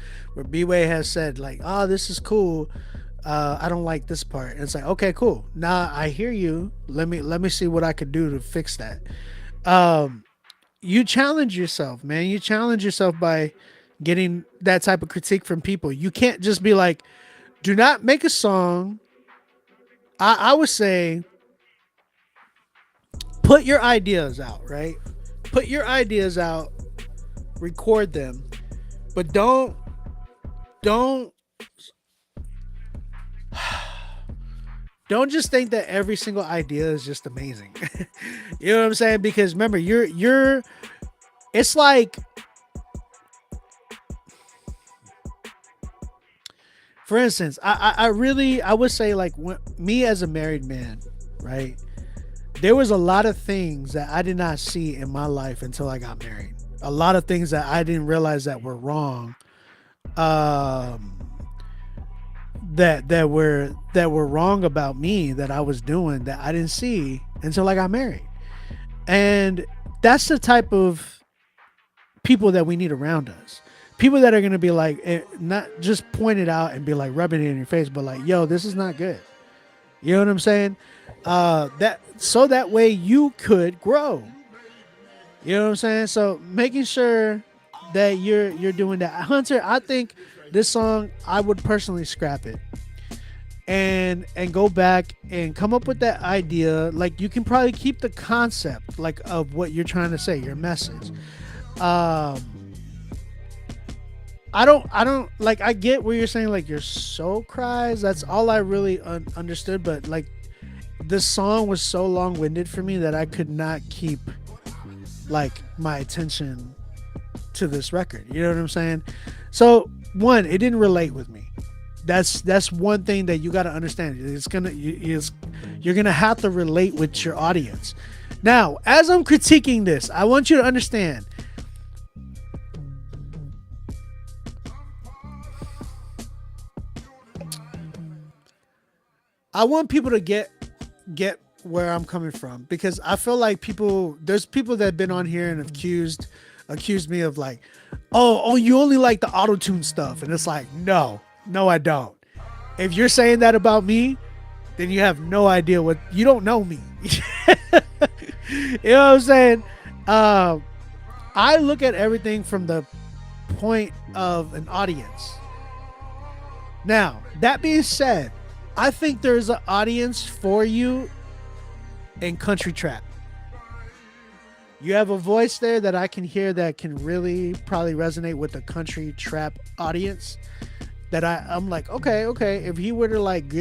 B-Way has said like, oh, this is cool, I don't like this part, and it's like, okay, cool, now I hear you, let me see what I could do to fix that. You challenge yourself, man. You challenge yourself by getting that type of critique from people. You can't just be like, do not make a song. I would say put your ideas out, right? Put your ideas out, record them, but don't just think that every single idea is just amazing. You know what I'm saying? Because remember, you're it's like, for instance, I would say like me as a married man, right? There was a lot of things that I did not see in my life until I got married. A lot of things that I didn't realize that were wrong. That were wrong about me that I was doing that I didn't see until I got married. And that's the type of people that we need around us. People that are going to be like, not just point it out and be like rubbing it in your face, but like, yo, this is not good. You know what I'm saying? That way you could grow. You know what I'm saying? So making sure that you're doing that. Hunter, I think this song, I would personally scrap it and go back and come up with that idea. Like you can probably keep the concept like of what you're trying to say, your message. I don't like, I get where you're saying like your soul cries. That's all I really understood. But like this song was so long-winded for me that I could not keep like my attention to this record. You know what I'm saying? So one, it didn't relate with me. That's one thing that you got to understand. You're gonna have to relate with your audience. Now, as I'm critiquing this, I want you to understand. I want people to get where I'm coming from, because I feel like there's people that have been on here and accused me of like, oh, you only like the auto-tune stuff. And it's like, no, I don't. If you're saying that about me, then you have no idea you don't know me. You know what I'm saying? I look at everything from the point of an audience. Now, that being said, I think there's an audience for you in country trap. You have a voice there that I can hear that can really probably resonate with the country trap audience. That I'm like, okay. If he were to like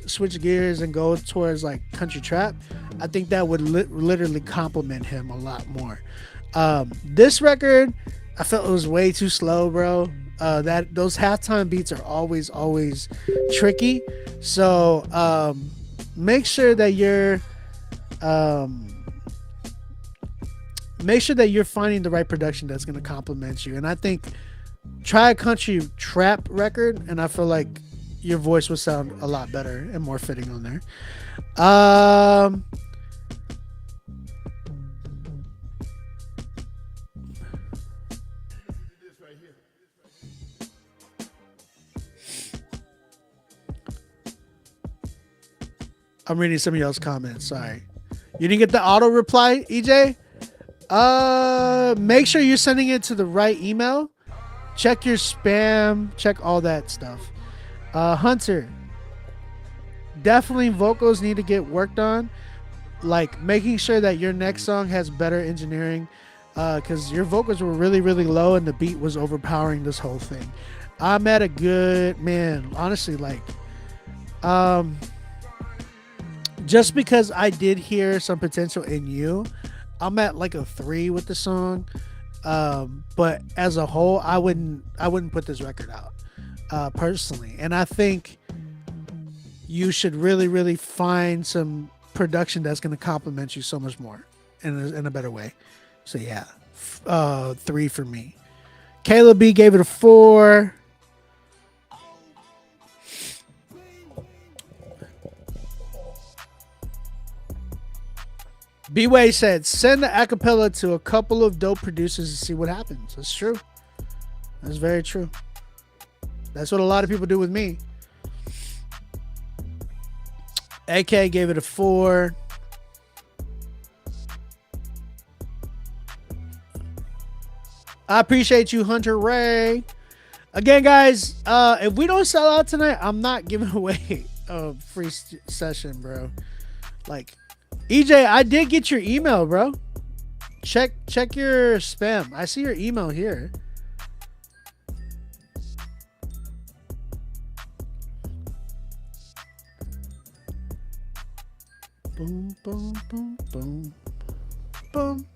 switch gears and go towards like country trap, I think that would literally compliment him a lot more. This record, I felt it was way too slow, bro. Those halftime beats are always tricky. So make sure that you're finding the right production that's going to complement you. And I think try a country trap record, and I feel like your voice will sound a lot better and more fitting on there. I'm reading some of y'all's comments. Sorry. You didn't get the auto reply, EJ? Make sure you're sending it to the right email. Check your spam. Check all that stuff. Hunter. Definitely vocals need to get worked on. Like making sure that your next song has better engineering. Because your vocals were really, really low and the beat was overpowering this whole thing. I'm at a good, man, honestly, like, just because I did hear some potential in you, I'm at like a 3 with the song. But as a whole, I wouldn't put this record out, personally. And I think you should really, really find some production that's going to complement you so much more in a better way. So yeah, 3 for me. Caleb B gave it a 4. B-Way said, send the acapella to a couple of dope producers to see what happens. That's true. That's very true. That's what a lot of people do with me. AK gave it a 4. I appreciate you, Hunter Ray. Again, guys, if we don't sell out tonight, I'm not giving away a free session, bro. Like, EJ, I did get your email, bro. Check your spam. I see your email here. Boom, boom, boom, boom, boom.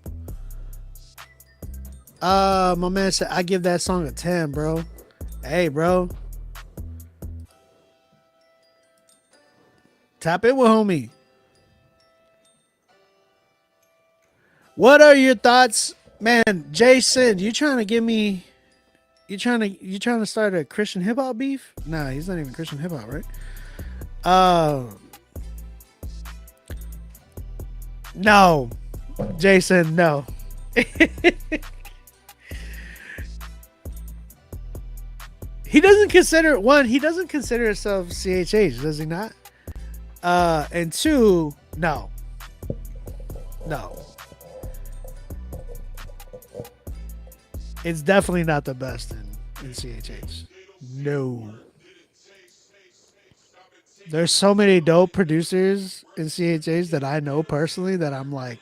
My man said I give that song a 10, bro. Hey, bro. Tap in with homie. What are your thoughts, man? Jason, you trying to give me? You trying to start a Christian hip hop beef? Nah, he's not even Christian hip hop, right? No, Jason, no. He doesn't consider himself CHH, does he not? And 2, no. It's definitely not the best in CHH. No. There's so many dope producers in CHH that I know personally that I'm like,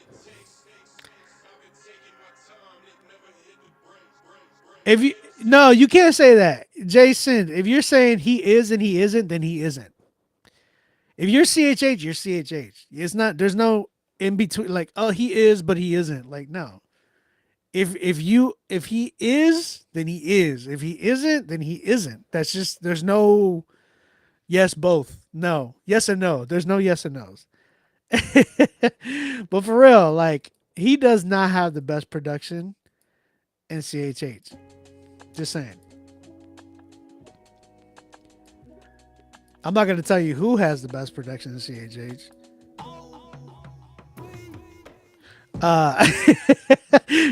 you can't say that. Jason, if you're saying he is and he isn't, then he isn't. If you're CHH, you're CHH. It's not, there's no in between, like, oh, he is, but he isn't. Like, no. If he is, then he is. If he isn't, then he isn't. That's just, there's no yes both. No. Yes and no. There's no yes and no's. But for real, like, he does not have the best production in CHH. Just saying. I'm not going to tell you who has the best production in CHH.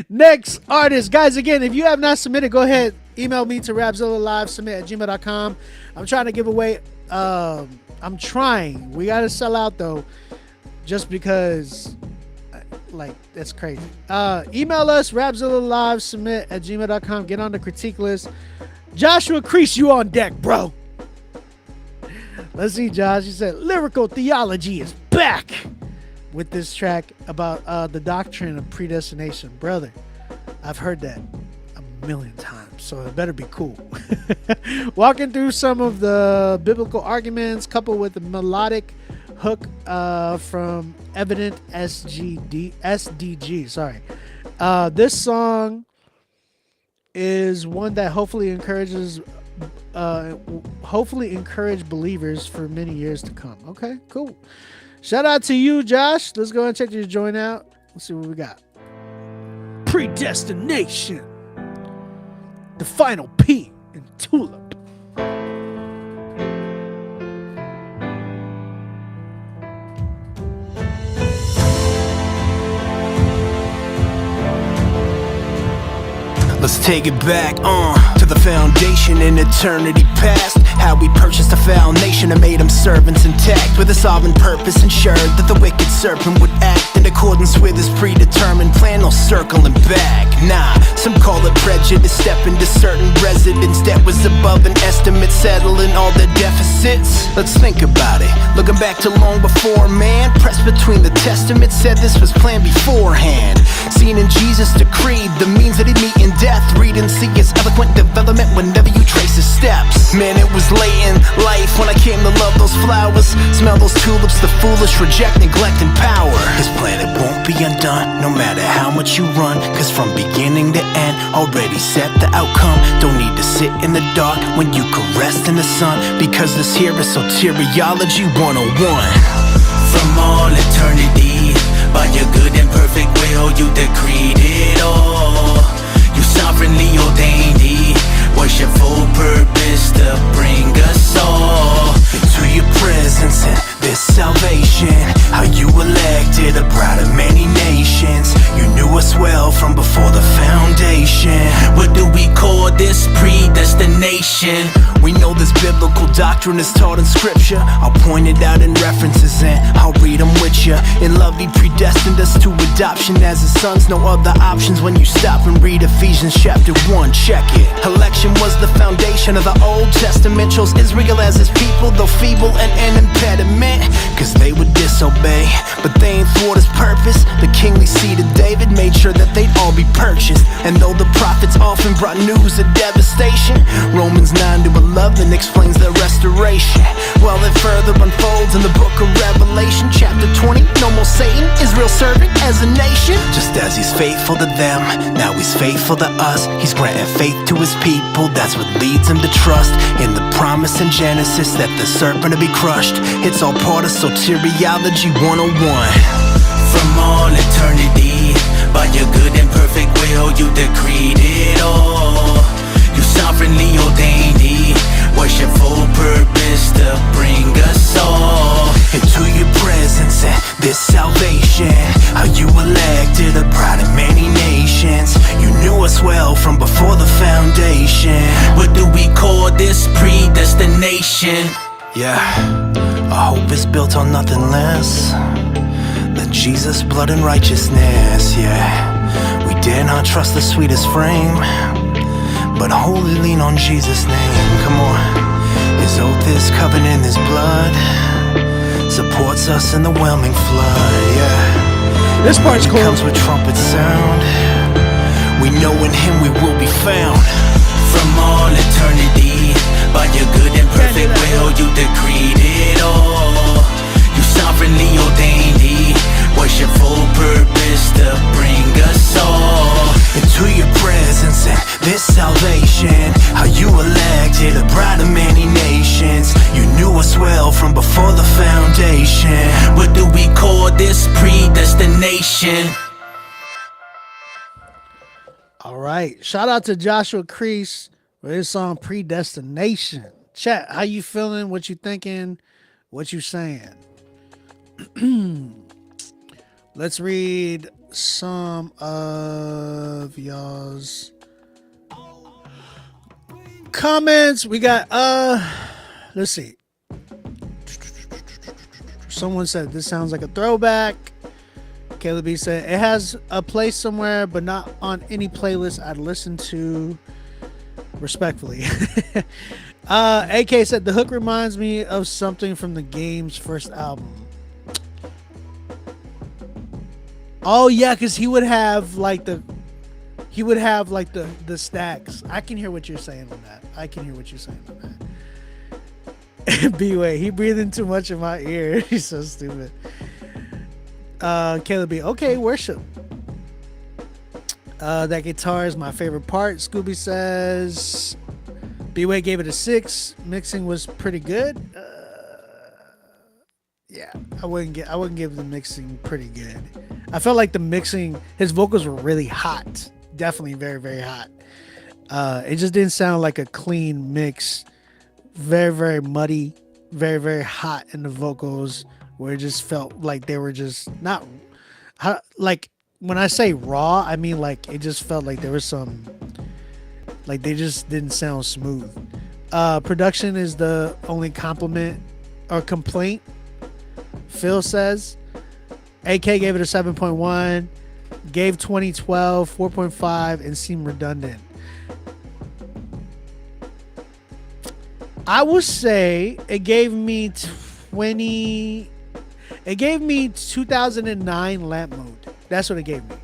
Next artist, guys, again, if you have not submitted, go ahead, email me to Rapzilla.com. I'm trying to give away, I'm trying. We got to sell out though, just because, like, that's crazy. Email us, Rapzilla@gmail.com. Get on the critique list. Joshua Crease, you on deck, bro. Let's see, Josh. He said, lyrical theology is back with this track about the doctrine of predestination. Brother, I've heard that a million times, so it better be cool. Walking through some of the biblical arguments coupled with the melodic hook from Evident SDG. Sorry. This song is one that hopefully encourage believers for many years to come. Okay, cool. Shout out to you, Josh. Let's go and check your joint out. Let's see what we got. Predestination. The final P in Tulip. Let's take it back to the foundation in eternity past. How we purchased a foul nation and made them servants intact, with a sovereign purpose ensured that the wicked serpent would act in accordance with his predetermined plan. No circling back, nah. Some call it prejudice, step into certain residence that was above an estimate, settling all their deficits. Let's think about it, looking back to long before man. Pressed between the testaments, said this was planned beforehand. Seen in Jesus decreed the means that he'd meet in death. Read and see his eloquent development whenever you trace his steps. Man, it was late in life when I came to love those flowers, smell those tulips, the foolish reject, neglect, and power. His planet won't be undone, no matter how much you run, cause from beginning to end, already set the outcome. Don't need to sit in the dark when you can rest in the sun, because this here is soteriology 101. From all eternity, by your good and perfect will, you decreed it all. You sovereignly ordained the worshipful purpose to bring us all into your presence and this salvation. How you elected a bride of many nations. You knew us well from before the foundation. What do we call this? Predestination. We know this biblical doctrine is taught in scripture. I'll point it out in references and I'll read them with you. In love he predestined us to adoption as his sons. No other options when you stop and read Ephesians chapter 1. Check it. Election was the foundation of the Old Testament. Chose Israel as his people, though feeble and an impediment, cause they would disobey. But they ain't thwart his purpose. The kingly seed of David made sure that they'd all be purchased. And though the prophets often brought news of devastation, Romans 9-11 explains their restoration. While it further unfolds in the book of Revelation, chapter 20, no more Satan, Israel serving as a nation. Just as he's faithful to them, now he's faithful to us. He's granting faith to his people, that's what leads him to trust in the promise in Genesis that the serpent will be crushed. It's all part of soteriology 101. From all eternity, by your good and perfect will, you decreed it all. You sovereignly ordained the worshipful purpose to bring us all into your presence and this salvation. How you elected a bride of many nations. You knew us well from before the foundation. What do we call this? Predestination. Yeah, our hope is built on nothing less than Jesus' blood and righteousness. Yeah, we dare not trust the sweetest frame, but wholly lean on Jesus' name. Come on. His oath is covered in his blood, supports us in the whelming flood. Yeah, this part's cool. Comes with trumpet sound. We know in him we will be found. From all eternity, by your good and perfect will, you decreed it all. You sovereignly ordained the worshipful purpose to bring us all into destination. All right. Shout out to Joshua Crease for his song Predestination. Chat, how you feeling? What you thinking? What you saying? Let's read some of y'all's comments. We got let's see. Someone said this sounds like a throwback. Caleb B said it has a place somewhere, but not on any playlist I'd listen to. Respectfully. AK said the hook reminds me of something from the Game's first album. Oh yeah, because he would have like the stacks. I can hear what you're saying on that. B-Way, he breathing too much in my ear. He's so stupid. Caleb B, okay, worship. That guitar is my favorite part. Scooby says B-Way gave it a 6. Mixing was pretty good. Yeah, I wouldn't give the mixing pretty good. I felt like the mixing, his vocals were really hot. Definitely very, very hot. It just didn't sound like a clean mix. Very, very muddy, very, very hot in the vocals, where it just felt like they were just not like, when I say raw, I mean like it just felt like there was some, like they just didn't sound smooth. Production is the only compliment or complaint, Phil says. AK gave it a 7.1, gave 2012 4.5, and seemed redundant. I would say it gave me 2009 lamp mode. That's what it gave me.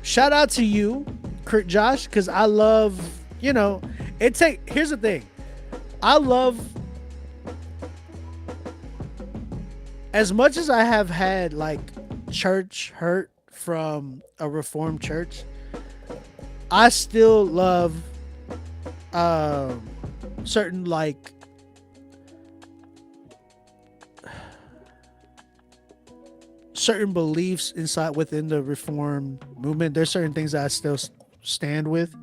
Shout out to you, Kurt Josh, because I love, here's the thing. I love, as much as I have had like church hurt from a Reformed church, I still love certain like certain beliefs within the Reformed movement. There's certain things that I still stand with.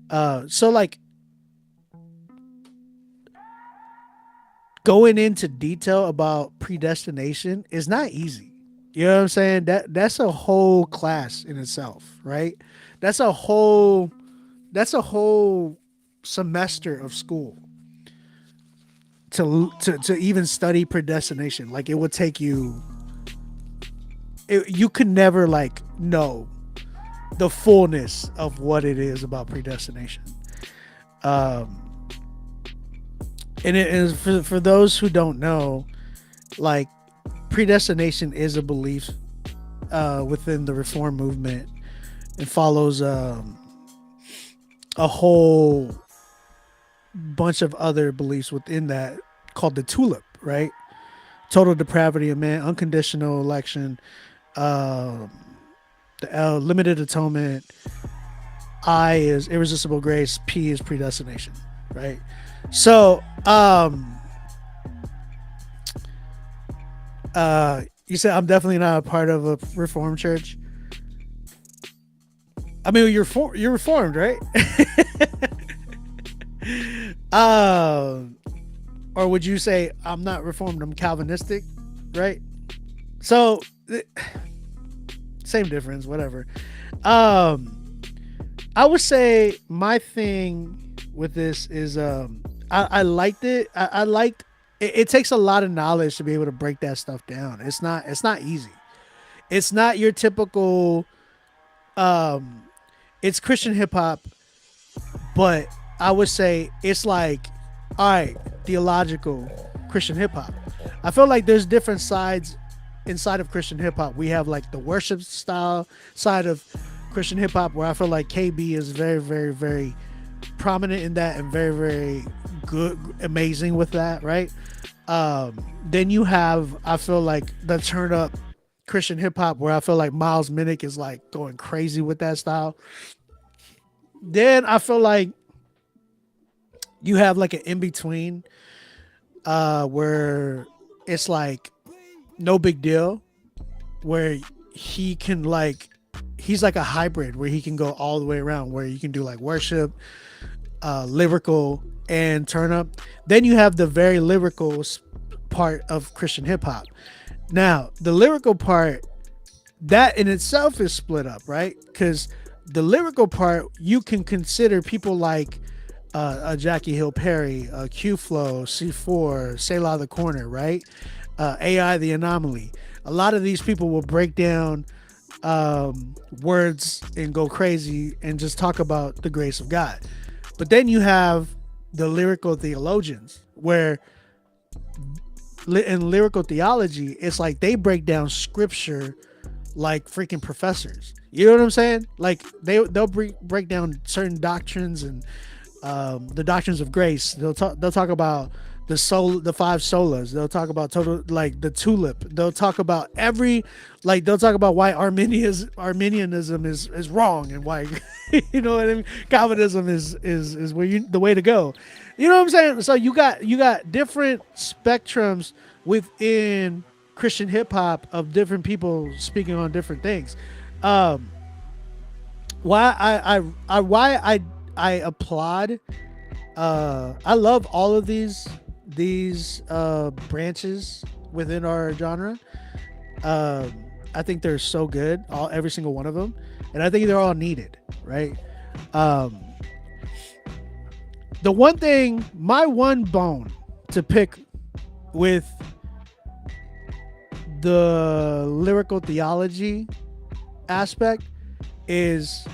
So like going into detail about predestination is not easy. You know what I'm saying? That's a whole class in itself, right? That's a whole semester of school to even study predestination. Like it would take you, you could never like know the fullness of what it is about predestination. And it is for those who don't know, like predestination is a belief within the Reform movement. It follows a whole bunch of other beliefs within that called the tulip, right? Total depravity of man, unconditional election, the L, limited atonement, I is irresistible grace, P is predestination, right? So you said I'm definitely not a part of a Reformed church. I mean, you're Reformed, right? Or would you say I'm not Reformed, I'm Calvinistic, right? So same difference, whatever. I would say my thing with this is I liked it. I liked it takes a lot of knowledge to be able to break that stuff down. It's not easy. It's not your typical it's Christian hip hop, but I would say it's like, all right, theological Christian hip hop. I feel like there's different sides inside of Christian hip hop. We have like the worship style side of Christian hip hop, where I feel like KB is very, very, very prominent in that and very, very good, amazing with that, right? Then you have, I feel like, the turn up Christian hip hop, where I feel like Miles Minnick is like going crazy with that style. Then I feel like you have like an in between, where it's like no big deal. where he can like, he's like a hybrid where he can go all the way around, where you can do like worship, lyrical, and turn up. Then you have the very lyrical part of Christian hip hop. Now, the lyrical part, that in itself is split up, right? Because the lyrical part, you can consider people like Jackie Hill Perry, Q Flow, C4, Selah the Corner, right? AI the Anomaly. A lot of these people will break down words and go crazy and just talk about the grace of God. But then you have the lyrical theologians, where in lyrical theology, it's like they break down scripture like freaking professors. You know what I'm saying? Like they'll break down certain doctrines and the doctrines of grace. They'll talk about the five solas. They'll talk about total, like the tulip. They'll talk about they'll talk about why Arminianism is wrong, and why you know what I mean, Calvinism is the way to go. You know what I'm saying? So you got different spectrums within Christian hip hop of different people speaking on different things. Why I applaud. I love all of these branches within our genre. I think they're so good, every single one of them, and I think they're all needed, right? The one thing, my one bone to pick with the lyrical theology aspect is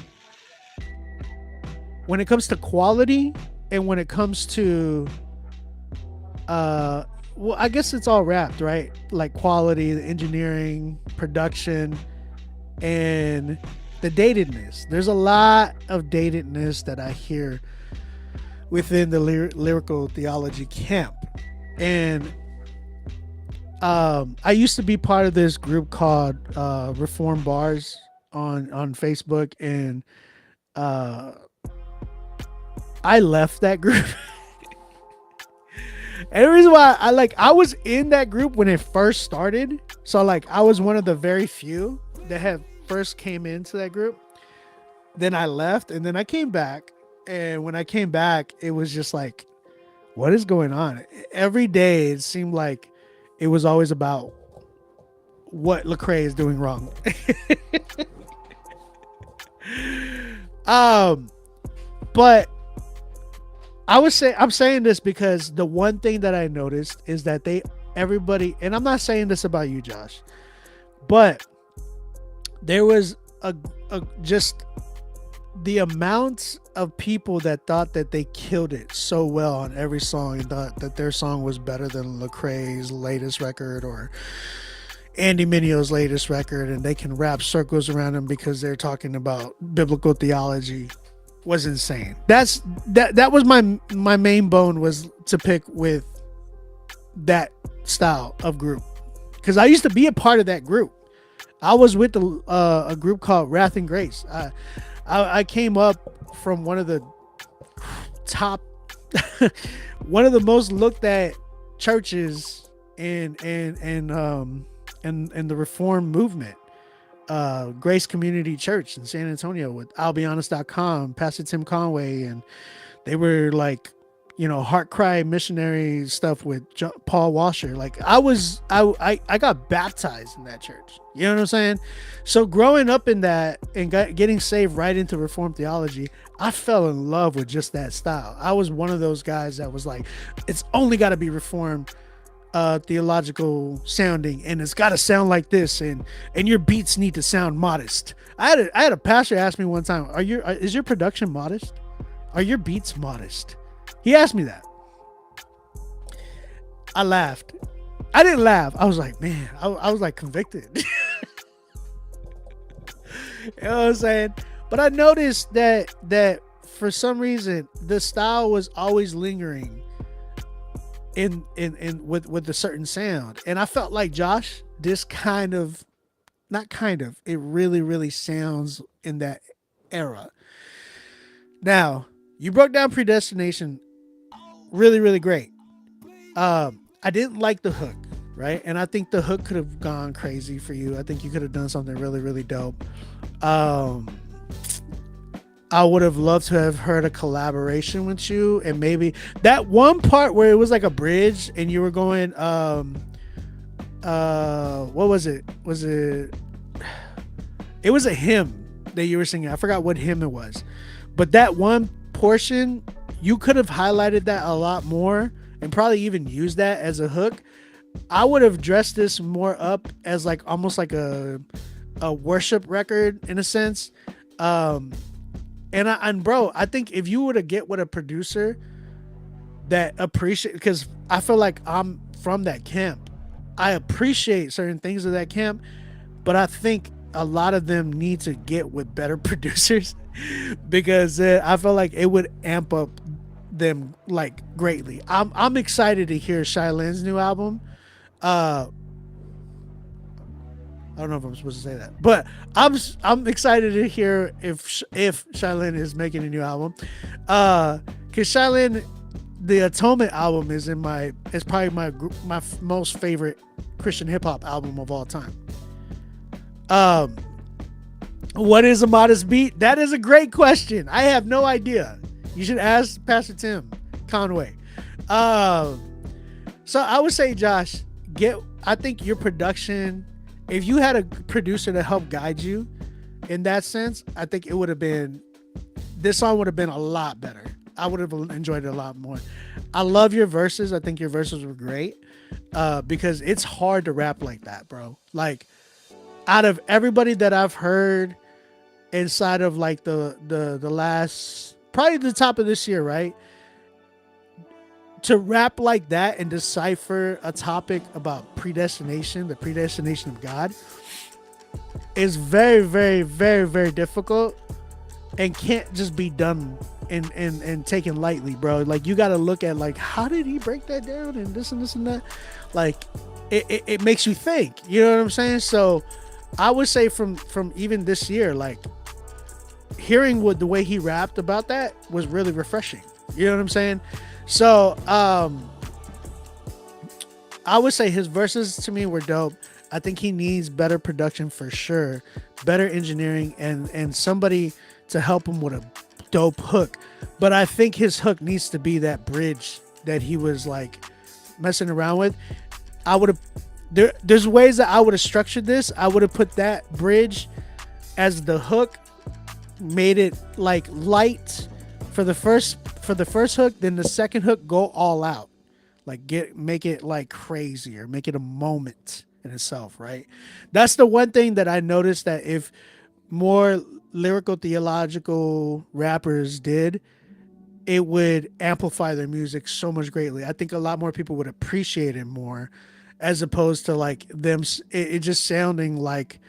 when it comes to quality, and when it comes to well, I guess it's all wrapped, right? Like quality, the engineering, production, and the datedness. There's a lot of datedness that I hear within the lyrical theology camp. And I used to be part of this group called Reform Bars on Facebook, and I left that group. And the reason why I was in that group when it first started. So like I was one of the very few that had first came into that group. Then I left, and then I came back. And when I came back, it was just like, what is going on? Every day it seemed like it was always about what Lecrae is doing wrong. But I'm saying this because the one thing that I noticed is that everybody, and I'm not saying this about you, Josh, but there was just the amount of people that thought that they killed it so well on every song and thought that their song was better than Lecrae's latest record or Andy Mineo's latest record, and they can wrap circles around them because they're talking about biblical theology, was insane. That was my main bone, was to pick with that style of group, because I used to be a part of that group. I was with a group called Wrath and Grace. I came up from one of the top, one of the most looked at churches in the Reform movement. Grace Community Church in San Antonio with Rapzilla.com, Pastor Tim Conway, and they were like, you know, heart cry missionary stuff with Paul Washer. Like I got baptized in that church. You know what I'm saying? So growing up in that and getting saved right into Reformed theology, I fell in love with just that style. I was one of those guys that was like, it's only got to be Reformed theological sounding, and it's got to sound like this, and your beats need to sound modest. I had a pastor ask me one time, is your production modest? Are your beats modest? He asked me that. I laughed. I didn't laugh. I was like, man, I was like convicted. You know what I'm saying? But I noticed that for some reason the style was always lingering in with a certain sound, and I felt like, Josh, this it really sounds in that era. Now, you broke down Predestination really great. I didn't like the hook. right? And I think the hook could have gone crazy for you. I think you could have done something really, really dope. I would have loved to have heard a collaboration with you, and maybe that one part where it was like a bridge and you were going, what was it? It was a hymn that you were singing. I forgot what hymn it was, but that one portion, you could have highlighted that a lot more and probably even used that as a hook. I would have dressed this more up as like almost like a worship record in a sense. And bro, I think if you were to get with a producer that appreciate, because I feel like I'm from that camp, I appreciate certain things of that camp, but I think a lot of them need to get with better producers because I feel like it would amp up them like greatly. I'm excited to hear Shylin's new album. I don't know if I'm supposed to say that, but I'm excited to hear if Shylin is making a new album, because Shylin, the Atonement album is probably my most favorite Christian hip hop album of all time. What is a modest beat? That is a great question. I have no idea. You should ask Pastor Tim Conway. So I would say, Josh, I think your production, if you had a producer to help guide you in that sense, I think this song would have been a lot better. I would have enjoyed it a lot more. I love your verses. I think your verses were great because it's hard to rap like that, bro. Like, out of everybody that I've heard inside of like the last, probably the top of this year, right? To rap like that and decipher a topic about predestination, the predestination of God, is very, very, very, very difficult and can't just be done and taken lightly, bro. Like, you got to look at like, how did he break that down and this and that? Like, it makes you think, you know what I'm saying? So I would say from even this year, like, hearing the way he rapped about that was really refreshing. You know what I'm saying? So I would say his verses to me were dope. I think he needs better production for sure, better engineering, and somebody to help him with a dope hook. But I think his hook needs to be that bridge that he was like messing around with. There's ways that I would have structured this. I would have put that bridge as the hook, made it like light for the first hook, then the second hook go all out, like make it like crazier, make it a moment in itself, right? That's the one thing that I noticed, that if more lyrical theological rappers did, it would amplify their music so much greatly. I think a lot more people would appreciate it more, as opposed to like them it just sounding like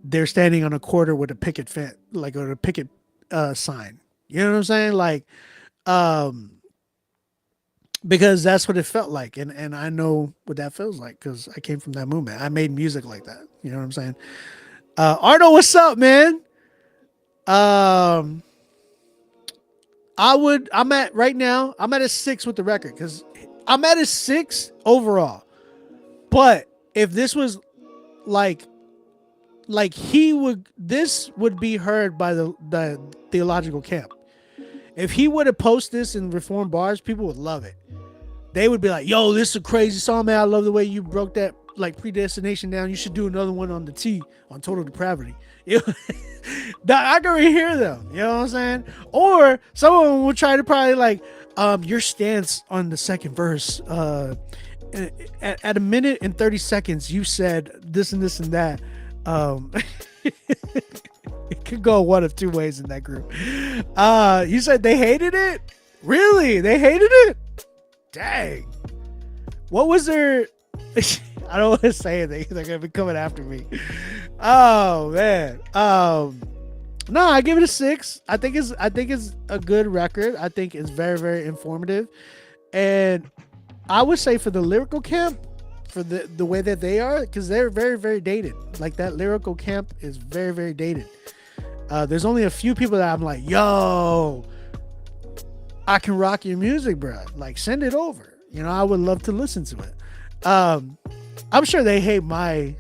they're standing on a corner with a picket fence, like, or a picket sign. You know what I'm saying? Like, because that's what it felt like. And I know what that feels like because I came from that movement. I made music like that. You know what I'm saying? Arno, what's up, man? I'm at a 6 with the record because I'm at a 6 overall. But if this was this would be heard by the theological camp. If he would have posted this in Reformed Bars, people would love it. They would be like, yo, this is a crazy song, man. I love the way you broke that like predestination down. You should do another one on the T, on total depravity. You know? I can hear them. You know what I'm saying? Or some of them will try to probably like, your stance on the second verse. At a minute and 30 seconds, you said this and this and that. It could go one of two ways in that group. You said they hated it? Really? They hated it? Dang. What was their... I don't want to say anything. They're going to be coming after me. Oh, man. No, I give it a 6. I think it's a good record. I think it's very, very informative. And I would say for the lyrical camp, for the way that they are, because they're very, very dated. Like, that lyrical camp is very, very dated. There's only a few people that I'm like, yo, I can rock your music, bro. Like, send it over. You know, I would love to listen to it. I'm sure they hate my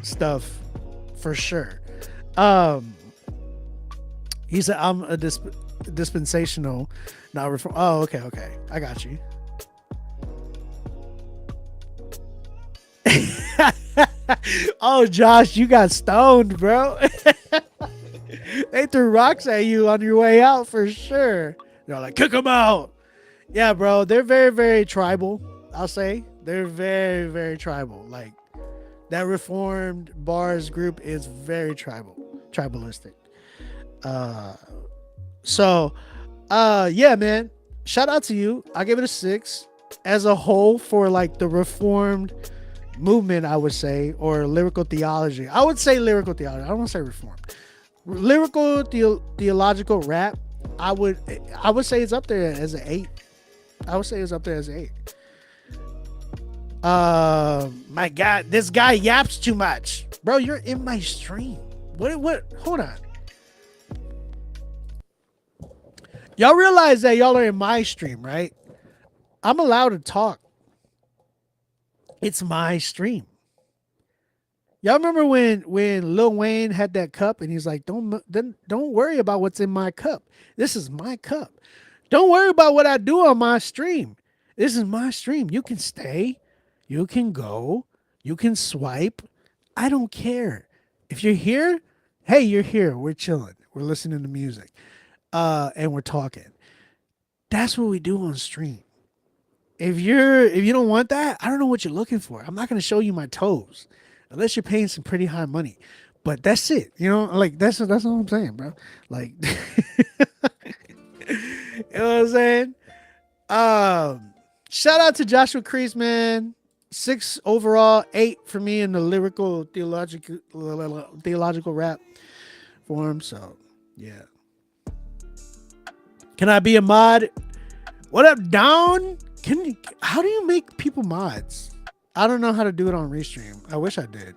stuff for sure. He said I'm a dispensational, not reform. Oh, okay. I got you. Oh, Josh, you got stoned, bro. They threw rocks at you on your way out for sure. They're like, kick them out. Yeah, bro. They're very, very tribal. I'll say they're very, very tribal. Like that Reformed Bars group is very tribalistic. Yeah, man. Shout out to you. I give it a 6 as a whole for like the Reformed movement, I would say, or lyrical theology. I would say lyrical theology. I don't want to say reform. Lyrical theological rap. I would say it's up there as an 8. I would say it's up there as an 8. My God, this guy yaps too much, bro. You're in my stream. What? Hold on. Y'all realize that y'all are in my stream, right? I'm allowed to talk. It's my stream. Y'all remember when Lil Wayne had that cup and he's like, don't worry about what's in my cup. This is my cup. Don't worry about what I do on my stream. This is my stream. You can stay. You can go. You can swipe. I don't care. If you're here, hey, you're here. We're chilling. We're listening to music. And we're talking. That's what we do on stream. If you don't want that, I don't know what you're looking for. I'm not going to show you my toes unless you're paying some pretty high money. But that's it. You know, like that's what I'm saying, bro. Like, you know what I'm saying? Shout out to Joshua Kreese, man. 6 overall, 8 for me in the lyrical theological rap form. So, yeah. Can I be a mod? What up, Down? How do you make people mods? I don't know how to do it on Restream. I wish I did.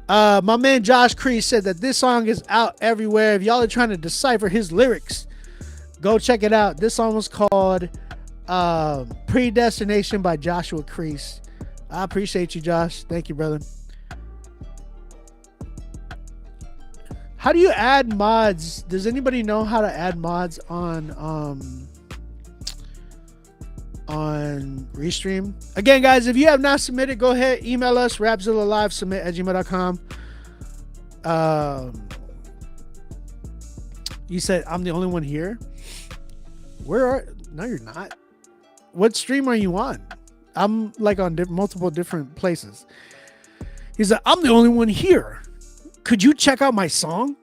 My man Josh Kreese said that this song is out everywhere. If y'all are trying to decipher his lyrics, go check it out. This song was called Predestination by Joshua Kreese. I appreciate you, Josh. Thank you, brother. How do you add mods? Does anybody know how to add mods on Restream? Again, guys, if you have not submitted, go ahead, email us, Rapzilla.com, submit@gmail.com. You said I'm the only one here. No, you're not. What stream are you on? I'm like on multiple different places. He said, I'm the only one here. Could you check out my song?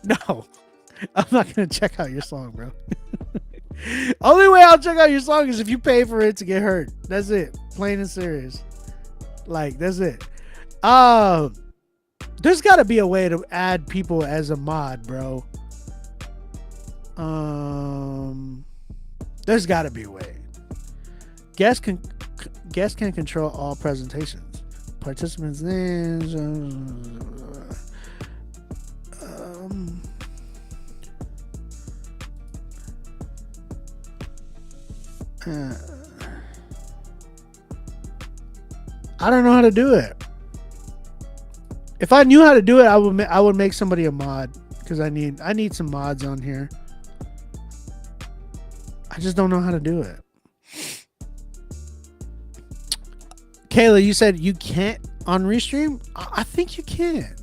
No, I'm not going to check out your song, bro. Only way I'll check out your song is if you pay for it to get heard. That's it. Plain and serious. Like, that's it. There's got to be a way to add people as a mod, bro. There's got to be a way. Guests can control all presentations. Participants' names. I don't know how to do it. If I knew how to do it, I would make somebody a mod, because I need some mods on here. I just don't know how to do it. Kayla, you said you can't on Restream? I think you can.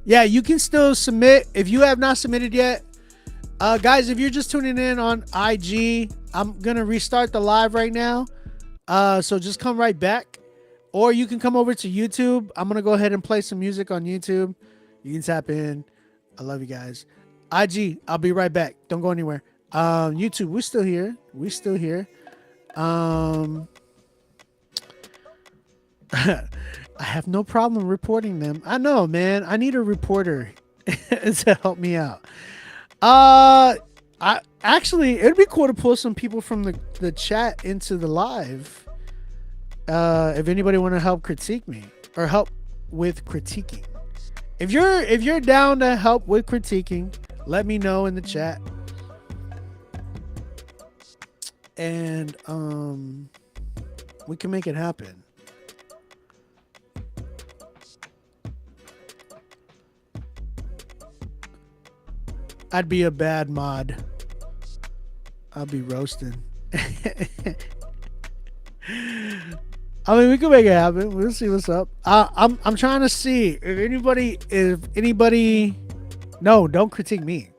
Yeah, you can still submit. If you have not submitted yet, guys, if you're just tuning in on IG, I'm going to restart the live right now. So just come right back. Or you can come over to YouTube. I'm going to go ahead and play some music on YouTube. You can tap in. I love you guys. IG, I'll be right back. Don't go anywhere. YouTube, we're still here. I have no problem reporting them. I know, man. I need a reporter to help me out. It'd be cool to pull some people from the chat into the live. If anybody want to help critique me or help with critiquing. If you're down to help with critiquing, let me know in the chat. and we can make it happen. I'd be a bad mod. I'll be roasting. I mean, we can make it happen. We'll see what's up. I'm trying to see if anybody. No, don't critique me.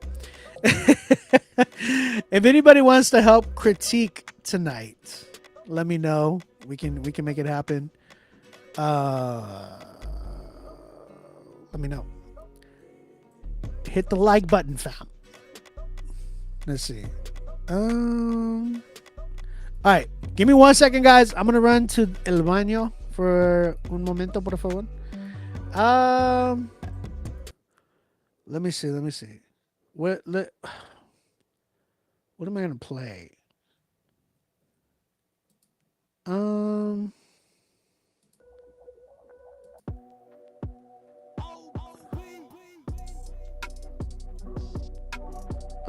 If anybody wants to help critique tonight, let me know. We can make it happen. Let me know. Hit the like button, fam. Let's see. All right, give me 1 second, guys. I'm gonna run to el baño for un momento, por favor. Let me see. What am I gonna play?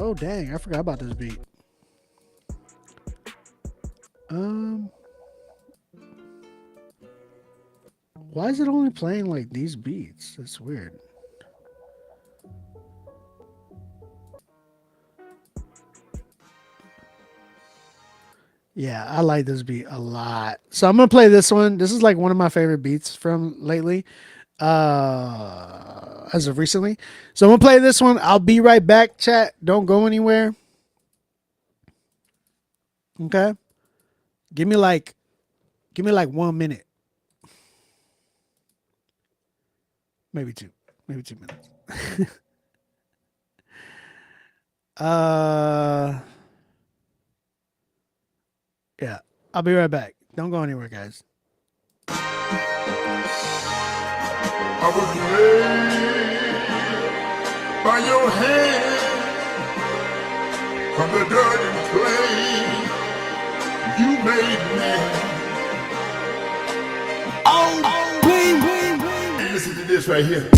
Oh dang, I forgot about this beat. Why is it only playing like these beats? That's weird. Yeah, I like this beat a lot. So I'm gonna play this one. This is like one of my favorite beats from lately, as of recently. So I'm gonna play this one. I'll be right back, chat. Don't go anywhere. Okay. Give me like 1 minute. Maybe 2 minutes. Yeah, I'll be right back. Don't go anywhere, guys. I was made by your hand from the dirt and clay. You made me. Oh, baby. Listen to this right here.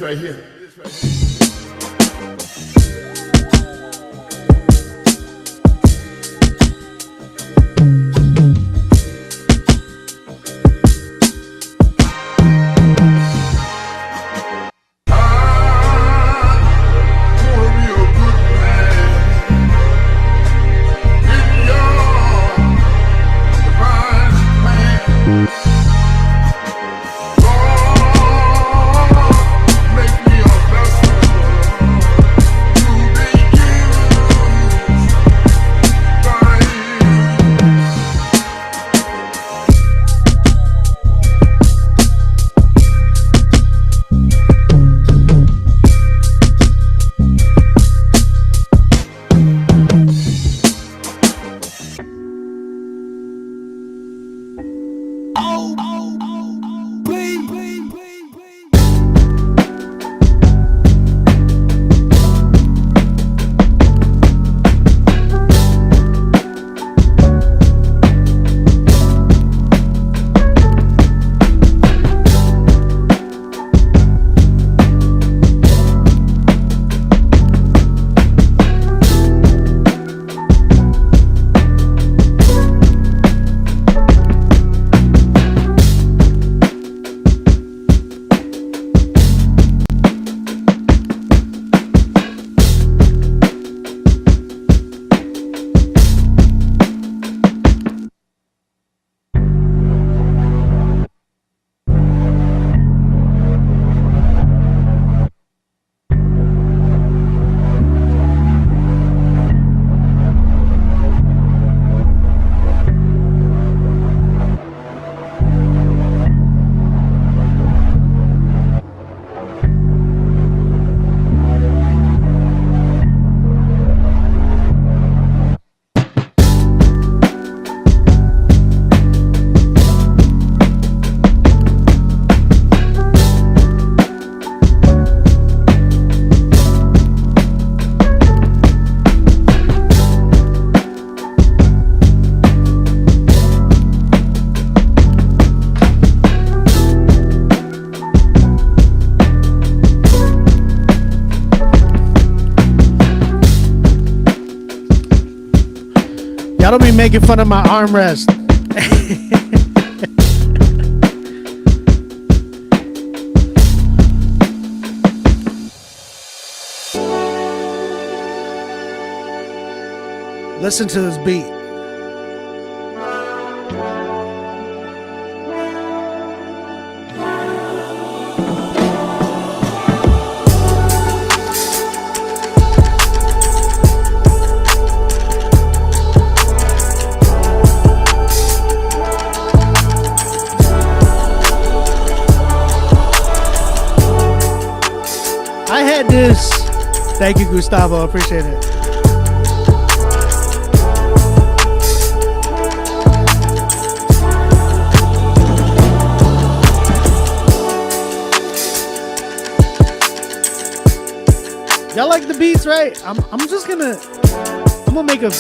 Right here. Y'all don't be making fun of my armrest. Listen to this beat. I had this. Thank you, Gustavo. Appreciate it. Y'all like the beats, right? I'm gonna make a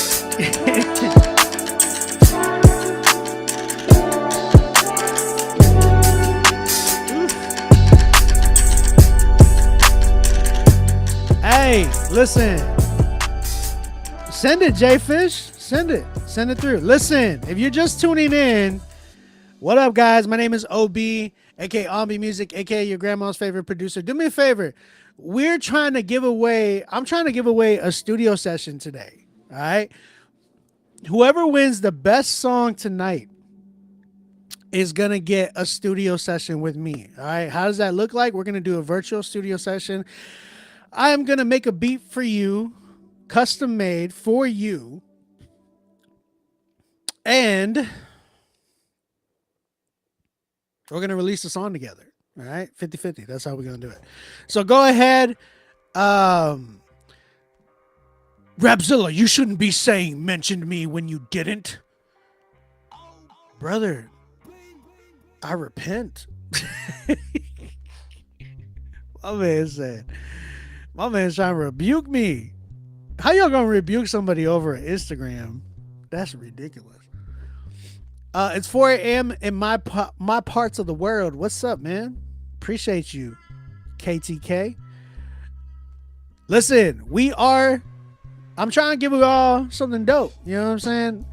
Hey, listen. Send it, J-Fish. Send it through. Listen, if you're just tuning in, what up, guys? My name is OB, aka Ombi Music, aka your grandma's favorite producer. Do me a favor. I'm trying to give away a studio session today. All right. Whoever wins the best song tonight is going to get a studio session with me. All right. How does that look like? We're going to do a virtual studio session. I am going to make a beat for you, custom made for you. And we're going to release a song together. All right, 50-50. That's how we're going to do it. So go ahead. Rapzilla, you shouldn't be saying mentioned me when you didn't. Brother, I repent. My man's trying to rebuke me. How y'all going to rebuke somebody over Instagram? That's ridiculous. It's 4 a.m. in my parts of the world. What's up, man? Appreciate you, KTK. Listen, I'm trying to give you all something dope. You know what I'm saying?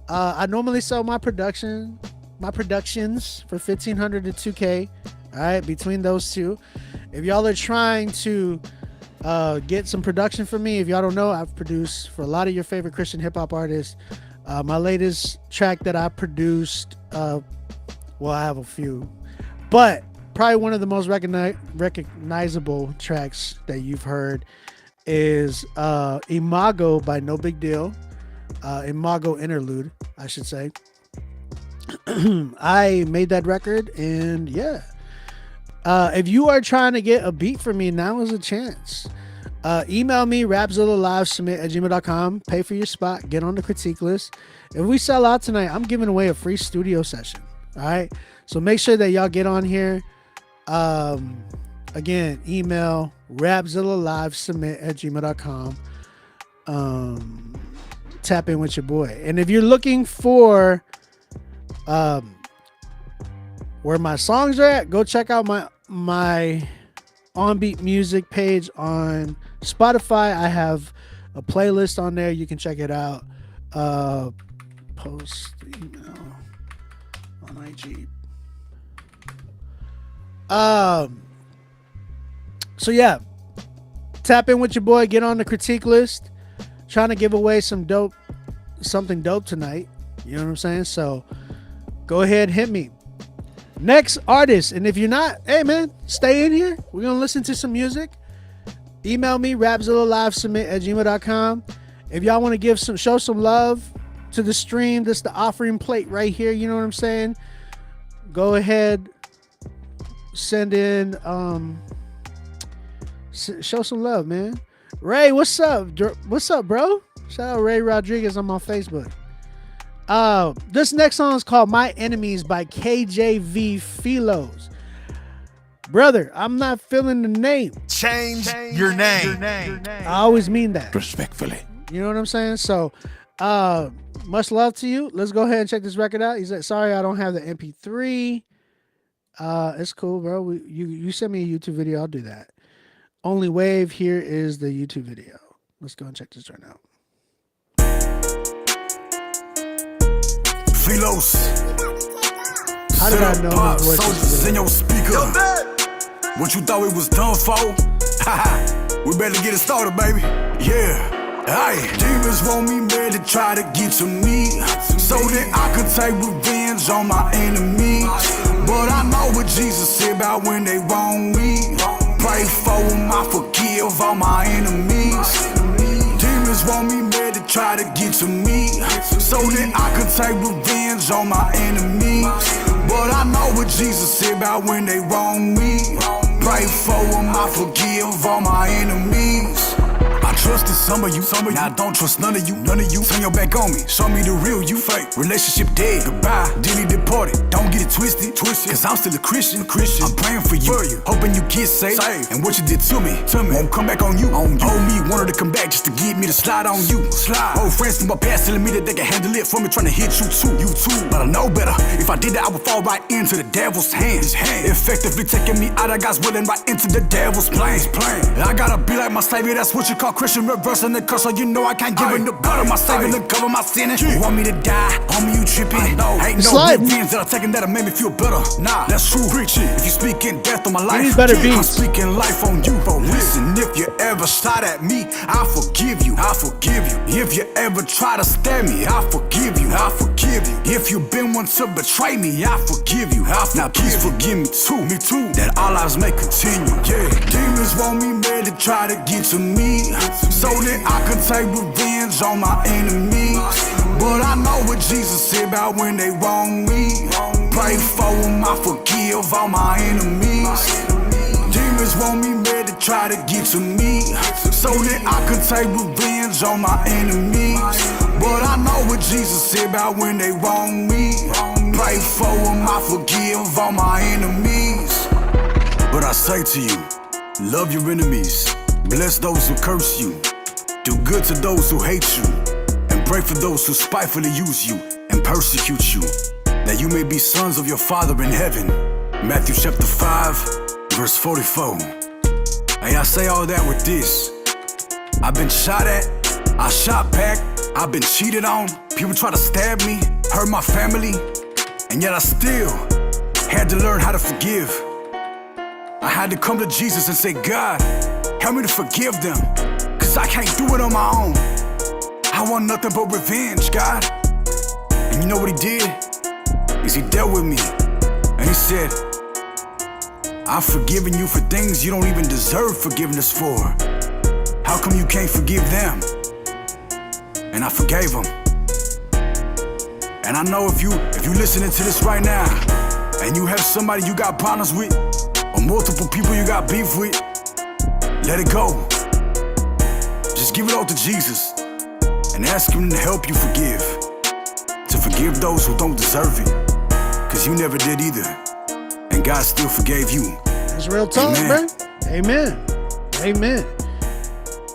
I normally sell my productions for $1,500 to $2,000. All right, between those two. If y'all are trying to get some production from me, if y'all don't know, I've produced for a lot of your favorite Christian hip hop artists. My latest track that I produced, I have a few, but probably one of the most recognizable tracks that you've heard is Imago by No Big Deal. Imago Interlude, I should say. I made that record, and yeah. If you are trying to get a beat from me, now is a chance. Email me, rapzilla.com, pay for your spot, get on the critique list. If we sell out tonight, I'm giving away a free studio session. All right. So make sure that y'all get on here. Again, email rapzillalivesubmit@gmail.com. Tap in with your boy. And if you're looking for where my songs are at, go check out my On Beat Music page on Spotify. I have a playlist on there. You can check it out. Post email on IG. So yeah, tap in with your boy. Get on the critique list. Trying to give away something dope tonight. You know what I'm saying? So go ahead, hit me. Next artist, and if you're not, hey man, stay in here. We're gonna listen to some music. Email me, rapzillalivesubmit@gmail.com. If y'all want to show some love to the stream, this is the offering plate right here. You know what I'm saying? Go ahead, send in, show some love, man. Ray, what's up? What's up, bro? Shout out Ray Rodriguez on my Facebook. This next song is called My Enemies by KJV Philos. Brother, I'm not feeling the name. Change your name. I always mean that. Respectfully. You know what I'm saying? So, much love to you. Let's go ahead and check this record out. He said, sorry, I don't have the MP3. It's cool, bro. You send me a YouTube video, I'll do that. Only wave, here is the YouTube video. Let's go and check this right now. Philos. How did I know Pop his voice was soldiers good? in your speaker. What you thought we was done for? Haha, we better get it started, baby. Yeah. Aye. Demons want me mad to try to get to me, so that I could take revenge on my enemies. But I know what Jesus said about when they wrong me. Pray for them, I forgive all my enemies. Demons want me mad to try to get to me, so that I could take revenge on my enemies. But I know what Jesus said about when they wrong me. Pray for them, I forgive all my enemies. I trusted some of you, now I don't trust none of you. Turn your back on me, show me the real you. Fake relationship dead, goodbye, Dilly departed. Don't get it twisted, cause I'm still a Christian. I'm praying for you, hoping you get saved. And what you did to me won't come back on you. Owe me, wanted to come back just to get me to slide on you. Old friends from my past telling me that they can handle it for me, trying to hit you too. But I know better, if I did that I would fall right into the devil's hands. Effectively taking me out of God's will and right into the devil's plan. I gotta be like my savior, that's what you call Christian, reversing the curse, so you know I can't give in the blood of my savior to cover my sin. You want me to die, homie, you tripping. Ain't no revenge that I taken that'll make me feel better. Nah, that's true. Preach it. If you speaking death on my life, I'm speaking life on you. Listen, if you ever shot at me, I forgive you. If you ever try to stab me, I forgive you. If you been one to betray me, I forgive you. Now please forgive me too, that our lives may continue. Yeah, demons want me mad to try to get to me, so that I can take revenge on my enemies. But I know what Jesus said about when they wrong me. Pray for them, I forgive all my enemies. Demons want me mad to try to get to me, so that I can take revenge on my enemies. But I know what Jesus said about when they wrong me. Pray for them, I forgive all my enemies. But I say to you, love your enemies, bless those who curse you, do good to those who hate you, and pray for those who spitefully use you and persecute you, that you may be sons of your Father in heaven. Matthew chapter 5, verse 44. Hey, I say all that with this. I've been shot at, I shot back, I've been cheated on, people try to stab me, hurt my family, and yet I still had to learn how to forgive. I had to come to Jesus and say, God, help me to forgive them, cause I can't do it on my own. I want nothing but revenge, God. And you know what he did? Is he dealt with me, and he said, I've forgiven you for things you don't even deserve forgiveness for. How come you can't forgive them? And I forgave them. And I know if you listening to this right now, and you have somebody you got problems with, or multiple people you got beef with, let it go. Just give it all to Jesus and ask him to help you forgive. To forgive those who don't deserve it, cause you never did either, and God still forgave you. That's real talk, bro. Amen.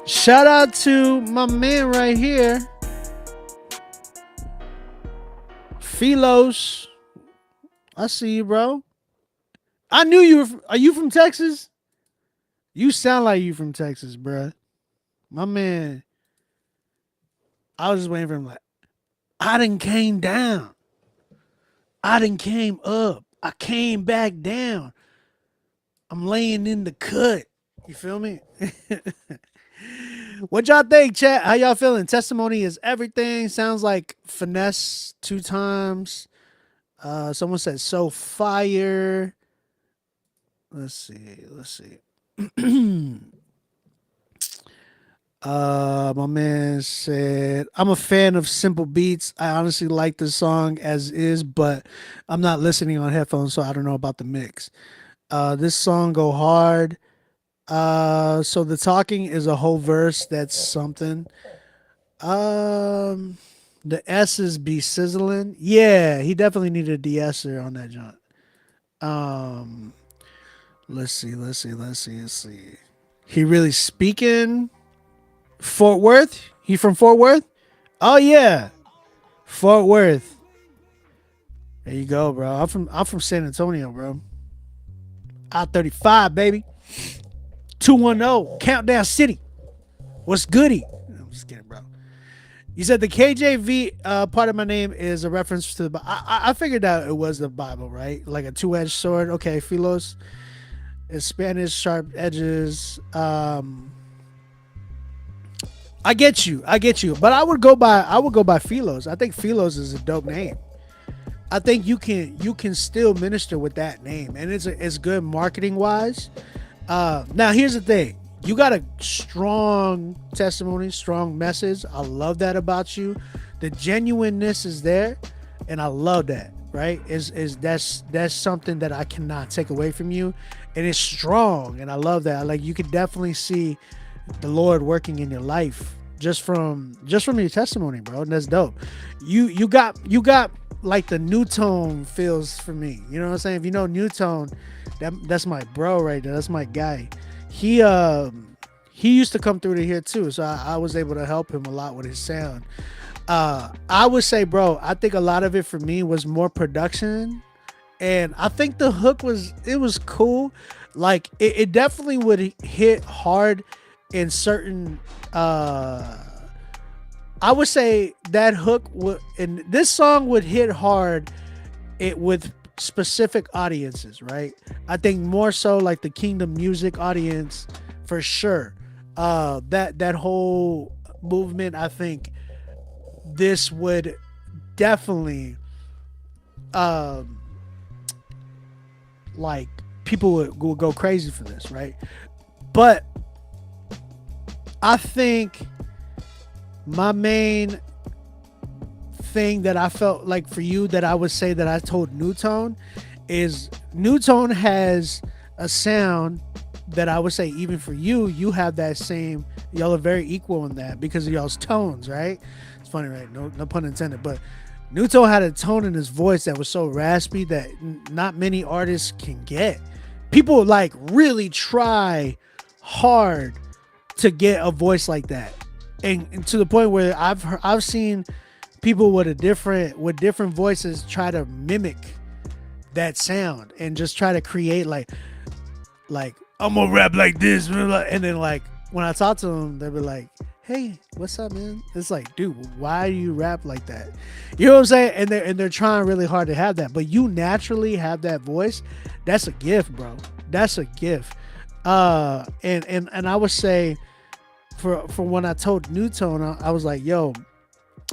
Shout out to my man right here, Philos. I see you, bro. I knew you were. Are you from Texas? You sound like you from Texas, bro. My man. I was just waiting for him. Like, I done came down. I done came up. I came back down. I'm laying in the cut. You feel me? What y'all think, chat? How y'all feeling? Testimony is everything. Sounds like finesse 2 times. Someone said so fire. Let's see. My man said, I'm a fan of simple beats. I honestly like this song as is, but I'm not listening on headphones, so I don't know about the mix. This song go hard. So the talking is a whole verse. That's something. The S's be sizzling. Yeah, he definitely needed a de-esser on that joint. Let's see. He really speaking Fort Worth? He from Fort Worth? Oh yeah. Fort Worth. There you go, bro. I'm from San Antonio, bro. I-35, baby. 210, Countdown City. What's goody? I'm just kidding, bro. You said the KJV part of my name is a reference to the Bible. I figured out it was the Bible, right? Like a two-edged sword. Okay, Philos is Spanish, sharp edges. I get you. But I would go by Philos. I think Philos is a dope name. I think you can still minister with that name, and it's good marketing wise. Now here's the thing. You got a strong testimony, strong message. I love that about you. The genuineness is there, and I love that. Right? That's something that I cannot take away from you, and it's strong, and I love that. Like you could definitely see the Lord working in your life just from your testimony, bro. And that's dope. You got like the New Tone feels for me. You know what I'm saying? If you know New Tone, that's my bro right there. That's my guy. He used to come through to here too, so I was able to help him a lot with his sound. I would say, bro, I think a lot of it for me was more production, and I think the hook was cool. Like it definitely would hit hard in certain. I would say that hook would, and this song would hit hard with specific audiences, right? I think more so like the Kingdom Music audience for sure. That whole movement, I think this would definitely like people would go crazy for this, right? But I think my main thing that I felt like for you that I would say that I told New Tone is New Tone has a sound that I would say even for you have that same, y'all are very equal in that because of y'all's tones, right? It's funny, right? No pun intended, but New Tone had a tone in his voice that was so raspy that not many artists can get. People like really try hard to get a voice like that. And to the point where I've seen people with different voices try to mimic that sound and just try to create like I'm gonna rap like this, and then like when I talk to them, they'll be like, "Hey, what's up, man?" It's like, dude, why do you rap like that? You know what I'm saying? And they're trying really hard to have that, but you naturally have that voice. That's a gift, bro. That's a gift. And I would say for when I told New Tone, I was like, yo,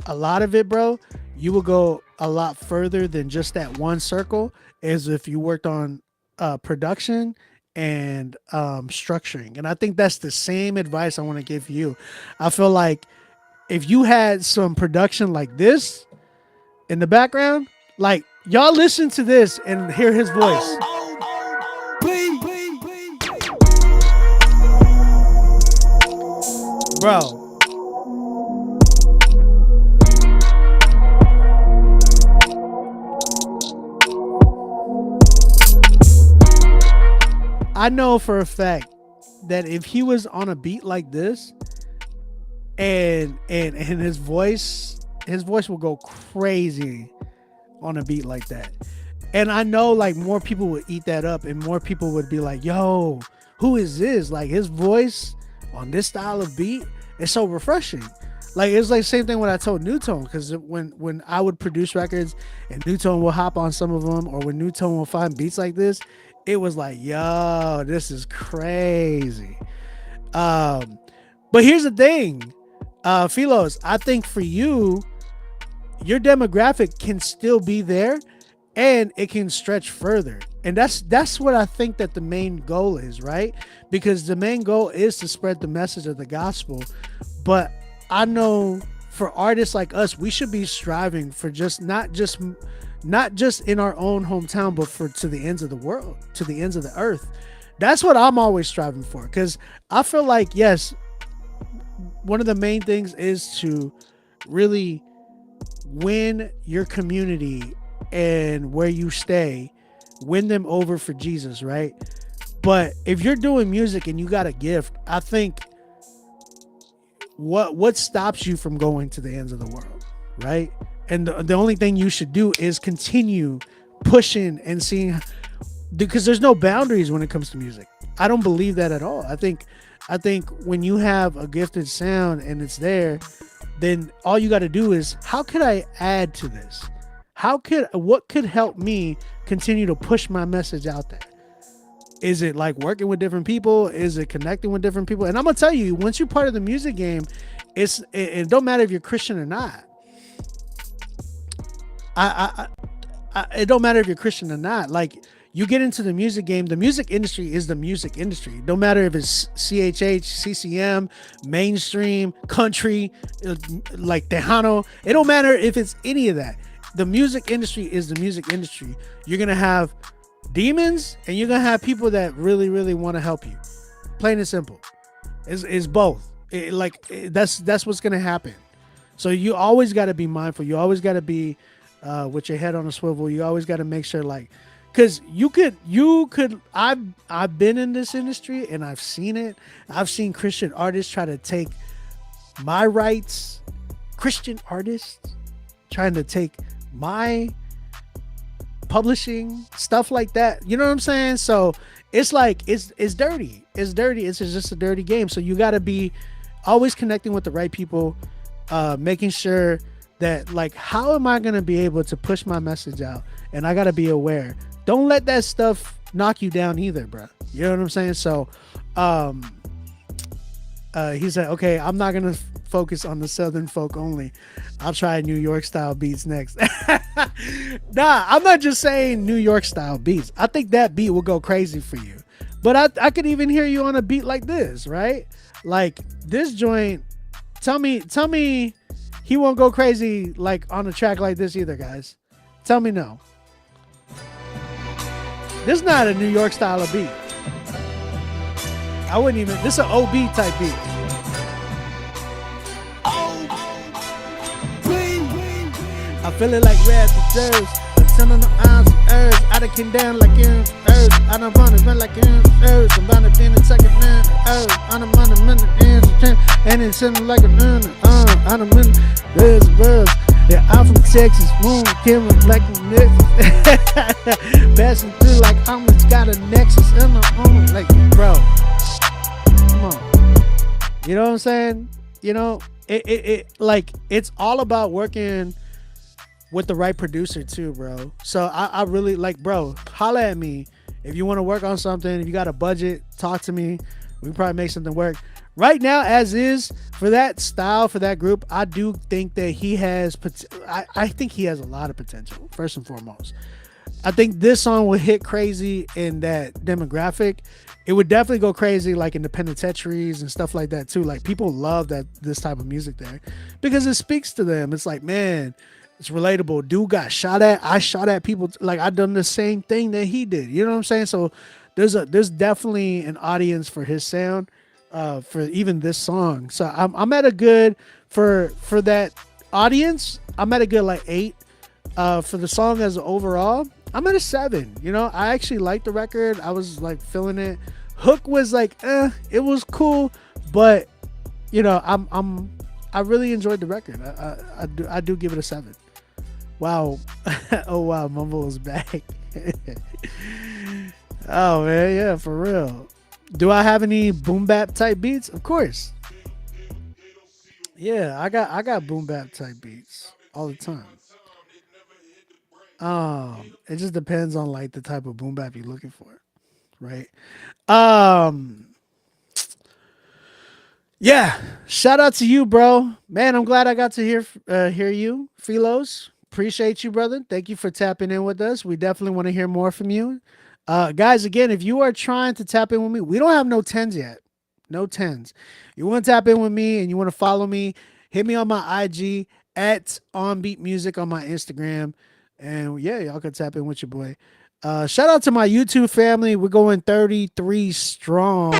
a lot of it, bro, you will go a lot further than just that one circle as if you worked on production and structuring. And I think that's the same advice I want to give you. I feel like if you had some production like this in the background, like y'all listen to this and hear his voice. Bro. I know for a fact that if he was on a beat like this and his voice will go crazy on a beat like that. And I know like more people would eat that up and more people would be like, yo, who is this? Like his voice on this style of beat is so refreshing. Like it's like the same thing when I told New Tone, because when I would produce records and New Tone will hop on some of them, or when New Tone will find beats like this, it was like, yo, this is crazy. But here's the thing, Philos, I think for you, your demographic can still be there and it can stretch further. And that's what I think that the main goal is, right? Because the main goal is to spread the message of the gospel. But I know for artists like us, we should be striving for just not just in our own hometown, but to the ends of the world, to the ends of the earth. That's what I'm always striving for. Because I feel like, yes, one of the main things is to really win your community and where you stay, win them over for Jesus, right? But if you're doing music and you got a gift, I think what stops you from going to the ends of the world, right? And the only thing you should do is continue pushing and seeing, because there's no boundaries when it comes to music. I don't believe that at all. I think when you have a gifted sound and it's there, then all you got to do is, how could I add to this? What could help me continue to push my message out there? Is it like working with different people? Is it connecting with different people? And I'm gonna tell you, once you're part of the music game, it don't matter if you're Christian or not. It don't matter if you're Christian or not. Like, you get into the music game, the music industry is the music industry. No matter if it's CHH, CCM, mainstream, country, like Tejano. It don't matter if it's any of that. The music industry is the music industry. You're gonna have demons and you're gonna have people that really, really want to help you. Plain and simple. It's both. That's what's gonna happen. So you always got to be mindful. You always got to be with your head on a swivel. You always got to make sure, like, because you could. I've been in this industry and I've seen it. I've seen Christian artists try to take my rights. Christian artists trying to take my publishing, stuff like that. You know what I'm saying? So it's like it's dirty. It's dirty. It's just a dirty game. So you got to be always connecting with the right people, making sure that, like, how am I going to be able to push my message out? And I got to be aware. Don't let that stuff knock you down either, bro. You know what I'm saying? So he said, okay, I'm not going to focus on the Southern folk only. I'll try New York style beats next. Nah, I'm not just saying New York style beats. I think that beat will go crazy for you. But I could even hear you on a beat like this, right? Like this joint. Tell me he won't go crazy like on a track like this either, guys. Tell me no. This is not a New York style of beat. I wouldn't even. This is an OB type beat. I feel it like red deserves. I'm sending the arms and herbs. I done came down like in herbs. I done run and run like in herbs. I'm bound to be in the second man herbs. I done run a minute in and it's sending like an I done been there's birds. Yeah, I'm from Texas, moon, killing like a nexus. Passing through like I almost got a nexus in the own. Like, bro, come on. You know what I'm saying? You know, it like it's all about working with the right producer too, bro. So I really like, bro, holla at me if you want to work on something. If you got a budget, talk to me. We can probably make something work. Right now, as is, for that style, for that group, I do think that he has, I think he has a lot of potential, first and foremost. I think this song will hit crazy in that demographic. It would definitely go crazy like in the penitentiaries and stuff like that too. Like, people love this type of music there because it speaks to them. It's like, man, it's relatable. Dude got shot at. I shot at people. Like, I done the same thing that he did. You know what I'm saying? So there's definitely an audience for his sound, for even this song. So I'm at a good for that audience. I'm at a good like 8. For the song as overall, I'm at a 7. You know, I actually liked the record. I was like feeling it. Hook was like, it was cool, but you know, I really enjoyed the record. I do give it a 7. Wow. Oh wow, Mumble is back. Oh man, yeah, for real. Do I have any boom bap type beats? Of course. Yeah, I got boom bap type beats all the time. It just depends on like the type of boom bap you're looking for, right? Yeah, shout out to you, bro. Man, I'm glad I got to hear you, Philos. Appreciate you, brother. Thank you for tapping in with us. We definitely want to hear more from you. Guys, again, if you are trying to tap in with me, we don't have no 10s yet. No 10s. You want to tap in with me and you want to follow me, hit me on my IG at OnBeat Music on my Instagram. And yeah, y'all can tap in with your boy. Shout out to my YouTube family. We're going 33 strong.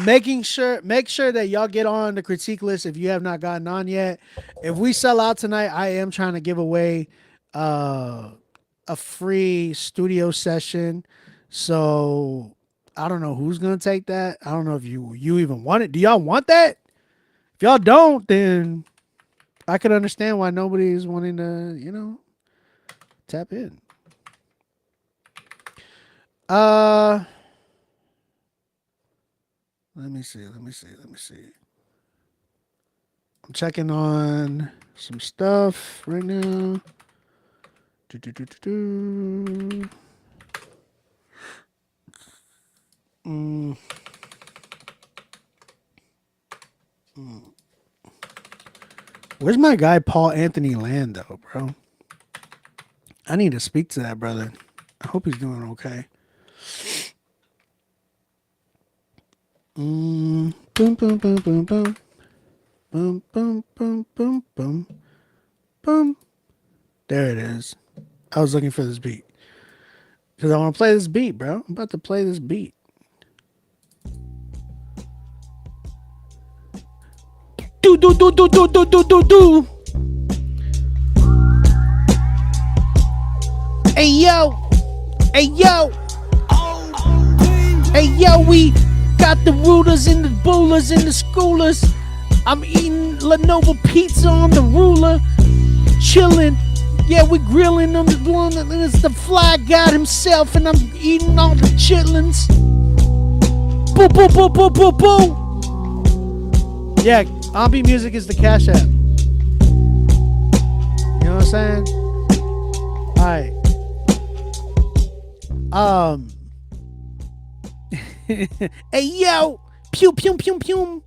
Make sure that y'all get on the critique list if you have not gotten on yet. If we sell out tonight, I am trying to give away a free studio session. So I don't know who's gonna take that. I don't know if you even want it. Do y'all want that? If y'all don't, then I could understand why nobody's wanting to, you know, tap in. Let me see. I'm checking on some stuff right now. Where's my guy Paul Anthony Lando, bro? I need to speak to that brother. I hope he's doing okay. Boom, boom, boom, boom, boom. Boom, boom, boom, boom, boom. Boom. There it is. I was looking for this beat. Because I want to play this beat, bro. I'm about to play this beat. Do. Hey yo, we got the rulers and the bullers and the schoolers. I'm eating Lenovo pizza on the ruler, chilling. Yeah, we grilling on the blunt, and it's the fly god himself, and I'm eating all the chitlins. Boo, boo, boo, boo, boo, boo. Yeah, Ambi Music is the Cash App. You know what I'm saying? All right. Hey yo, pew pew pew pew.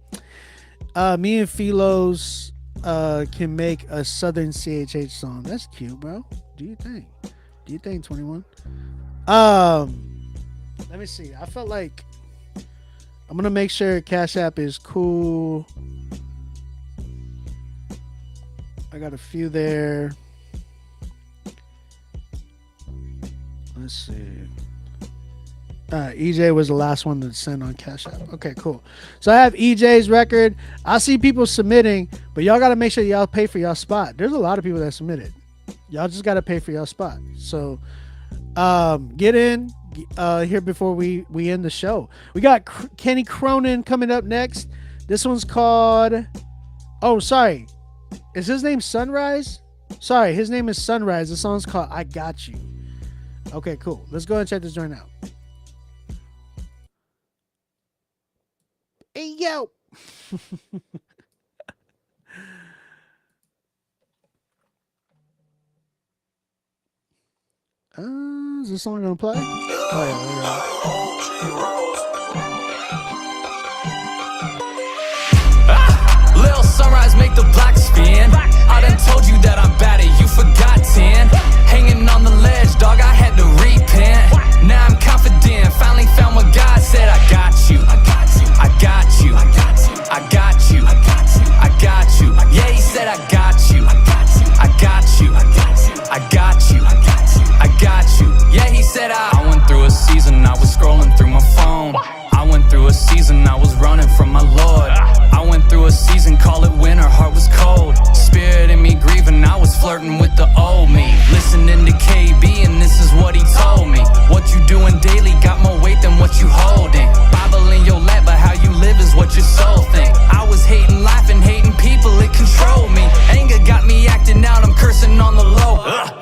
Me and Philos can make a Southern CHH song. That's cute, bro. Do you think 21? Let me see. I felt like I'm gonna make sure Cash App is cool. I got a few there. Let's see. EJ was the last one to send on Cash App. Okay, cool. So I have EJ's record. I see people submitting, but y'all got to make sure y'all pay for y'all spot. There's a lot of people that submitted. Y'all just got to pay for y'all spot. So get in here before we end the show. We got Kenny Cronin coming up next. This one's called... Oh, sorry. Is his name Sunrise? Sorry, his name is Sunrise. The song's called I Got You. Okay, cool. Let's go and check this joint out. Hey, yo. Is this song gonna play? Oh, yeah. Lil Sunrise make the block spin. I done told you that I'm bad at you forgot 10. Hanging on the ledge, dog, I had to repent. Now I'm confident, finally found what God said. I got you, I got you, I got you, I got you, I got you, I got you, I got you. Yeah, he said I got you, I got you, I got you, I got you, I got you, I got you, I got you. Yeah, he said I went through a season, I was scrolling through my phone. I went through a season, I was running from my Lord. I went through a season, call it winter, heart was cold. Spirit in me grieving, I was flirting with the old me. Listening to KB and this is what he told me. What you doing daily got more weight than what you holding. Bible in your lap, but how you live is what your soul think. I was hating life and hating people, it controlled me. Anger got me acting out, I'm cursing on the low.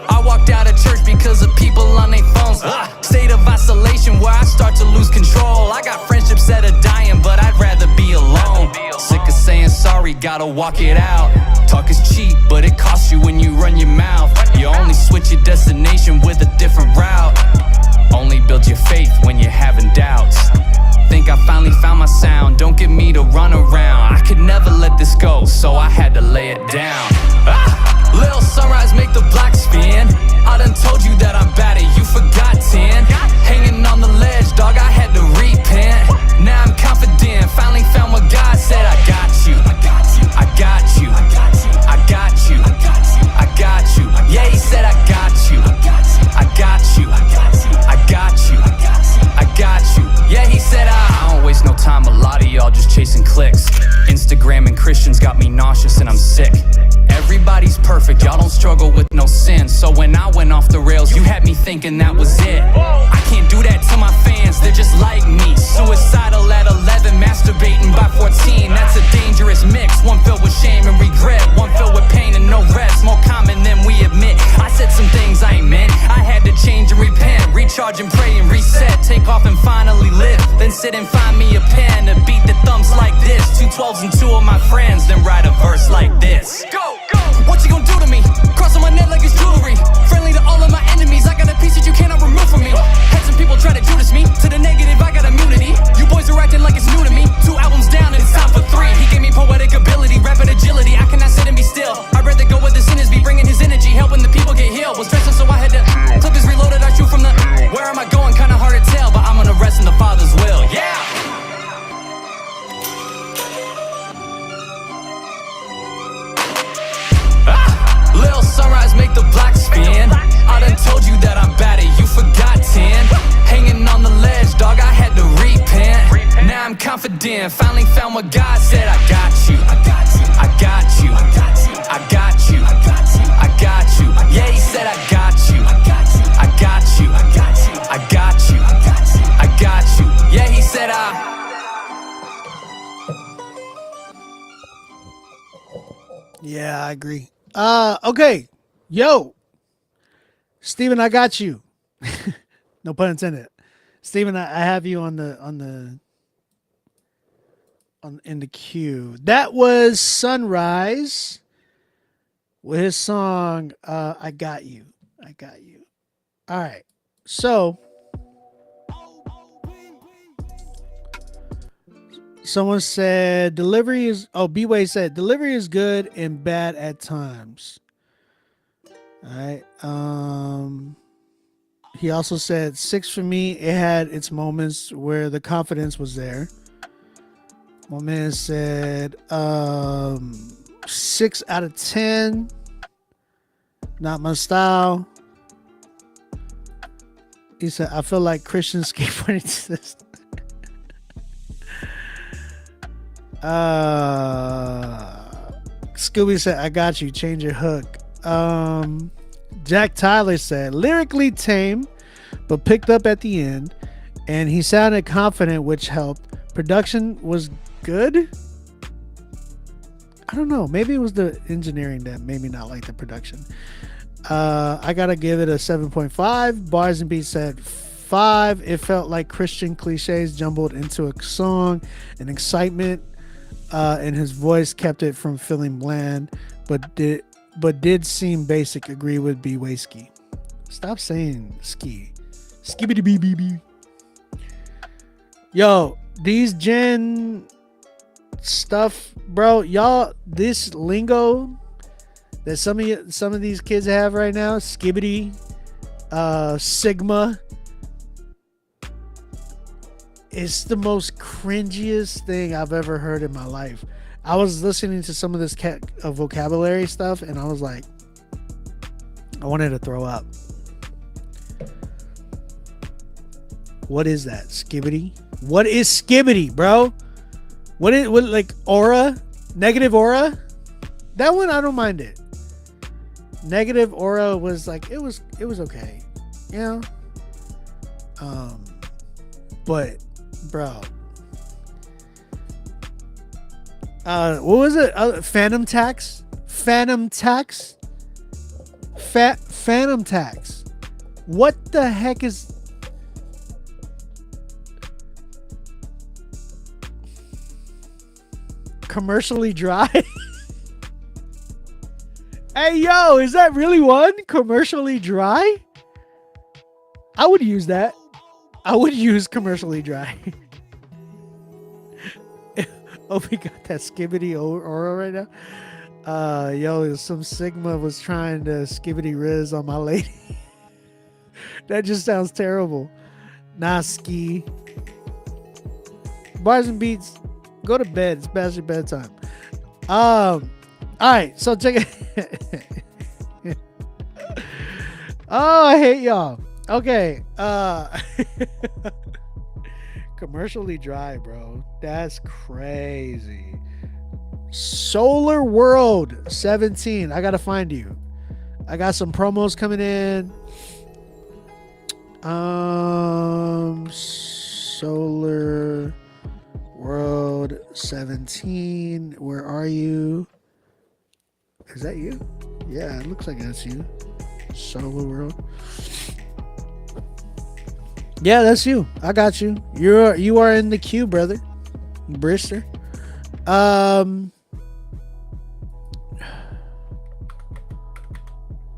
I walked out of church because of people on their phones. State of isolation where I start to lose control. I got friendships that are dying, but I'd rather be alone. Sick of saying sorry, gotta walk it out. Talk is cheap, but it costs you when you run your mouth. You only switch your destination with a different route. Only build your faith when you're having doubts. Think I finally found my sound, don't get me to run around. I could never let this go, so I had to lay it down. Lil Sunrise make the block spin. I done told you that I'm bad at you forgot 10. Hanging on the ledge, dog, I had to repent. Now I'm confident, finally found what God said. I got you, I got you, I got you, I got you, I got you, I got you, I got you. Yeah, he said I got you, I got you, I got you, I got you, I got you, I got you, I got you. Yeah, he said I don't waste no time, a lot of y'all just chasing clicks. Instagram and Christians got me nauseous and I'm sick. Everybody's perfect, y'all don't struggle with no sin. So when I went off the rails, you had me thinking that was it. I can't do that to my fans, they're just like me. Suicidal at 11, masturbating by 14. That's a dangerous mix, one filled with shame and regret, one filled with pain and no rest. More common than we admit. I said some things I ain't meant, I had to change and repent. Reach recharge and pray and reset. Take off and finally live. Then sit and find me a pen to beat the thumbs like this. 2 12s and 2 of my friends, then write a verse like this. Go, go! What you gonna do to me? Cross on my neck like it's jewelry. Friendly to all of my enemies, I got a piece that you cannot remove from me. Had some people try to Judas me. To the negative, I got immunity. You boys are acting like it's new to me. 2 albums down and it's time for 3. He gave me poetic ability, rapid agility. I cannot sit and be still. I'd rather go with the sinners, be bringing his energy, helping the people get healed. Was stressing, so I had to clip is reloaded. I shoot from the where am I going? Kinda hard to tell, but I'm gonna rest in the Father's will. Yeah. Lil sunrise make the block spin. I done told you that I'm bad at you forgot 10. Hanging on the ledge, dog, I had to repent. Now I'm confident, finally found what God said. I got you, I got you, I got you, I got you, I got you, I got you, I got you. Yeah, he said I got you, I got you, I got you, I got you, I got you, I got you, I got you. Yeah, he said Yeah, I agree. Okay. Yo. Steven, I got you. No pun intended. Steven, I have you in the queue. That was Sunrise with his song I Got You. I Got You. All right. So someone said B-Way said delivery is good and bad at times. All right. He also said 6 for me. It had its moments where the confidence was there. One man said 6 out of 10. Not my style. He said I feel like Christian skateboarding system. Scooby said I got you. Change your hook. Jack Tyler said lyrically tame but picked up at the end, and he sounded confident, which helped. Production was good. I don't know, maybe it was the engineering that made me not like the production. I gotta give it a 7.5. Bars and Beats said 5. It felt like Christian cliches jumbled into a song, and excitement and his voice kept it from feeling bland, but did seem basic. Agree with B-Way Ski. Stop saying ski. Skibbity bee bee bee. Yo, these gen stuff, bro. Y'all, this lingo that some of these kids have right now, skibbity, sigma, it's the most cringiest thing I've ever heard in my life. I was listening to some of this vocabulary stuff, and I was like, I wanted to throw up. What is that? Skibbity? What is skibbity, bro? What like aura? Negative aura? That one I don't mind it. Negative aura was like it was okay. You know? But bro. What was it? Phantom tax? Phantom tax? Phantom tax. What the heck is... Commercially dry? Hey, yo, is that really one? Commercially dry? I would use that. I would use commercially dry. Oh, we got that skibbity aura right now. Yo, some Sigma was trying to skibbity riz on my lady. That just sounds terrible. Nah, ski. Bars and Beats, go to bed. It's past your bedtime. All right, so check it. Oh, I hate y'all. Okay. Commercially dry, bro. That's crazy. Solar World 17. I gotta find you. I got some promos coming in. Solar World 17. Where are you? Is that you? Yeah, it looks like that's you. Solar World. Yeah, that's you. I got you. You are in the queue, brother. Brister.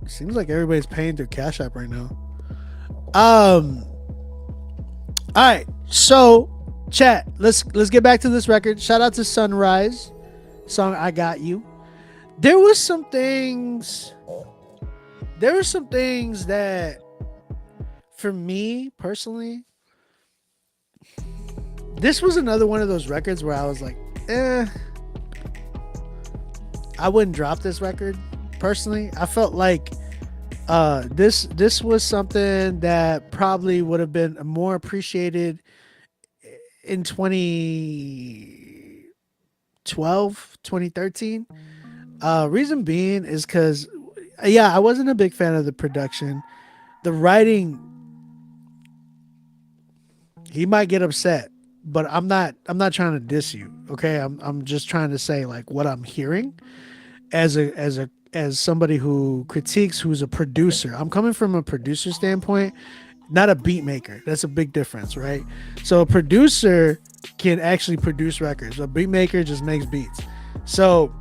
Seems like everybody's paying through Cash App right now. All right. So, chat. Let's get back to this record. Shout out to Sunrise. Song I Got You. There were some things that, for me personally, this was another one of those records where I was like, I wouldn't drop this record personally. I felt like this was something that probably would have been more appreciated in 2012, 2013. Reason being is because, I wasn't a big fan of the production. The writing, he might get upset, but I'm not trying to diss you. Okay. I'm just trying to say like what I'm hearing as somebody who critiques, who's a producer. I'm coming from a producer standpoint, not a beat maker. That's a big difference, right? So a producer can actually produce records. A beat maker just makes beats. So,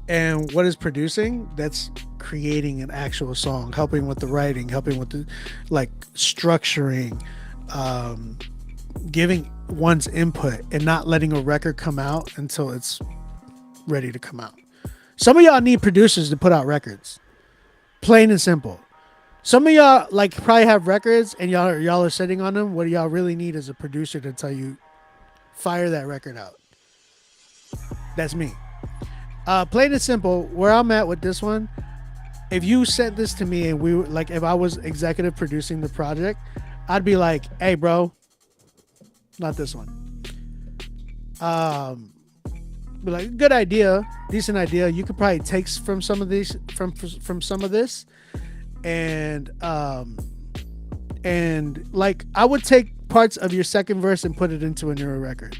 and what is producing? That's creating an actual song, helping with the writing, helping with the like structuring, giving one's input, and not letting a record come out until it's ready to come out. Some of y'all need producers to put out records, plain and simple. Some of y'all like probably have records and y'all are sitting on them. What y'all really need is a producer to tell you, fire that record out. That's me. Plain and simple, where I'm at with this one, if you sent this to me and we were like, if I was executive producing the project, I'd be like, hey bro, not this one. Be like, good idea, decent idea. You could probably take from some of these, from some of this, and like I would take parts of your second verse and put it into a newer record,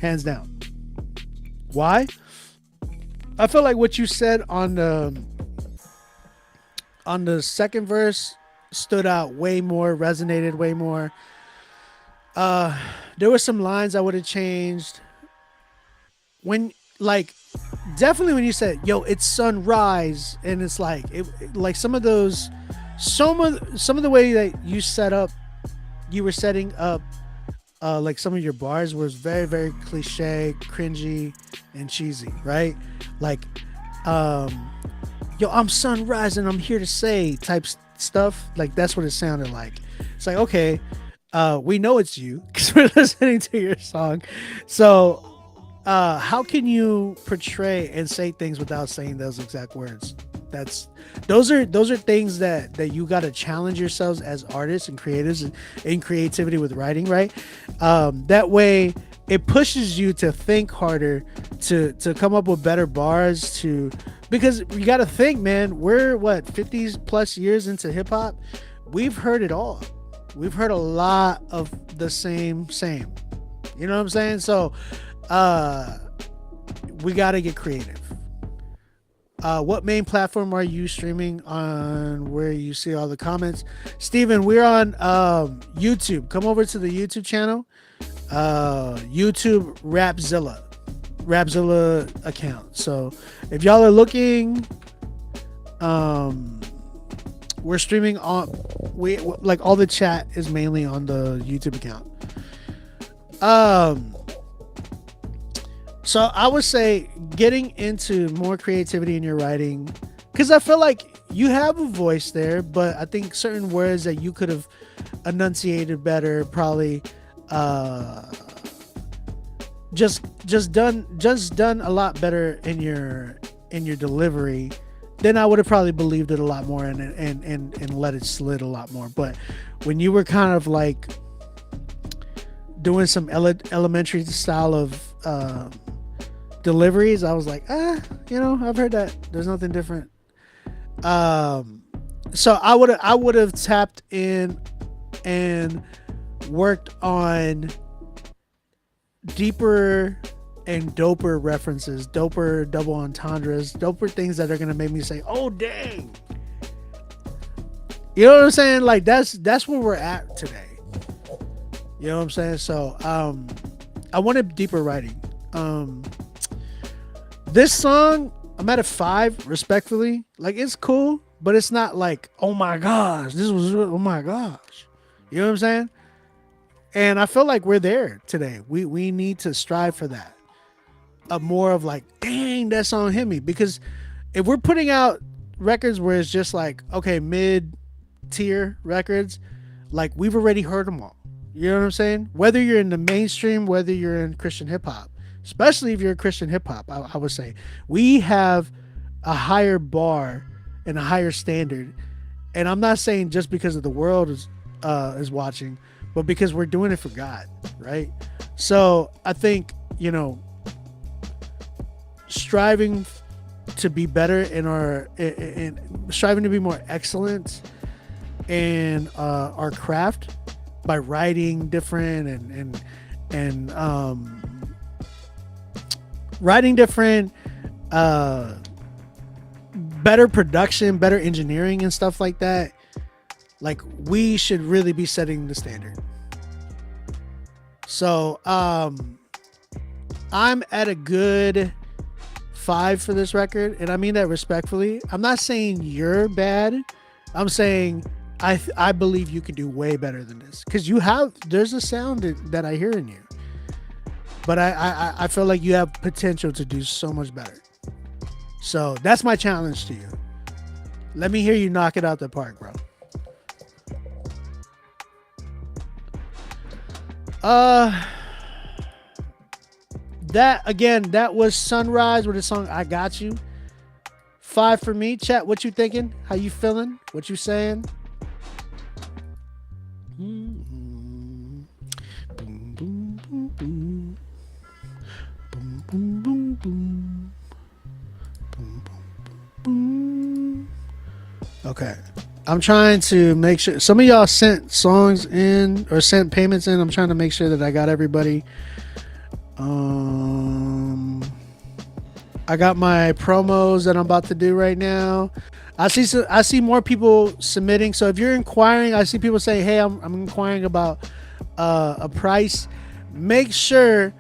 hands down. Why? I feel like what you said on the second verse stood out way more, resonated way more. There were some lines I would have changed. When like definitely when you said, yo, it's sunrise, and it's like like some of the way that you were setting up like some of your bars was very, very cliche, cringy, and cheesy, right? Like, yo, I'm sunrise and I'm here to say type stuff. Like that's what it sounded like. It's like, okay, we know it's you because we're listening to your song. So how can you portray and say things without saying those exact words? Those are things that you got to challenge yourselves as artists and creatives and in creativity with writing, right? That way it pushes you to think harder, to come up with better bars, because you got to think, man, we're 50 plus years into hip hop. We've heard it all. We've heard a lot of the same. You know what I'm saying? So we got to get creative. What main platform are you streaming on, where you see all the comments? Steven, we're on YouTube. Come over to the YouTube channel. YouTube Rapzilla account. So if y'all are looking, we're streaming on, like all the chat is mainly on the YouTube account. So I would say getting into more creativity in your writing, because I feel like you have a voice there, but I think certain words that you could have enunciated better, probably just done a lot better in your delivery, then I would have probably believed it a lot more and let it slid a lot more. But when you were kind of like doing some elementary style of deliveries, I was like, I've heard that. There's nothing different. So I would have tapped in and worked on deeper and doper references, doper double entendres, doper things that are gonna make me say, oh dang. You know what I'm saying? Like that's where we're at today. You know what I'm saying? So I wanted deeper writing. This song, I'm at a 5, respectfully. Like it's cool, but it's not like, oh my gosh, this was oh my gosh. You know what I'm saying? And I feel like we're there today. We need to strive for that. More of like, dang, that song hit me. Because if we're putting out records where it's just like, okay, mid-tier records, like we've already heard them all. You know what I'm saying? Whether you're in the mainstream, whether you're in Christian hip hop, especially if you're a Christian hip hop, I would say we have a higher bar and a higher standard. And I'm not saying just because of the world is watching, but because we're doing it for God, right? So I think, you know, striving to be better in striving to be more excellent in our craft by writing different and writing different, better production, better engineering and stuff like that. Like we should really be setting the standard. So I'm at a good 5 for this record, and I mean that respectfully. I'm not saying you're bad. I'm saying I believe you could do way better than this, because there's a sound that I hear in you, but I feel like you have potential to do so much better. So that's my challenge to you. Let me hear you knock it out the park, bro. That was Sunrise with the song I Got You. 5 for me. Chat, what you thinking? How you feeling? What you saying? Boom, boom, boom, boom. Boom, boom, boom, boom. Boom, boom, boom. Okay. I'm trying to make sure some of y'all sent songs in or sent payments in. I'm trying to make sure that I got everybody. I got my promos that I'm about to do right now. I see more people submitting. So if you're inquiring, I see people saying, "Hey, I'm inquiring about a price." Make sure,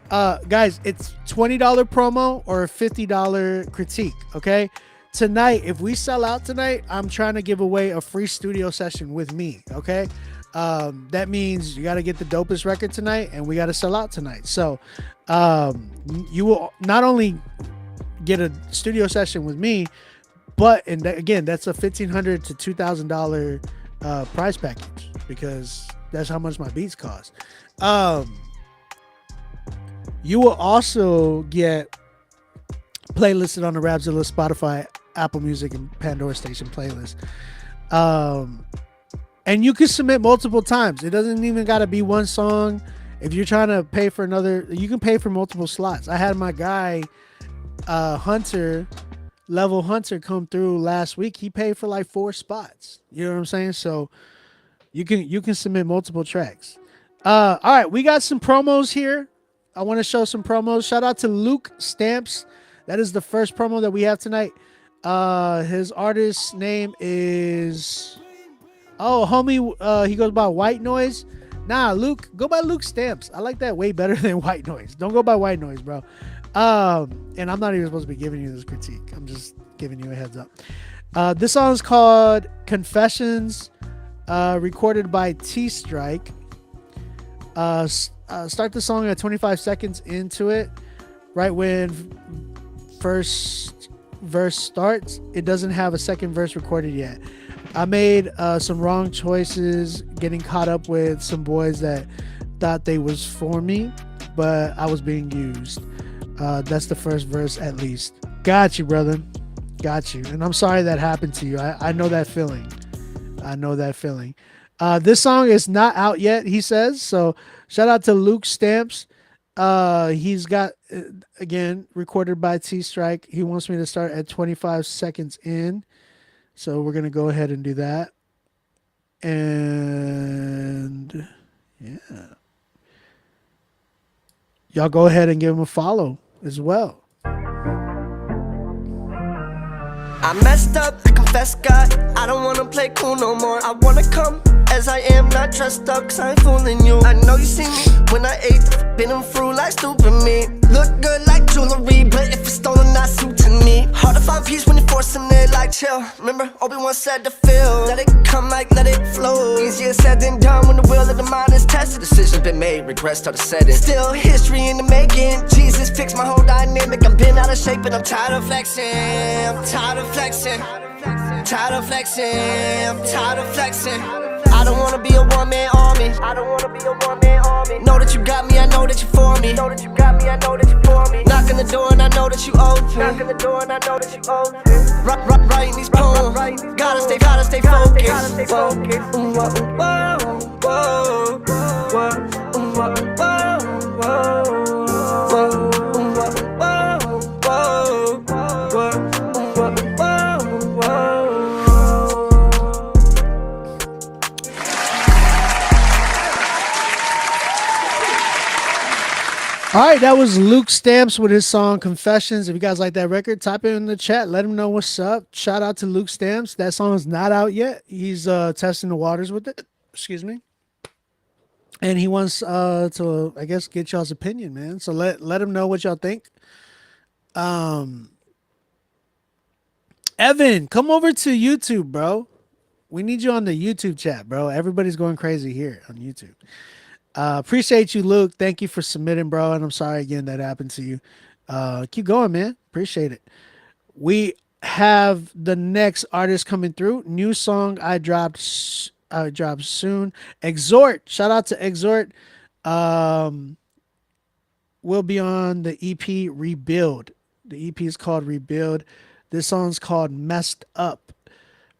guys, it's $20 promo or a $50 critique. Okay. Tonight, if we sell out tonight, I'm trying to give away a free studio session with me. Okay. That means you got to get the dopest record tonight, and we got to sell out tonight. So you will not only get a studio session with me, but again, that's a $1,500 to $2,000 price package, because that's how much my beats cost. You will also get playlisted on the Rapzilla, Spotify, Apple Music, and Pandora Station playlist. And you can submit multiple times. It doesn't even got to be one song. If you're trying to pay for another, you can pay for multiple slots. I had my guy, Level Hunter, come through last week. He paid for like 4 spots. You know what I'm saying? So you can submit multiple tracks. All right, we got some promos here. I want to show some promos. Shout out to Luke Stamps. That is the first promo that we have tonight. His artist name is, homie, he goes by White Noise. Nah, Luke, go by Luke Stamps. I like that way better than White Noise. Don't go by White Noise, bro. And I'm not even supposed to be giving you this critique. I'm just giving you a heads up. This song is called Confessions, recorded by T-Strike. Start the song at 25 seconds into it. Right when first verse starts, it doesn't have a second verse recorded yet. I made some wrong choices, getting caught up with some boys that thought they was for me, but I was being used. That's the first verse, at least. Got you, brother. Got you. And I'm sorry that happened to you. I know that feeling. This song is not out yet, he says. So shout out to Luke Stamps. He's got, again, recorded by T-Strike. He wants me to start at 25 seconds in. So we're going to go ahead and do that. And yeah. Y'all go ahead and give him a follow as well. I messed up, confess, God, I don't wanna play cool no more. I wanna come as I am, not dressed up, cause I ain't fooling you. I know you see me when I ate, been them through like stupid me. Look good like jewelry, but if it's stolen, not suiting me. Hard to find peace when you're forcing it, like chill. Remember, Obi-Wan said to feel, let it come like let it flow. Easier said than done when the will of the mind is tested. Decisions been made, regrets started setting. Still history in the making. Jesus fixed my whole dynamic. I'm been out of shape and I'm tired of flexing. I'm tired of flexing. Tired of flexing. I'm tired of flexing. I don't wanna be a one-man army. I don't wanna be a one-man army. Know that you got me, I know that you for me. Know that you got me, I know that you for me. Knock on the door and I know that you open. Knock on the door and I know that you open. Writing these poems. Gotta stay focused. All right, that was Luke Stamps with his song Confessions. If you guys like that record, type it in the chat. Let him know what's up. Shout out to Luke Stamps. That song is not out yet. He's testing the waters with it. Excuse me. And he wants to, I guess, get y'all's opinion, man. So let him know what y'all think. Evan, come over to YouTube, bro. We need you on the YouTube chat, bro. Everybody's going crazy here on YouTube. Appreciate you, Luke. Thank you for submitting, bro. And I'm sorry again that happened to you. Keep going, man. Appreciate it. We have the next artist coming through. New song I dropped soon. Exhort. Shout out to Exhort. Will be on the EP Rebuild. The EP is called Rebuild. This song's called Messed Up.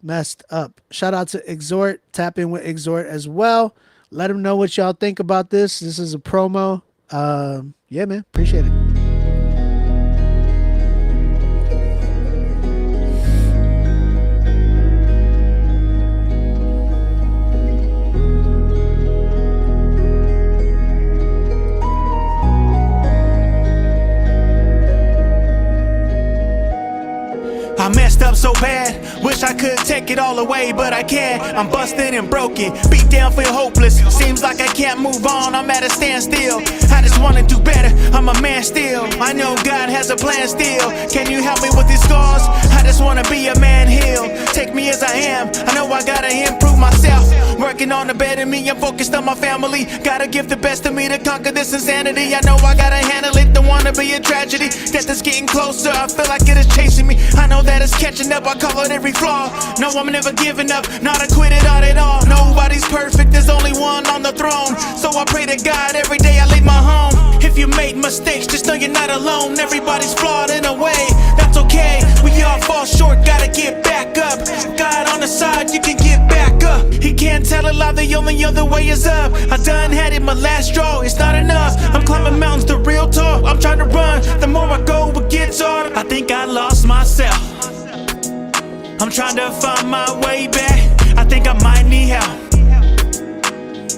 Messed Up. Shout out to Exhort. Tap in with Exhort as well. Let them know what y'all think about this. This is a promo. Yeah, man. Appreciate it. I messed up so bad, wish I could take it all away, but I can't. I'm busted and broken, beat down, feel hopeless. Seems like I can't move on, I'm at a standstill. I just wanna do better, I'm a man still. I know God has a plan still. Can you help me with these scars? I just wanna be a man healed. Take me as I am, I know I gotta improve myself. Working on the better me, I'm focused on my family. Gotta give the best of me to conquer this insanity. I know I gotta handle it, don't wanna be a tragedy. Death is getting closer, I feel like it is chasing me. I know that it's catching up, I call it every flaw. No, I'm never giving up, not a quit it out at all. Nobody's perfect, there's only one on the throne. So I pray to God every day I leave my home. If you made mistakes, just know you're not alone. Everybody's flawed in a way, that's okay. We all fall short, gotta get back up. God on the side, you can get back up. He can't tell a lie, the only other way is up. I done had it, my last straw, it's not enough. I'm climbing mountains, the real talk, I'm trying to run. The more I go, it gets harder. I think I lost myself, I'm trying to find my way back. I think I might need help.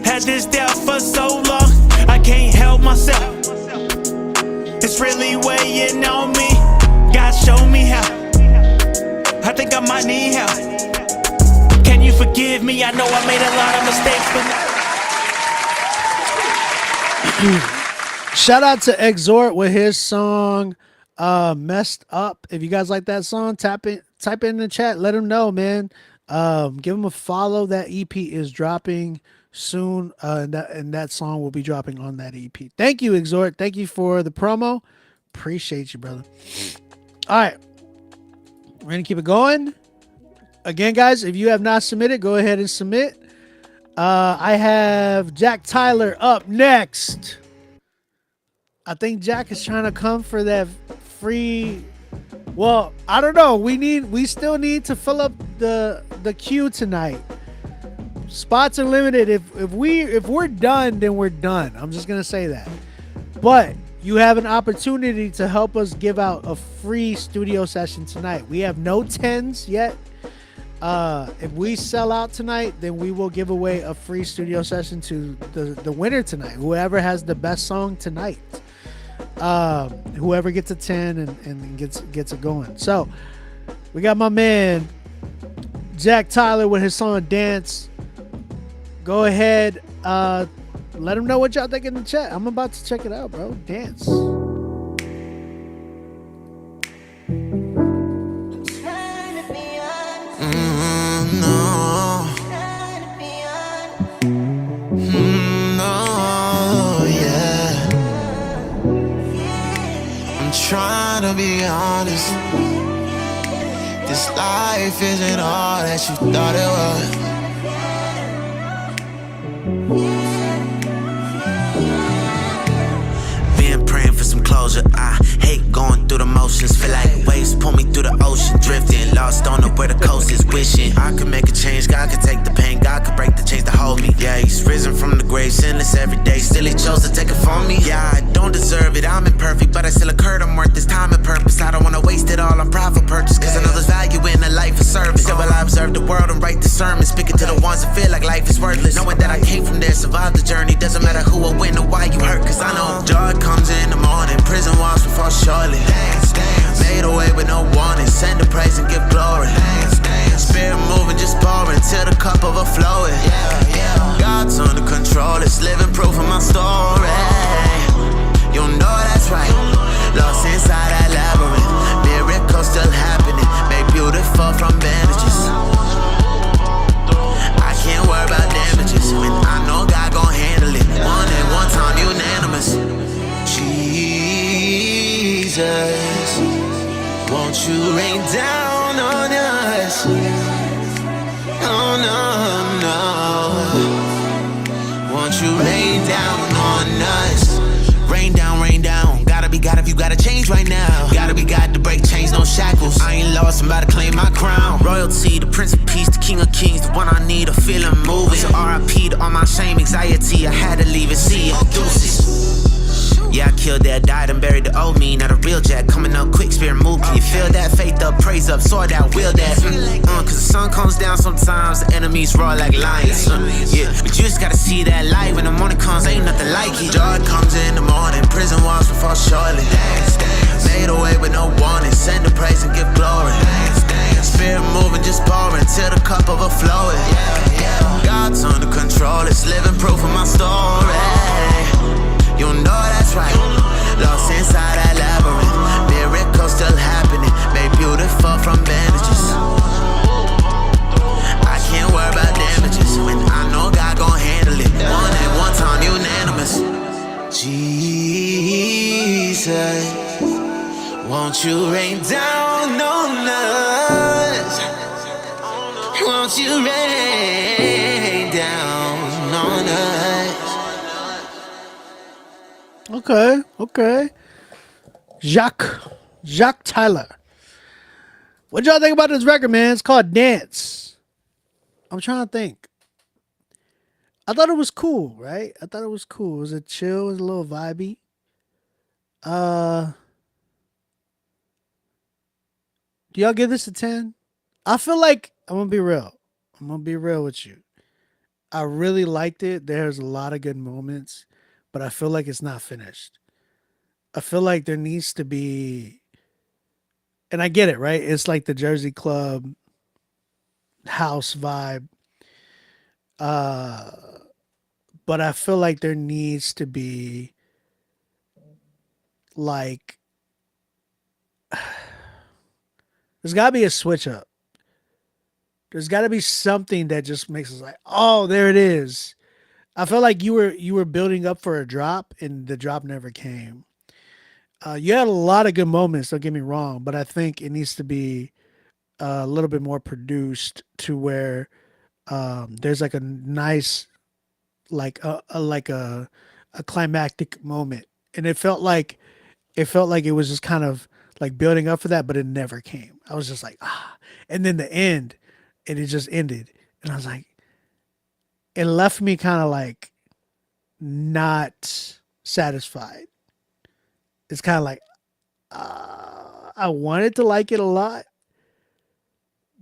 Had this doubt for so long, I can't help myself. It's really weighing on me, God show me how. I think I might need help. Can you forgive me? I know I made a lot of mistakes, but Shout out to Exhort with his song Messed Up. If you guys like that song, type it in the chat. Let him know, man. Give him a follow. That EP is dropping soon, and that song will be dropping on that EP. Thank you, Exhort. Thank you for the promo. Appreciate you, brother. All right, we're gonna keep it going. Again, guys, if you have not submitted, go ahead and submit. I have Jack Tyler up next. I think Jack is trying to come for that free. Well, I don't know. We still need to fill up the queue tonight. Spots are limited. If we're done, then we're done. I'm just gonna say that. But you have an opportunity to help us give out a free studio session tonight. We have no 10s yet. If we sell out tonight, then we will give away a free studio session to the winner tonight. Whoever has the best song tonight. Whoever gets a 10 and gets it going. So we got my man Jack Tyler with his song Dance. Go ahead. Let him know what y'all think in the chat. I'm about to check it out, bro. Dance. Trying to be honest, this life isn't all that you thought it was. Been praying for some closure. I hate going through the motions. Feel like waves pull me through the ocean. Drifting, lost, don't know where the coast is. Wishing I could make a change. God could take the pain. God could break the chains to hold me. Yeah, he's risen from the grave, sinless every day. Still he chose to take it from me. Yeah, I don't deserve it, I'm imperfect, but I still occurred. I'm worth this time and purpose. I don't wanna waste it all on profit purchase, cause I know there's value in a life of service. Still will I observe the world and write the sermon, speaking to the ones that feel like life is worthless. Knowing that I came from there, survived the journey. Doesn't matter who or when or why you hurt, cause I know joy comes in the morning. Prison walls will fall shortly. Made away with no warning. Send the praise and give glory. Spirit moving, just pouring till the cup overflowing. God's under control, it's living proof of my story. You know that's right. Lost inside that labyrinth. Miracles still happening. Made beautiful from bandages. I can't worry about damages when I know God gon' handle it. One at one time, unanimous. Jesus, won't you rain down on us? Oh no, no. Won't you rain down on us? Rain down, rain down. Gotta be God if you gotta change right now. Gotta be God to break chains, no shackles. I ain't lost, I'm about to claim my crown. Royalty, the Prince of Peace, the King of Kings, the one I need, a feeling moving. So RIP to all my shame, anxiety, I had to leave it, see it, deuces. Yeah, I killed that, died and buried the old me. Not a real Jack, coming up quick, spirit move. Can you feel that? Faith up, praise up, sword out, will that. Cause the sun comes down sometimes, the enemies roar like lions. Yeah, but you just gotta see that light. When the morning comes, ain't nothing like it. Joy comes in the morning, prison walls will fall shortly. Made away with no warning, send the praise and give glory. Spirit moving, just pouring till the cup overflowing. God's under control, it's living proof of my story. You know that's right. Lost inside that labyrinth. Miracles still happening. Made beautiful from bandages. I can't worry about damages when I know God gon' handle it. One at one time, unanimous. Jesus, won't you rain down on us? Won't you rain down on us? Okay. Jacques Tyler. What y'all think about this record, man? It's called Dance. I'm trying to think. I thought it was cool, right? I thought it was cool. It was a chill, it was a little vibey. Do y'all give this a 10? I feel like I'm gonna be real. I'm gonna be real with you. I really liked it. There's a lot of good moments, but I feel like it's not finished. I feel like there needs to be, and I get it, right? It's like the Jersey Club house vibe. But I feel like there needs to be like there's gotta be a switch up. There's gotta be something that just makes us like, oh, there it is. I felt like you were building up for a drop and the drop never came. You had a lot of good moments, don't get me wrong, but I think it needs to be a little bit more produced to where there's like a nice like a climactic moment, and it felt like it was just kind of like building up for that, but it never came. I was just like and then the end, and it just ended, and I was like, it left me kind of like not satisfied. It's kind of like I wanted to like it a lot,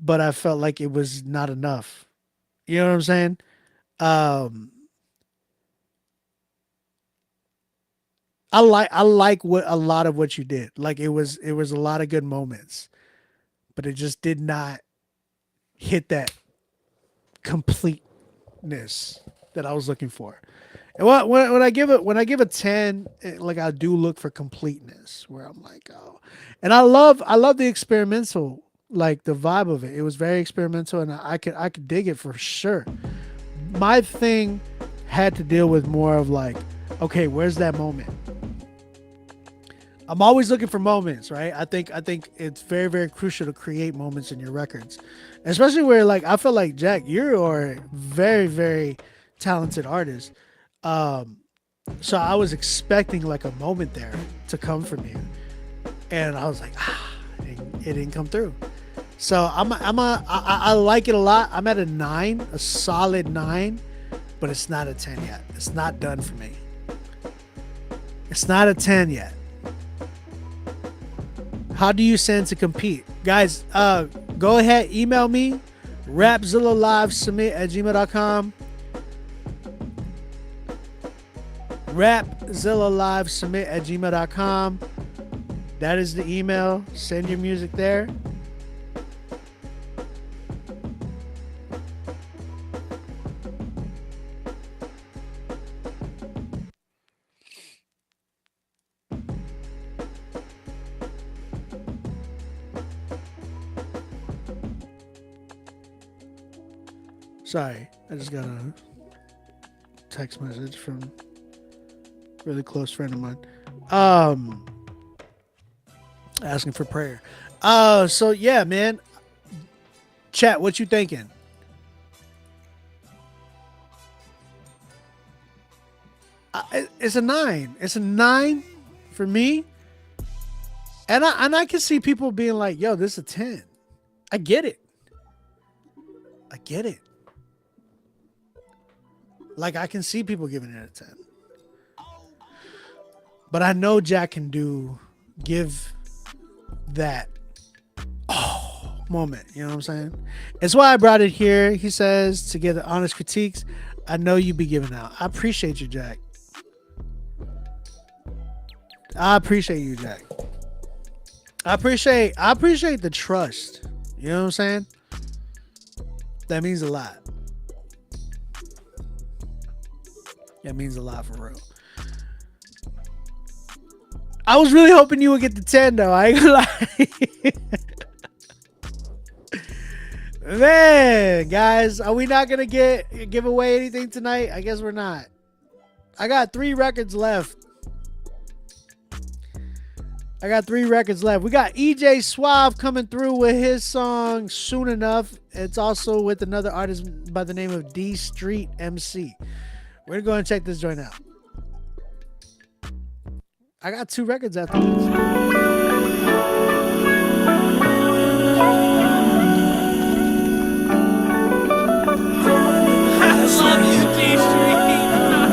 but I felt like it was not enough. You know what I'm saying? Um, I like what a lot of what you did. Like it was a lot of good moments, but it just did not hit that completeness that I was looking for. And when I give a 10, like I do look for completeness, where I'm like, oh, and I love the experimental, like the vibe of it. It was very experimental, and I could dig it for sure. My thing had to deal with more of like, okay, where's that moment? I'm always looking for moments, right? I think it's very, very crucial to create moments in your records, especially where like I feel like Jack, you're a very, very talented artist. So I was expecting like a moment there to come from you, and I was like, it didn't come through. So I like it a lot. I'm at a 9, a solid 9, but it's not a 10 yet. It's not done for me. It's not a 10 yet. How do you send to compete? Guys, go ahead, email me, rapzillalivesubmit@gmail.com. rapzillalivesubmit@gmail.com. That is the email. Send your music there. Sorry, I just got a text message from a really close friend of mine. Asking for prayer. So yeah, man. Chat, what you thinking? It's a 9. It's a 9 for me. And I can see people being like, yo, this is a 10. I get it. Like, I can see people giving it a 10. But I know Jack can give that moment. You know what I'm saying? It's why I brought it here. He says to get the honest critiques. I know you be giving out. I appreciate you, Jack. I appreciate you, Jack. I appreciate the trust. You know what I'm saying? That means a lot. That means a lot for real. I was really hoping you would get the 10 though. I ain't gonna lie. Man, guys, are we not gonna give away anything tonight? I guess we're not. I got 3 records left. We got EJ Suave coming through with his song Soon Enough. It's also with another artist by the name of D Street MC. We're gonna go and check this joint out. I got 2 records after this. I love you, D Street.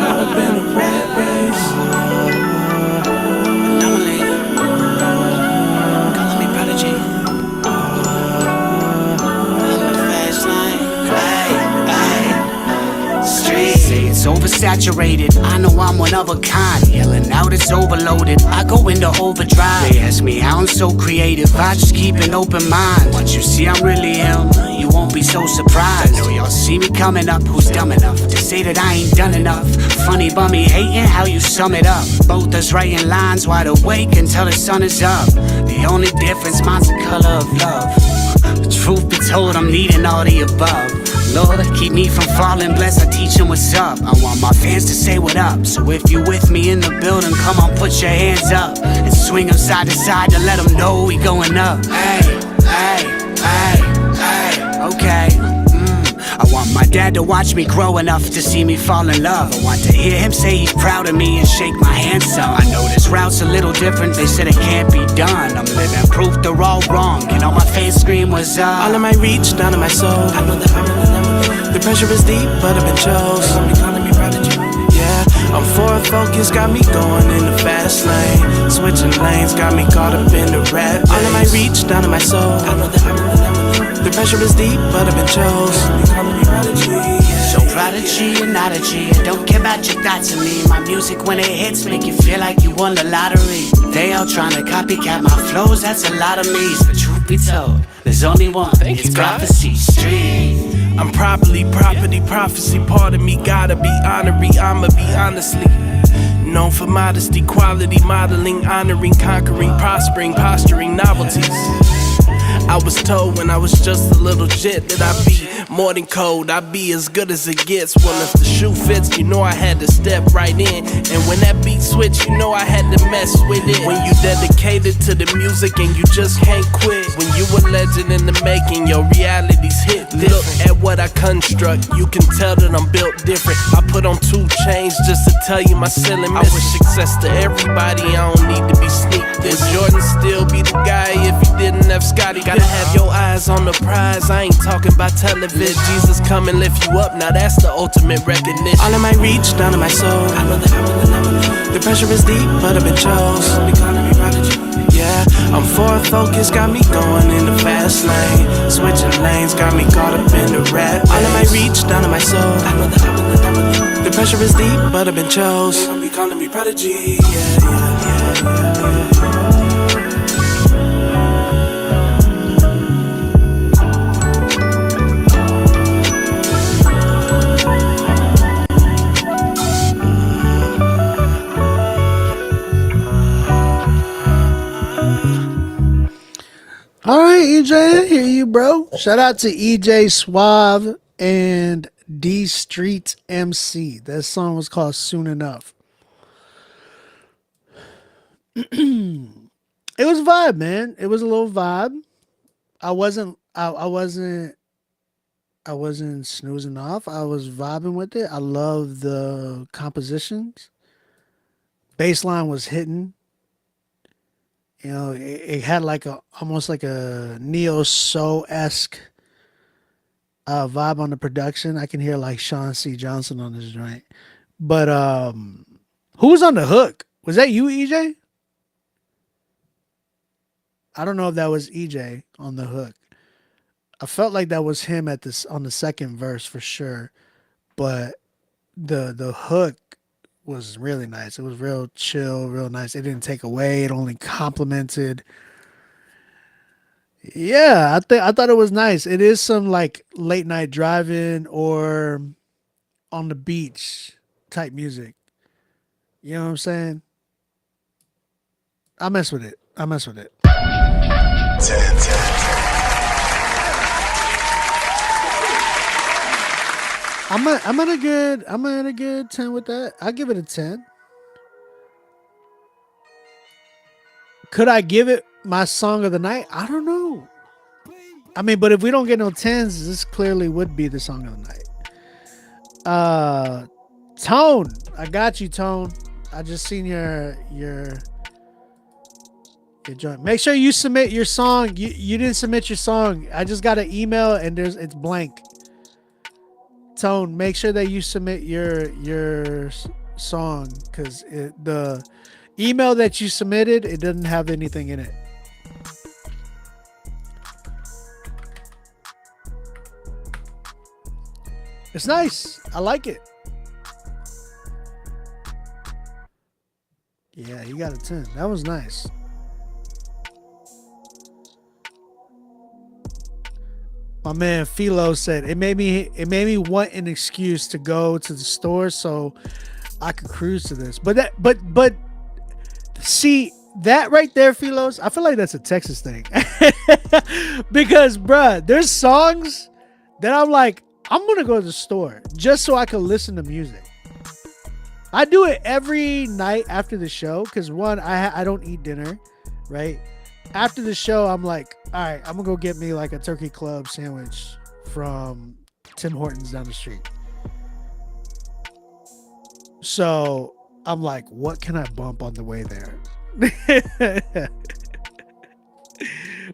I've been a rat race. Calling me prodigy. In the fast lane. Street. It's oversaturated. I know I'm one of a kind. Yelling out, it's overloaded. I go into overdrive. They ask me how I'm so creative. I just keep an open mind. Once you see I'm really him, you won't be so surprised. I know y'all see me coming up. Who's dumb enough to say that I ain't done enough? Funny bummy hating how you sum it up. Both us writing lines wide awake until the sun is up. The only difference, mine's the color of love. The truth be told, I'm needing all the above. Lord, keep me from falling, bless, I teach them what's up. I want my fans to say what up. So if you with me in the building, come on, put your hands up and swing them side to side to let them know we going up. Hey, okay. I want my dad to watch me grow enough to see me fall in love. I want to hear him say he's proud of me and shake my hand some. I know this route's a little different, they said it can't be done. I'm living proof they're all wrong, and all my fans scream was up. All of my reach, down in my soul. I know that I'm the pressure is deep, but I've been chose. Calling me prodigy. Yeah, I'm forward focused, got me going in the fast lane. Switching lanes, got me caught up in the rat race. All of my reach, down in my soul. I know that I'm the pressure is deep, but I've been chose. So prodigy and oddity, I don't care about your thoughts of me. My music when it hits make you feel like you won the lottery. They all trying to copycat my flows, that's a lot of me's. The truth we told. There's only one, it's prophecy street. I'm property, prophecy. Part of me gotta be honorary. I'ma be honestly known for modesty, quality, modeling, honoring, conquering, prospering, posturing, novelties. I was told when I was just a little jit that I'd be more than cold, I'd be as good as it gets. Well, if the shoe fits, you know I had to step right in. And when that beat switched, you know I had to mess with it. When you dedicated to the music and you just can't quit. When you a legend in the making, your reality's hit. Look at what I construct, you can tell that I'm built different. I put on 2 chains just to tell you my ceiling. I wish success to everybody, I don't need to be sneak this. Would Jordan still be the guy if he didn't have Scotty? Gotta have your eyes on the prize, I ain't talking about television. Jesus come and lift you up, now that's the ultimate recognition. All in my reach, down in my soul. The pressure is deep, but I've been chose. Yeah, I'm forward focused, got me going in the fast lane. Switching lanes, got me caught up in the rat race. All in my reach, down in my soul. The pressure is deep, but I've been chose. They gon' be calling me prodigy, yeah. All right, EJ, I hear you, bro. Shout out to EJ Suave and D Street MC. That song was called Soon Enough. It was a vibe, man. It was a little vibe. I wasn't snoozing off. I was vibing with it. I love the compositions. Bassline was hitting. You know, it had like almost like a neo soul-esque vibe on the production. I can hear like Sean C. Johnson on this joint. But who was on the hook? Was that you, EJ? I don't know if that was EJ on the hook. I felt like that was him on the second verse for sure. But the hook was really nice. It was real chill, real nice. It didn't take away. It only complimented. Yeah, I thought it was nice. It is some like late night driving or on the beach type music. You know what I'm saying? I mess with it. I'm at a good 10 with that. I'll give it a 10. Could I give it my song of the night? I don't know. I mean, but if we don't get no 10s, this clearly would be the song of the night. Tone. I got you, Tone. I just seen your joint. Make sure you submit your song. You didn't submit your song. I just got an email and it's blank. Tone, make sure that you submit your song because the email that you submitted, it doesn't have anything in it. It's nice. I like it. Yeah, you got a 10. That was nice. My man Philo said it made me want an excuse to go to the store so I could cruise to this. But see that right there, Philos, I feel like that's a Texas thing. Because bruh, there's songs that I'm like, I'm gonna go to the store just so I can listen to music. I do it every night after the show because one, I don't eat dinner, right? After the show, I'm like, all right, I'm gonna go get me like a turkey club sandwich from Tim Hortons down the street. So I'm like, what can I bump on the way there?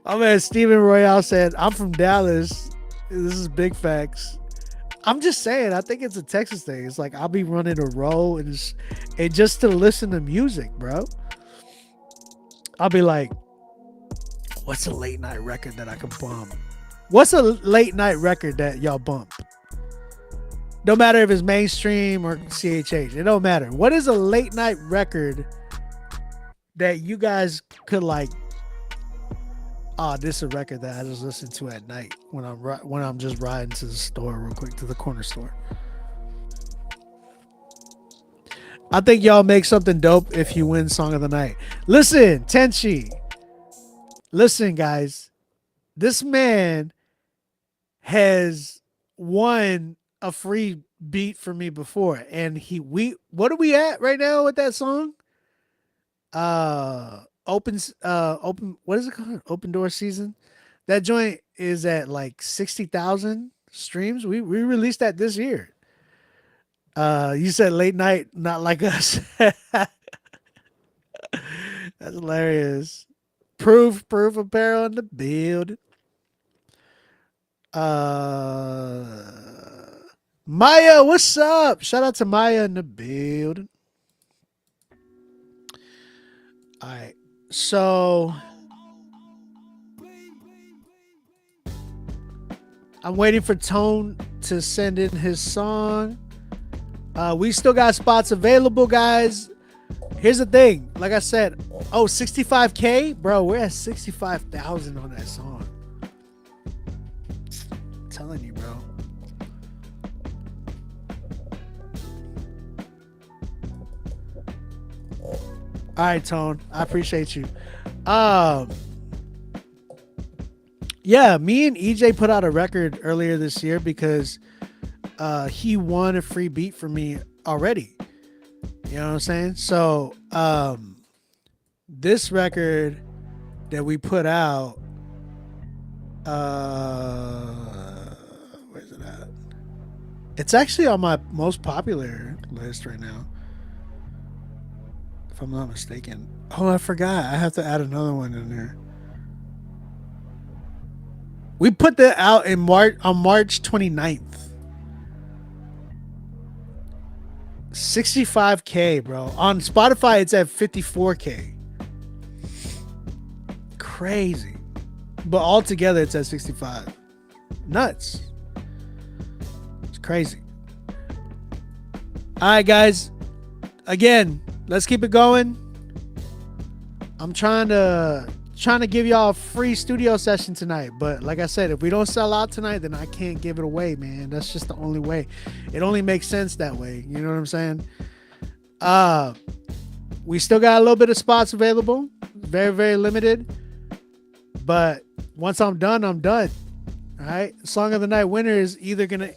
My man Steven Royale said, I'm from Dallas. This is big facts. I'm just saying, I think it's a Texas thing. It's like I'll be running a roll and just to listen to music, bro. I'll be like, what's a late night record that I can bump? What's a late night record that y'all bump? No matter if it's mainstream or CHH, it don't matter. What is a late night record that you guys could like Oh, this is a record that I just listen to at night when I'm just riding to the store real quick, to the corner store. I think y'all make something dope if you win Song of the Night. Listen, Tenchi. Listen, guys. This man has won a free beat for me before, and what are we at right now with that song? Open, what is it called? Open Door Season. That joint is at like 60,000 streams. We released that this year. You said late night, not like us. That's hilarious. Proof apparel in the build. Maya, what's up? Shout out to Maya in the build. All right. So I'm waiting for Tone to send in his song. We still got spots available, guys. Here's the thing. Like I said, 65K? Bro, we're at 65,000 on that song. I'm telling you, bro. All right, Tone. I appreciate you. Yeah, me and EJ put out a record earlier this year because he won a free beat from me already. You know what I'm saying? So this record that we put out, where's it at? It's actually on my most popular list right now, if I'm not mistaken. Oh, I forgot. I have to add another one in there. We put that out on March 29th. 65K, bro. On Spotify, it's at 54K. Crazy. But altogether, it's at 65. Nuts. It's crazy. All right, guys. Again, let's keep it going. I'm trying to give y'all a free studio session tonight, but like I said, if we don't sell out tonight, then I can't give it away, man. That's just the only way. It only makes sense that way. You know what I'm saying? We still got a little bit of spots available. Very, very limited. But once I'm done, I'm done. All right. Song of the Night winner is either going to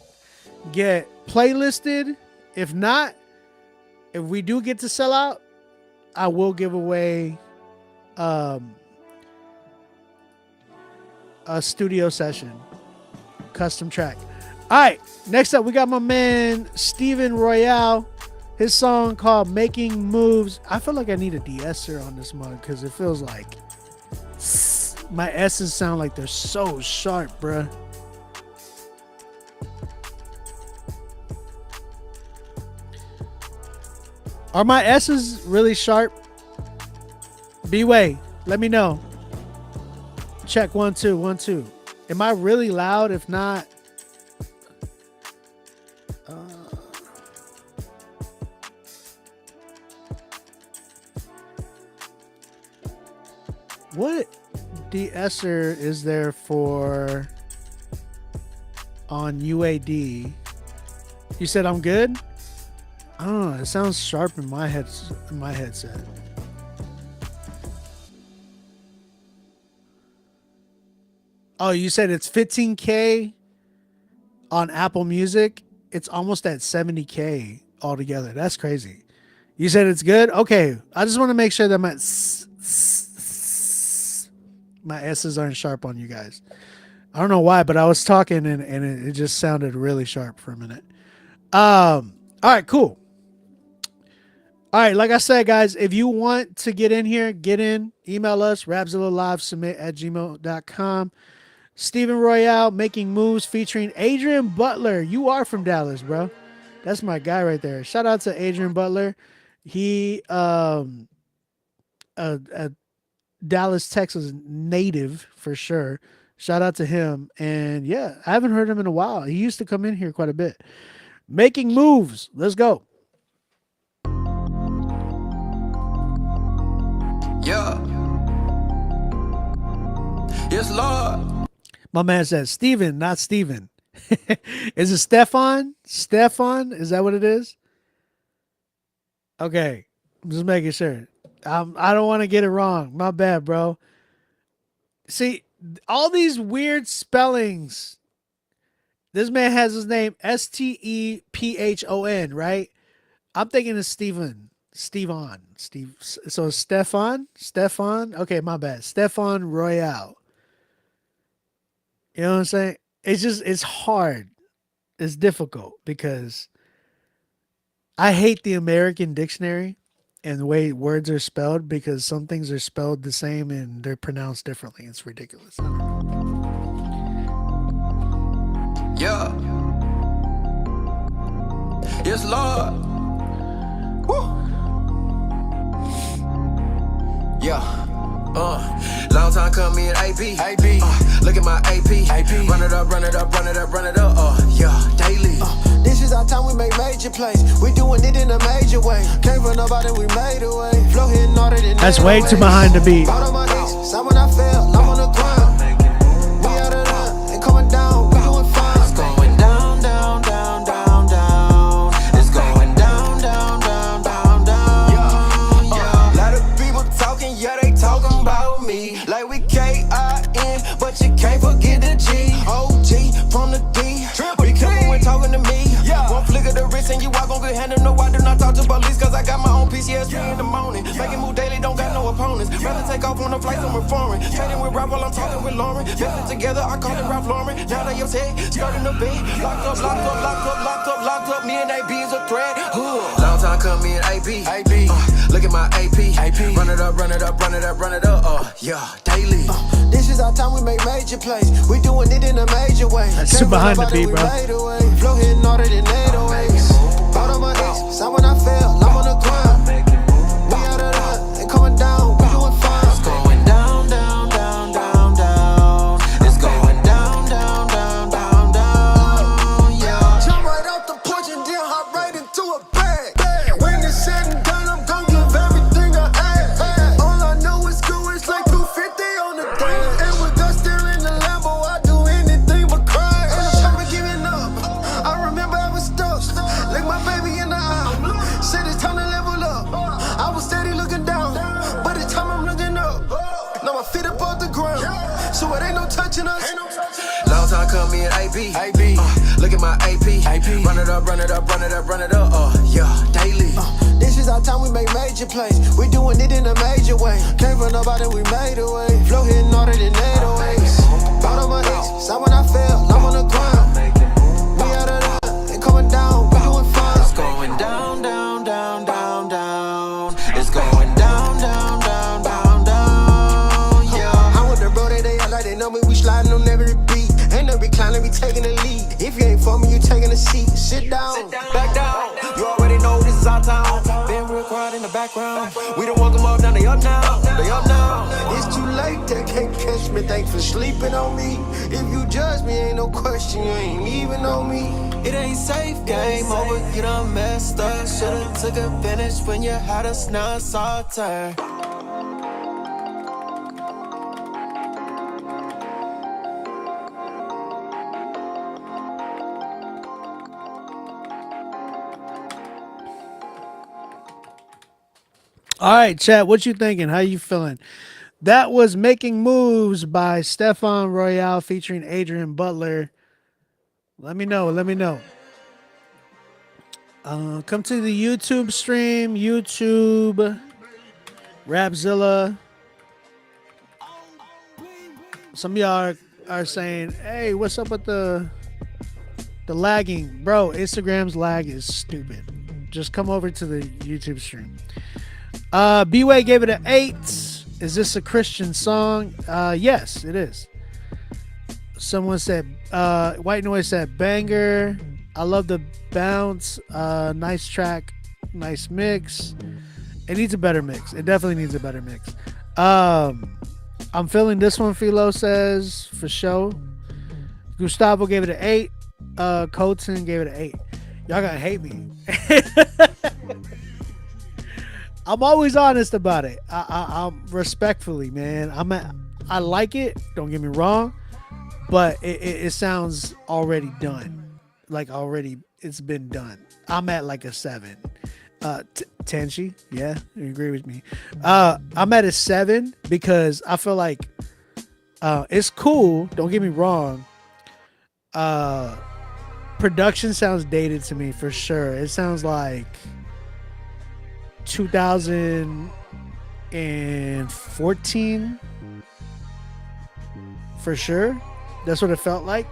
get playlisted. If not, if we do get to sell out, I will give away a studio session, custom track. All right, next up we got my man Steven Royale, his song called Making Moves. I feel like I need a de-esser on this mug because it feels like my S's sound like they're so sharp, bruh. Are my S's really sharp? B-Way, let me know. Check 1 2 1 2. Am I really loud? If not, what de-esser is there for on UAD? You said I'm good? I don't know. It sounds sharp in my headset. Oh, you said it's 15K on Apple Music. It's almost at 70K altogether. That's crazy. You said it's good? Okay. I just want to make sure that my S's aren't sharp on you guys. I don't know why, but I was talking and it just sounded really sharp for a minute. All right, cool. All right, like I said, guys, if you want to get in here, get in. Email us, rapzilla.com. Steven Royale, Making Moves, featuring Adrian Butler. You are from Dallas, bro. That's my guy right there. Shout out to Adrian Butler. He a Dallas, Texas native for sure. Shout out to him. And yeah, I haven't heard him in a while. He used to come in here quite a bit. Making Moves. Let's go. Yeah. Yes, Lord. My man says Steven, not Steven. Is it Stefan? Stefan? Is that what it is? Okay. I'm just making sure. I don't want to get it wrong. My bad, bro. See, all these weird spellings. This man has his name Stephon, right? I'm thinking it's Steven. Steve. So Stefan? Okay, my bad. Stefan Royale. You know what I'm saying? It's hard. It's difficult because I hate the American dictionary and the way words are spelled because some things are spelled the same and they're pronounced differently. It's ridiculous. Yeah. Yes, Lord. Woo. Yeah. Long time coming, AP. Look at my AP. Run it up, run it up, run it up, run it up. Yeah, daily. This is our time, we make major plays. We doing it in a major way. Came from nobody, we made a way. Flow hitting harder than that's way too behind the beat. Bottom of my knees, so when I fell, I'm on the ground. We out of there and coming down, we doing fine. It's going down, down, down, down, down. It's going down, down, down, down, down. Yeah. Lot of people talking, yeah, they talking about me. Like we K-I-N, but you can't forget the G. O-G from the D. Be careful when talking to me. One flick of the wrist and you walk on good hand. No, I do not talk to police, cause I got my own PCS in the morning. Making move daily, don't got no opponents. Rather take off on a flight somewhere foreign. Trading with Ralph while I'm talking with Lauren. Mixing together, I call it Ralph Lauren. Now they upset, starting to be locked up, locked up, locked up, locked up, locked up. Me and AB is a threat. Long time coming, AP. Look at my AP. Run it up, run it up, run it up, run it up. Yeah, daily. This is our time, we make major plays. We doing it in a major way. That's too behind the beat, bro. Flow hitting harder than 808s. Bottom of my knees, so when I fell, I'm on the ground. We out of there and coming down, we doing fine. It's going down, down, down, down, down. It's going down, down, down, down, down. Yeah. Jump right out the porch and then hop right into a bag. When it's said and done, I'm gon' give everything I had. All I know is cool, it's like 250 on the day. And with us still in the Lambo, I do anything but cry. And I'm never giving up. I remember I was stuck. Look my baby in the eye. Said it's time to level up. I was steady looking down, but it's time I'm looking up. Now my feet above the ground, so it ain't no touching us. Long time coming, AP. Look at my AP. Run it up, run it up, run it up, run it up. Yeah, daily. This is our time, we make major plays. We doing it in a major way. Came from nobody, we made a way. Flow hitting harder than 808s. Bottom of my knees, so when I fell, I'm on the ground. We out of there and coming down, we doing fine. It's going down, down, down, down, down. It's going down, down, down, down, down. Yeah. I'm with the bro, they act like they know me. We sliding on every beat. Ain't no recliner, we taking the lead. If you ain't for me, you taking a seat. Sit down, Back down. You already know this is our town. Been real quiet in the background. We don't walk them up, now they up now. They up now. it's too late, they can't catch me. Thanks for sleeping on me. If you judge me, ain't no question, you ain't even on me. It ain't safe, game over, you done messed up. Should've took advantage when you had us, now it's our turn. All right, chat, what you thinking? How you feeling? That was Making Moves by Stefan Royale featuring Adrian Butler. Let me know. Come to the YouTube stream, YouTube, Rapzilla. Some of y'all are saying, hey, what's up with the lagging? Bro, Instagram's lag is stupid. Just come over to the YouTube stream. B-Way gave it an 8. Is this a Christian song? Yes, it is. Someone said, White Noise said, banger. I love the bounce. Nice track. Nice mix. It needs a better mix. It definitely needs a better mix. I'm feeling this one, Philo says, for show. Gustavo gave it an 8. Colton gave it an 8. Y'all gonna hate me. I'm always honest about it. I'm respectfully, man. I like it. Don't get me wrong, but it sounds already done. Like already, it's been done. I'm at like a 7. Tenchi, yeah, you agree with me. I'm at a 7 because I feel like it's cool. Don't get me wrong. Production sounds dated to me for sure. It sounds like 2014 for sure. That's what it felt like.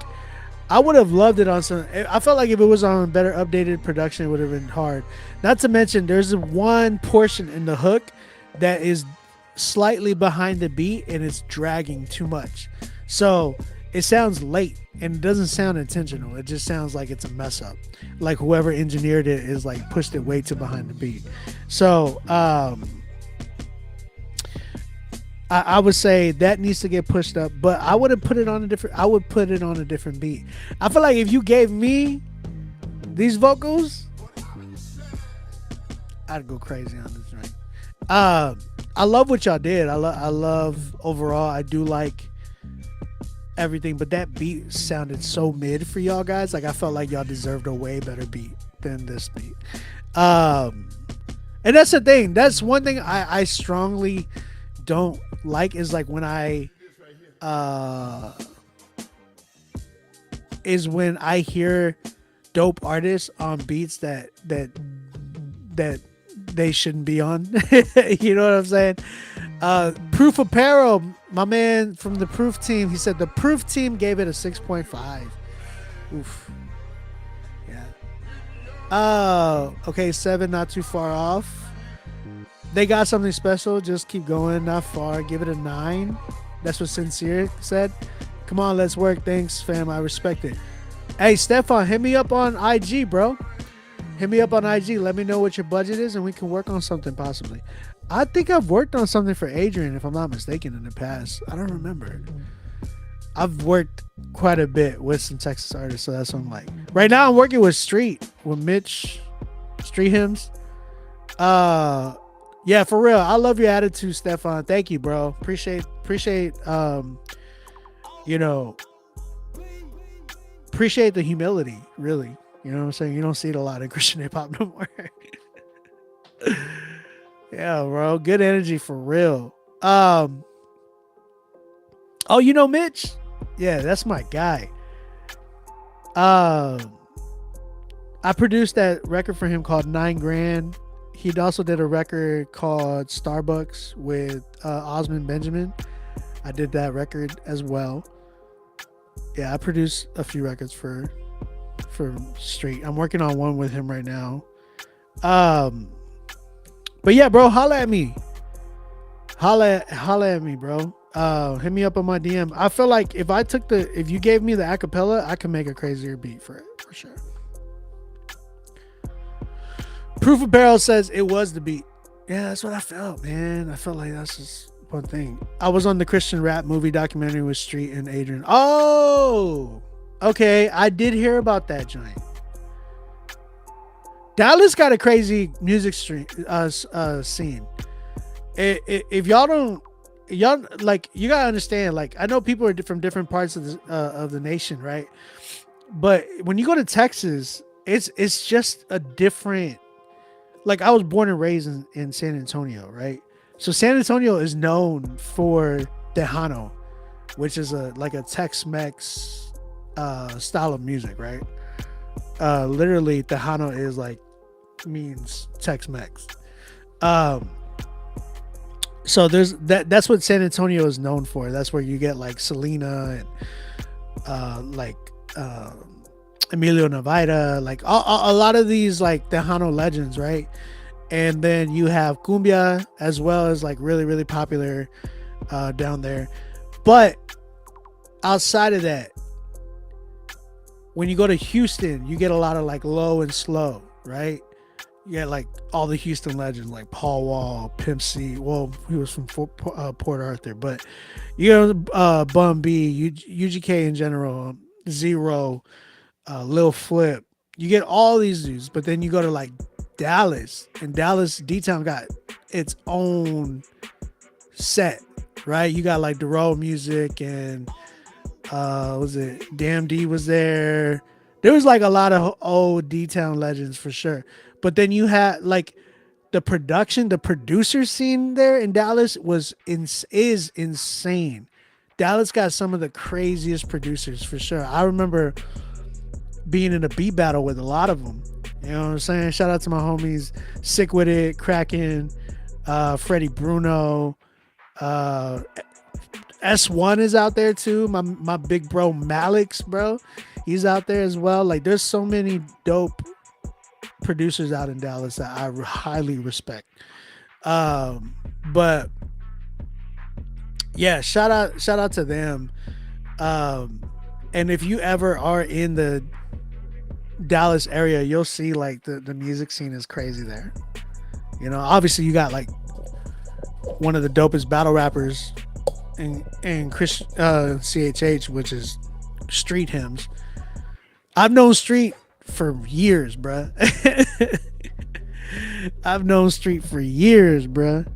I would have loved it on some. I felt like if it was on better updated production, it would have been hard. Not to mention, there's one portion in the hook that is slightly behind the beat and it's dragging too much. So it sounds late and it doesn't sound intentional. It just sounds like it's a mess up. Like whoever engineered it is like pushed it way too behind the beat. So I would say that needs to get pushed up, but I would put it on a different beat. I feel like if you gave me these vocals, I'd go crazy on this joint. I love what y'all did. I love overall. I do like everything, but that beat sounded so mid for y'all guys. Like I felt like y'all deserved a way better beat than this beat. And that's the thing. That's one thing I strongly don't like is like when I hear dope artists on beats that they shouldn't be on. You know what I'm saying? Proof Apparel, my man from the Proof team, he said the Proof team gave it a 6.5. Oof. Yeah. Okay, 7, not too far off. They got something special. Just keep going, not far. Give it a 9. That's what Sincere said. Come on, let's work. Thanks, fam. I respect it. Hey, Stefan, hit me up on IG, bro. Hit me up on IG. Let me know what your budget is, and we can work on something possibly. I think I've worked on something for Adrian, if I'm not mistaken, in the past. I don't remember. I've worked quite a bit with some Texas artists, so that's what I'm like. Right now, I'm working with Mitch, Street Hymns. Yeah, for real. I love your attitude, Stefan. Thank you, bro. Appreciate appreciate the humility, really. You know what I'm saying? You don't see it a lot in Christian hip hop no more. Yeah, bro. Good energy for real. Oh, you know Mitch? Yeah, that's my guy. I produced that record for him called 9 Grand. He also did a record called Starbucks with Osmond Benjamin. I did that record as well. Yeah, I produced a few records for Street. I'm working on one with him right now. But yeah, bro, holla at me. Holla at me, bro. Hit me up on my DM. I feel like if you gave me the acapella, I could make a crazier beat for it, for sure. Proof of Barrel says it was the beat. Yeah, that's what I felt, man. I felt like that's just one thing. I was on the Christian rap movie documentary with Street and Adrian. Oh, okay. I did hear about that joint. Dallas got a crazy music scene. If y'all don't, y'all like, you gotta understand. Like, I know people are from different parts of the nation, right? But when you go to Texas, it's just a different. Like, I was born and raised in San Antonio, right? So San Antonio is known for Tejano, which is a Tex-Mex style of music, right? Literally, Tejano is means Tex-Mex. So there's that's what San Antonio is known for. That's where you get like Selena and Emilio Navaita, like a lot of these like Tejano legends, right? And then you have cumbia as well as like really, really popular down there. But outside of that, when you go to Houston, you get a lot of like low and slow, right? You get like all the Houston legends like Paul Wall, Pimp C. Well, he was from Port Arthur, but you know, Bun B, UGK in general, Zero, Lil Flip. You get all these dudes, but then you go to like Dallas, and Dallas D-Town got its own set, right? You got like the Roll Music and was it Damn D was there. There was like a lot of old D-Town legends for sure. But then you had like the producer scene there in Dallas is insane. Dallas got some of the craziest producers for sure. I remember being in a beat battle with a lot of them. You know what I'm saying? Shout out to my homies, Sick With It, Kraken, Freddie Bruno, S1 is out there too. My big bro Malix, bro, he's out there as well. Like, there's so many dope producers out in Dallas that I highly respect. But yeah, shout out to them. And if you ever are in the Dallas area, you'll see like the music scene is crazy there. You know, obviously you got like one of the dopest battle rappers in Chris CHH, which is Street Hymns. I've known Street for years, bruh. I've known Street for years, bruh.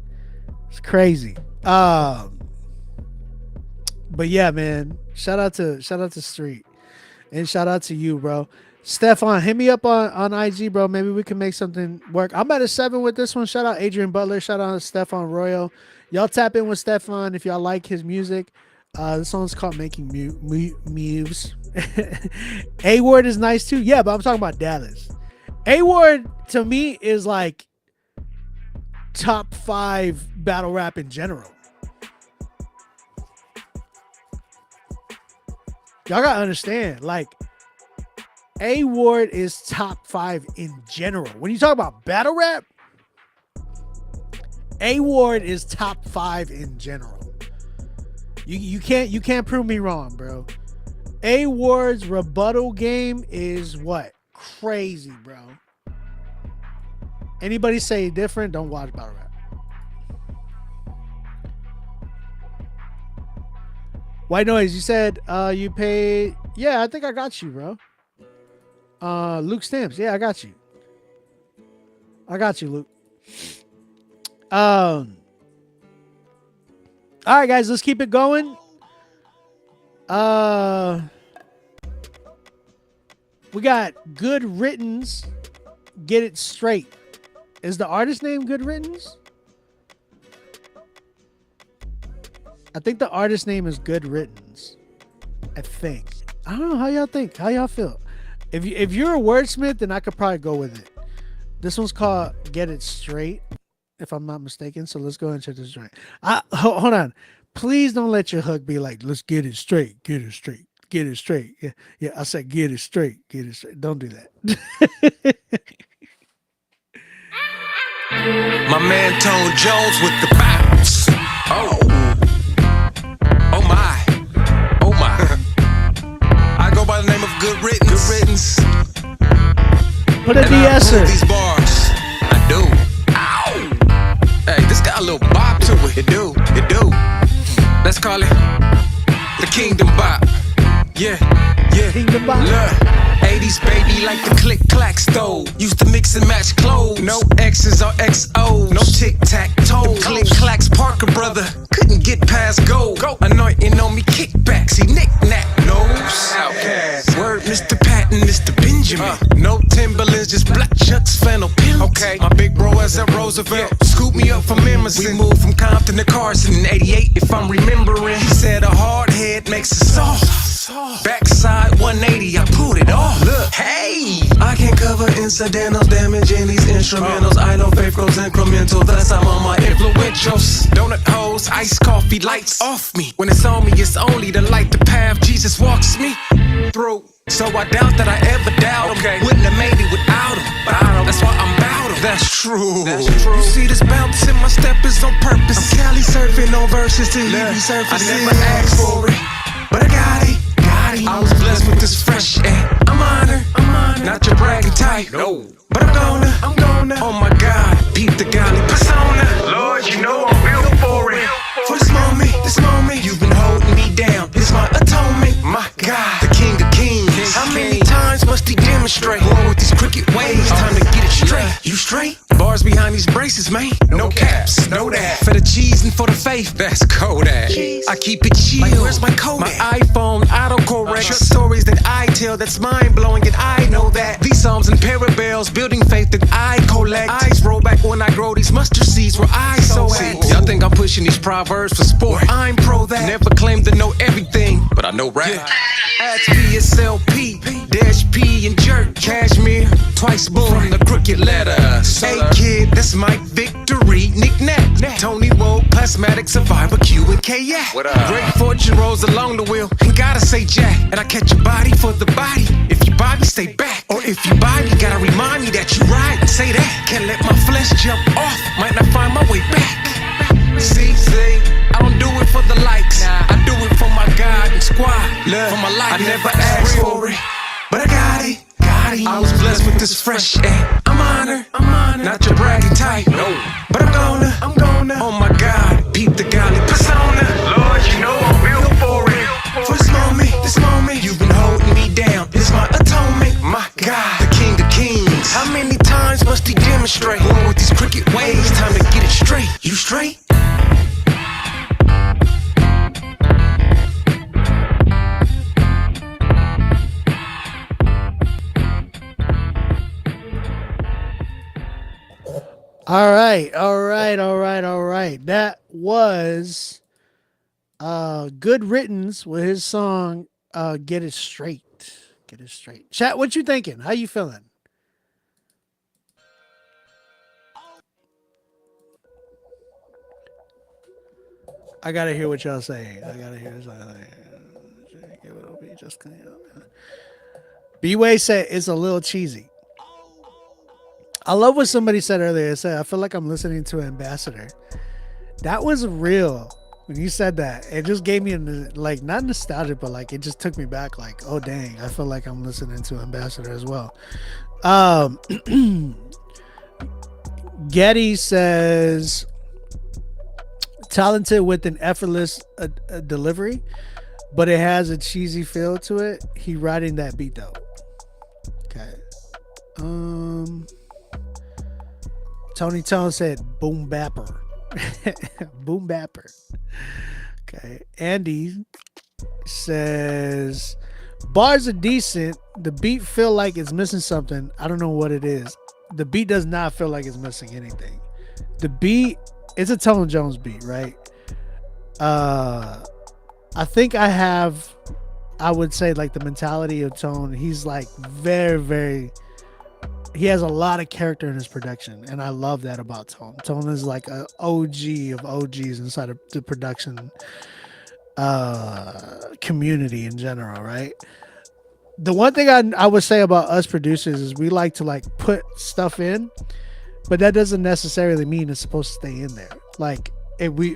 It's crazy. But yeah, man, shout out to Street, and shout out to you, bro. Stefan, hit me up on IG, bro. Maybe we can make something work. I'm at a 7 with this one. Shout out Adrian Butler. Shout out Stefan Royal. Y'all tap in with Stefan if y'all like his music. This song's called Making Moves. A-Ward is nice too. Yeah, but I'm talking about Dallas. A-Ward to me is like top 5 battle rap in general. Y'all gotta understand, like, A-Ward is top 5 in general. When you talk about battle rap, A-Ward is top 5 in general. You can't prove me wrong, bro. A-Ward's rebuttal game is what? Crazy, bro. Anybody say different, don't watch battle rap. White Noise, you said you paid. Yeah, I think I got you, bro. Luke Stamps. Yeah, I got you. Luke. All right, guys, let's keep it going. We got Good Riddance. Get It Straight. Is the artist name Good Riddance? I think the artist name is Good Riddance. I think. I don't know how y'all think. How y'all feel? If you're a wordsmith, then I could probably go with it. This one's called Get It Straight, if I'm not mistaken. So let's go and check this joint. Hold on. Please don't let your hook be like, let's get it straight. Get it straight. Get it straight. Yeah. I said get it straight. Get it straight. Don't do that. My man Tone Jones with the bounce. Oh my. I go by the name of Good Riddance. Put a DS-er. These bars. I do. Ow. Hey, this got a little bop to it. It do. Let's call it the Kingdom Bop. Yeah. Kingdom Bop. Look. 80s baby like the click clack stove. Used to mix and match clothes. No X's or XO's. No tic tac toe. Click clacks Parker brother. Couldn't get past gold. Anointing on me kickbacks. He knick knack nose. Outcast. Word Mr. Patton, Mr. Benjamin. No Timberlands, just black chucks, flannel pins. Okay. My big bro as at Roosevelt. Scoop me up from Emerson. We moved from Compton to Carson in 88 if I'm remembering. He said a hard head makes it soft. Backside 180, I pulled it off. Look, hey, I can cover incidentals, damaging these instrumentals. I know faith grows incremental, thus I'm on my influentials. Donut holes, iced coffee, lights off me. When it's on me, it's only to light the path Jesus walks me through. So I doubt that I ever doubt him. Wouldn't have made it without him. That's why I'm bout him. That's true. You see this bounce in my step is on purpose. I'm Cali surfing on verses till he resurfaces. I never asked for it, but I got it. I was blessed with this fresh air. I'm honored. Not your bragging type. No. But I'm gonna. Oh my God. Peep the godly persona. Lord, you know I'm built for it. For this moment, you've been holding me down. It's my atonement. My God. The King of Kings. How many times must he demonstrate? Born with these crooked ways. Time to get it straight. You straight? Bars behind these braces, man. No caps, know that. For the cheese and for the faith, that's Kodak. I keep it chill. Like, where's my Kodak? My iPhone autocorrect. Short stories that I tell that's mind blowing, and I know that. These psalms and parabels, building faith that I collect. Eyes roll back when I grow these mustard seeds where I sow at. Y'all think I'm pushing these proverbs for sport? I'm pro that. Never claim to know everything, but I know rap. Ask PSLP, Dash P and Jerk, Cashmere, twice born from the crooked letter. Hey kid, that's my victory, knick-knack. Tony Woe, plasmatic survivor, Q and K-Yak. Great fortune rolls along the wheel, ain't gotta say jack. And I catch your body for the body, if you buy me, stay back. Or if you buy me, gotta remind me that you ride. Say that, can't let my flesh jump off, might not find my way back. See, I don't do it for the likes, I do it for my God and squad, for my life. I never asked for it, but I got it. I was blessed with this fresh air. I'm honored, not your braggy type, no. But I'm gonna, oh my God, peep the godly persona. Lord, you know I'm built for it. For this moment, you've been holding me down. It's my atonement, my God, the King of Kings. How many times must he demonstrate? Born with these crooked ways, time to get it straight. You straight? All right. That was Good Riddance with his song Get It Straight. Get It Straight. Chat, what you thinking? How you feeling? I gotta hear what y'all saying. B-Way said it's a little cheesy. I love what somebody said earlier. It said, I feel like I'm listening to Ambassador. That was real. When you said that, it just gave me, like, not nostalgia, but like, it just took me back. Like, oh, dang, I feel like I'm listening to Ambassador as well. Getty says, talented with an effortless delivery, but it has a cheesy feel to it. He riding that beat, though. Okay. Tony Tone said boom bapper. Boom bapper. Okay. Andy says bars are decent. The beat feel like it's missing something. I don't know what it is. The beat does not feel like it's missing anything. The beat, it's a Tone Jones beat, right? I think I would say like the mentality of Tone. He's like very he has a lot of character in his production, and I love that about Tone. Tone is like an OG of OGs inside of the production community in general, right? The one thing I would say about us producers is we like to like put stuff in, but that doesn't necessarily mean it's supposed to stay in there. Like if we,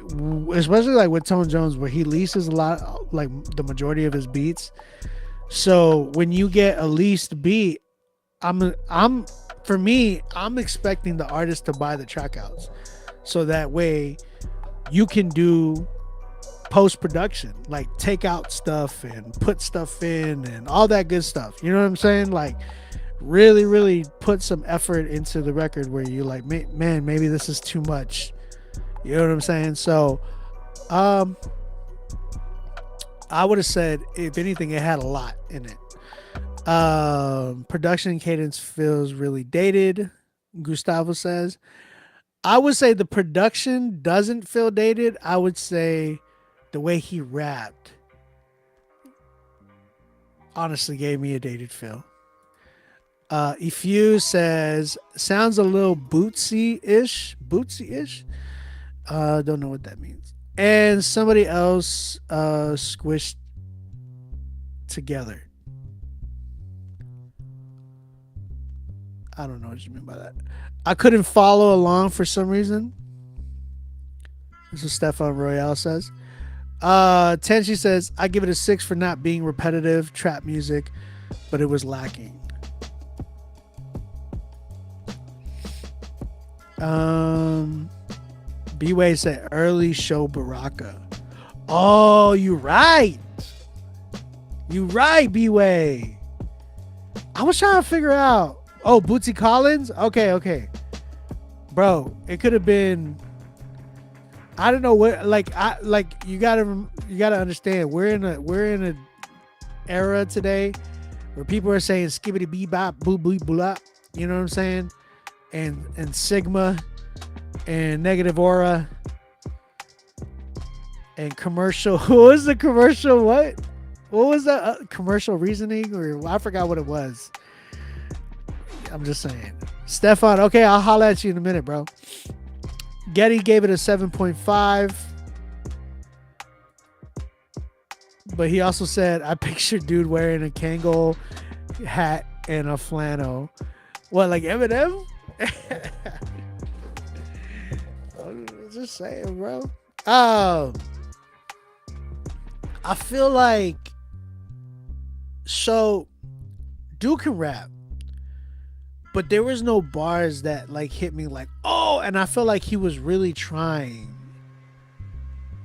especially like with Tone Jones, where he leases a lot, like the majority of his beats. So when you get a leased beat, I'm expecting the artist to buy the track outs, so that way you can do post-production, like take out stuff and put stuff in and all that good stuff. You know what I'm saying? Like really put some effort into the record where you're like, man, maybe this is too much. You know what I'm saying? So I would have said, if anything, it had a lot in it. Production cadence feels really dated, Gustavo says. I would say the production doesn't feel dated. I would say the way he rapped honestly gave me a dated feel. Efuse says sounds a little bootsy-ish. Don't know what that means. And somebody else squished together. I don't know what you mean by that. I couldn't follow along for some reason. This is Stefan Royale says. Tenshi says, I give it a 6 for not being repetitive trap music, but it was lacking. B-Way said early show Baraka. Oh, you right. You right, B-Way. I was trying to figure out. Oh, Bootsy Collins? Okay. bro, it could have been. I don't know what. You gotta understand. We're in a era today where people are saying skibbity bebop boo boo blah. You know what I'm saying? And Sigma and negative aura and commercial. What was the commercial? What was that commercial reasoning? Or I forgot what it was. I'm just saying. Stefan, okay, I'll holler at you in a minute, bro. Getty gave it a 7.5. But he also said, I pictured dude wearing a Kangol hat and a flannel. What, like Eminem? I'm just saying, bro. I feel like dude can rap, but there was no bars that like hit me like, oh, and I feel like he was really trying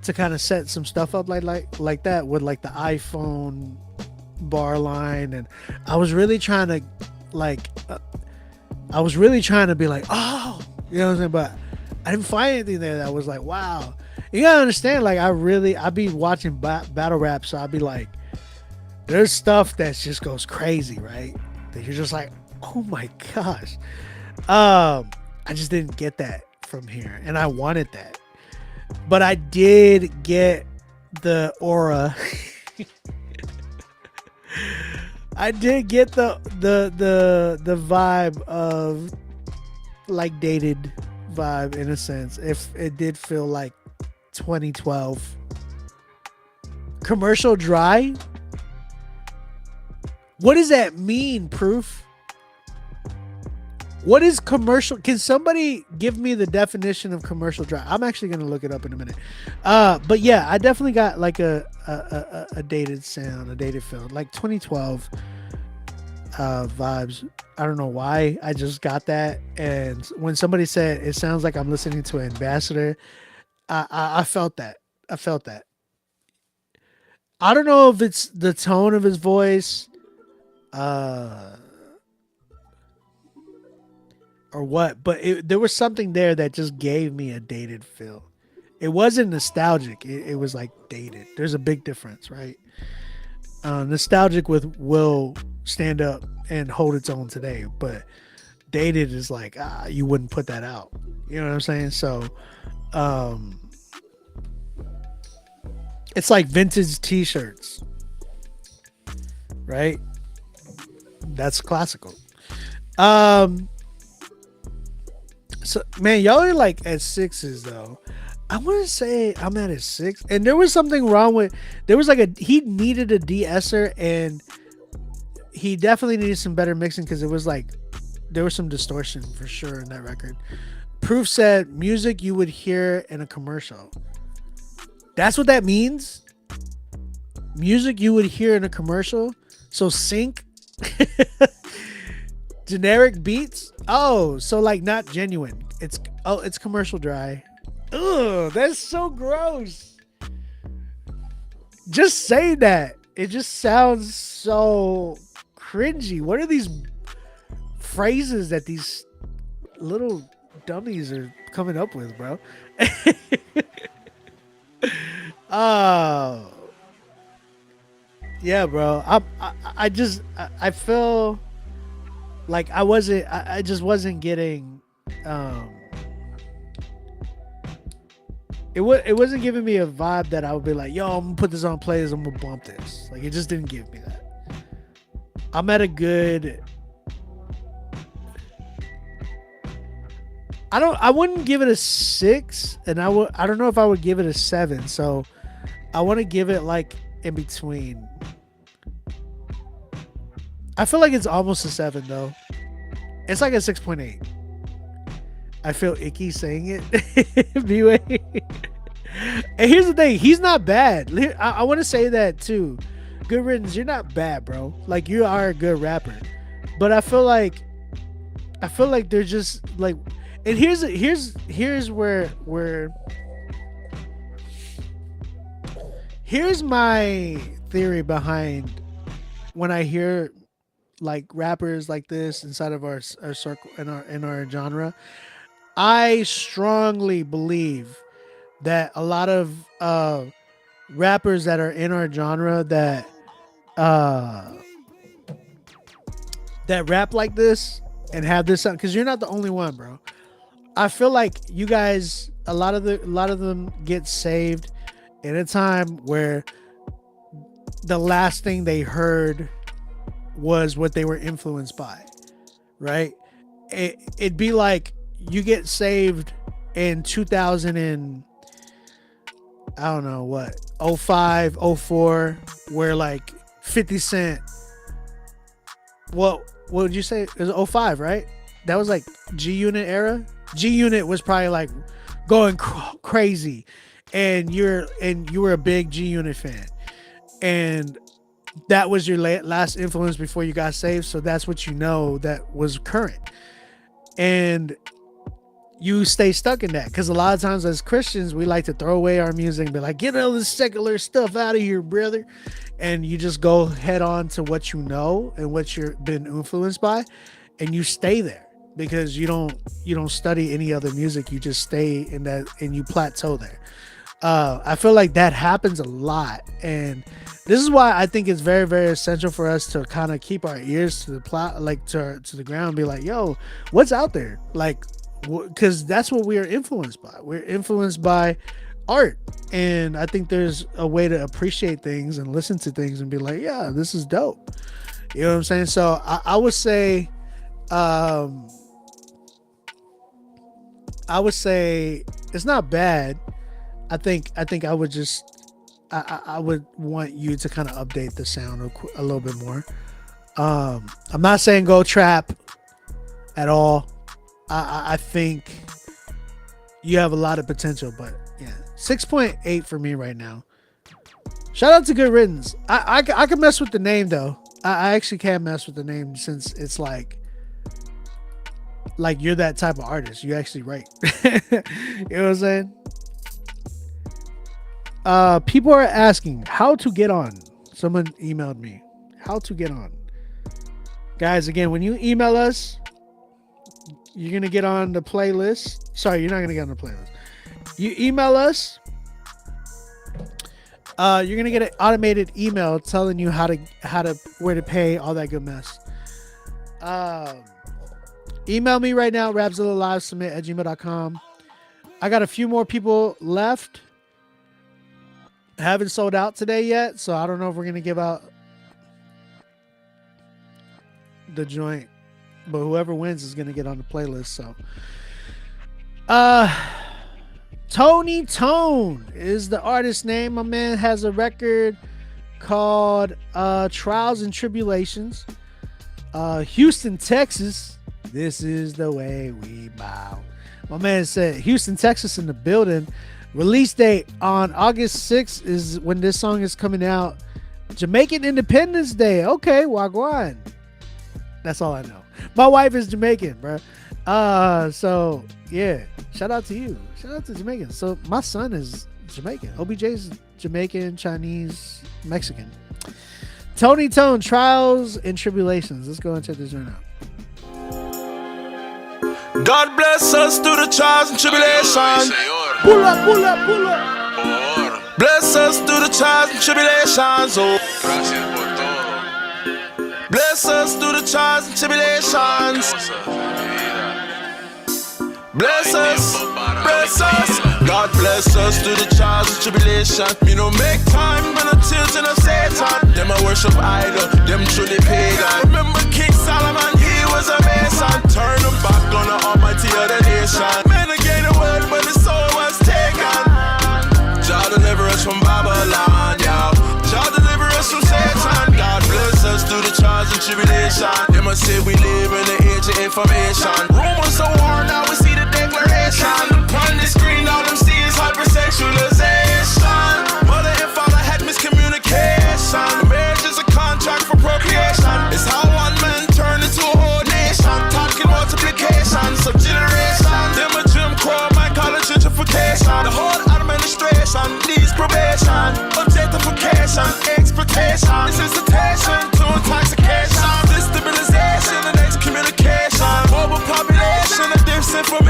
to kind of set some stuff up like that with like the iPhone bar line, and I was really trying to be like, oh, you know what I'm saying, but I didn't find anything there that was like, wow. You gotta understand, like I be watching battle rap, so I'd be like, there's stuff that just goes crazy, right? That you're just like, oh my gosh. I just didn't get that from here, and I wanted that. But I did get the aura. I did get the vibe of like dated vibe in a sense. If it did feel like 2012. Commercial dry? What does that mean, Proof? What is commercial? Can somebody give me the definition of commercial dry? I'm actually going to look it up in a minute. But yeah, I definitely got like a dated sound, a dated feel, like 2012 vibes. I don't know why. I just got that. And when somebody said it sounds like I'm listening to Ambassador, I felt that. I felt that. I don't know if it's the tone of his voice, or what, but there was something there that just gave me a dated feel. It wasn't nostalgic. It was like dated. There's a big difference, right? Nostalgic will stand up and hold its own today, but dated is like, you wouldn't put that out. You know what I'm saying? So, it's like vintage t-shirts, right? That's classical. So man, y'all are like at sixes though. I want to say I'm at a 6, and there was something wrong with. There was like he needed a de-esser, and he definitely needed some better mixing because it was like there was some distortion for sure in that record. Proof said music you would hear in a commercial. That's what that means. Music you would hear in a commercial. So sync. Generic beats. Oh, so like not genuine. It's commercial dry. Ugh, that's so gross. Just say that. It just sounds so cringy. What are these phrases that these little dummies are coming up with, bro? Oh. Yeah, bro. I feel like I just wasn't getting it wasn't giving me a vibe that I would be like, yo, I'm gonna put this on plays, I'm gonna bump this. Like, it just didn't give me that. I'm at a good, I wouldn't give it a 6, and I don't know if I would give it a 7, so I want to give it like in between. I feel like it's almost a 7 though. It's like a 6.8. I feel icky saying it. B-Way. And here's the thing, he's not bad. I want to say that too. Good Riddance, you're not bad, bro. Like, you are a good rapper. But I feel like they're just like, and here's my theory behind when I hear like rappers like this inside of our circle in our genre. I strongly believe that a lot of rappers that are in our genre that rap like this and have this sound, because you're not the only one, bro. I feel like you guys, a lot of them get saved in a time where the last thing they heard was what they were influenced by, right? It'd be like you get saved in 2000 and I don't know what, 05, 04, where like 50 Cent, what would you say? It was 05, right? That was like G Unit era. G Unit was probably like going crazy, and you were a big G Unit fan, and that was your last influence before you got saved. So that's what you know that was current, and you stay stuck in that, because a lot of times as Christians we like to throw away our music and be like, get all this secular stuff out of here, brother, and you just go head on to what you know and what you've been influenced by, and you stay there because you don't study any other music. You just stay in that and you plateau there. I feel like that happens a lot, and this is why I think it's very, very essential for us to kind of keep our ears to the to the ground and be like, yo, what's out there? Like, because that's what we are influenced by. We're influenced by art, and I think there's a way to appreciate things and listen to things and be like, yeah, this is dope. You know what I'm saying? So I would say it's not bad. I think I would just I would want you to kind of update the sound a little bit more. I'm not saying go trap at all. I think you have a lot of potential, but yeah, 6.8 for me right now. Shout out to Good Riddance. I can mess with the name though. I actually can mess with the name, since it's like you're that type of artist. You actually write. You know what I'm saying? People are asking how to get on. Someone emailed me how to get on. Guys, again, when you email us, you're gonna get on the playlist. Sorry, you're not gonna get on the playlist. You email us, you're gonna get an automated email telling you how to where to pay, all that good mess. Email me right now, Rapzilla.com. I got a few more people left. Haven't sold out today yet, so I don't know if we're gonna give out the joint, but whoever wins is gonna get on the playlist. So Tony Tone is the artist name. My man has a record called Trials and Tribulations. Houston, Texas. This is the way we bow. My man said Houston, Texas in the building. Release date on August 6th is when this song is coming out. Jamaican Independence Day. Okay, wagwan. That's all I know. My wife is Jamaican, bro. So yeah, shout out to you. Shout out to Jamaican. So my son is Jamaican. OBJ's Jamaican, Chinese, Mexican. Tony Tone, Trials and Tribulations. Let's go and check this one out. God bless us through the trials and tribulations. Pull up, pull up, pull up. Bless us through the trials and tribulations. Oh. Bless us through the trials and tribulations. Bless us, bless us. God bless us through the trials and tribulations. Me no make time when the children of Satan. Them a worship idol, them truly pagan. Remember King Solomon, he was a mason. Turn them back on the almighty other nation. Men again the world, but the soul was taken. Jah deliver us from Babylon, yeah. Jah deliver us from Satan. God bless us through the trials and tribulations. They must say we live in the age of information. Rumors of war, now we see the declaration. On the screen, all them see is hypersexualization. Mother and father had miscommunication. Marriage is a contract for procreation. It's how one man turned into a whole nation. Talking multiplication, subgeneration. Them a Jim Crow, man call it gentrification. The whole administration needs probation. Objectification, exploitation, necessitation to intoxication. Destabilization and excommunication. Overpopulation and disinformation.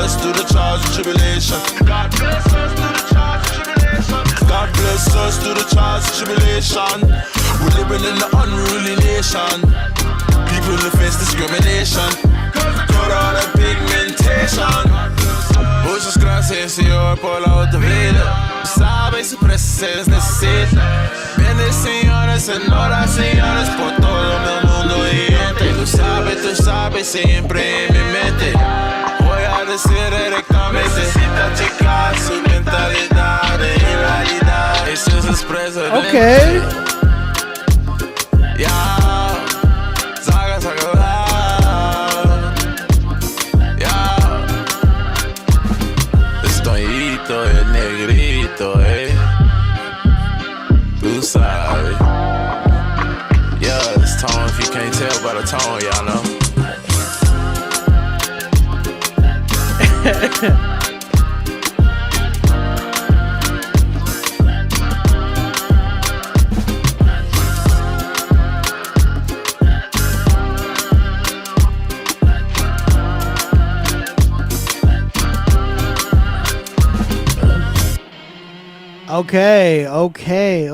us through the trials and tribulations. God bless us through the trials and tribulations. God bless us through the trials and tribulations. We're living in the unruly nation. People who face discrimination. Got all the pigmentation. Muchas gracias, Señor, por la autoridad. Sabe su presencia necesita. Viene, señores, señoras, señores, por todo el mundo y gente. Tú sabes, siempre en mi mente. Voy a decir directamente. Necesita checar su mentalidad de realidad. Eso es expreso. Okay. Ya. El negrito, tú sabes. Yeah, this tone, if you can't tell by the tone, y'all know.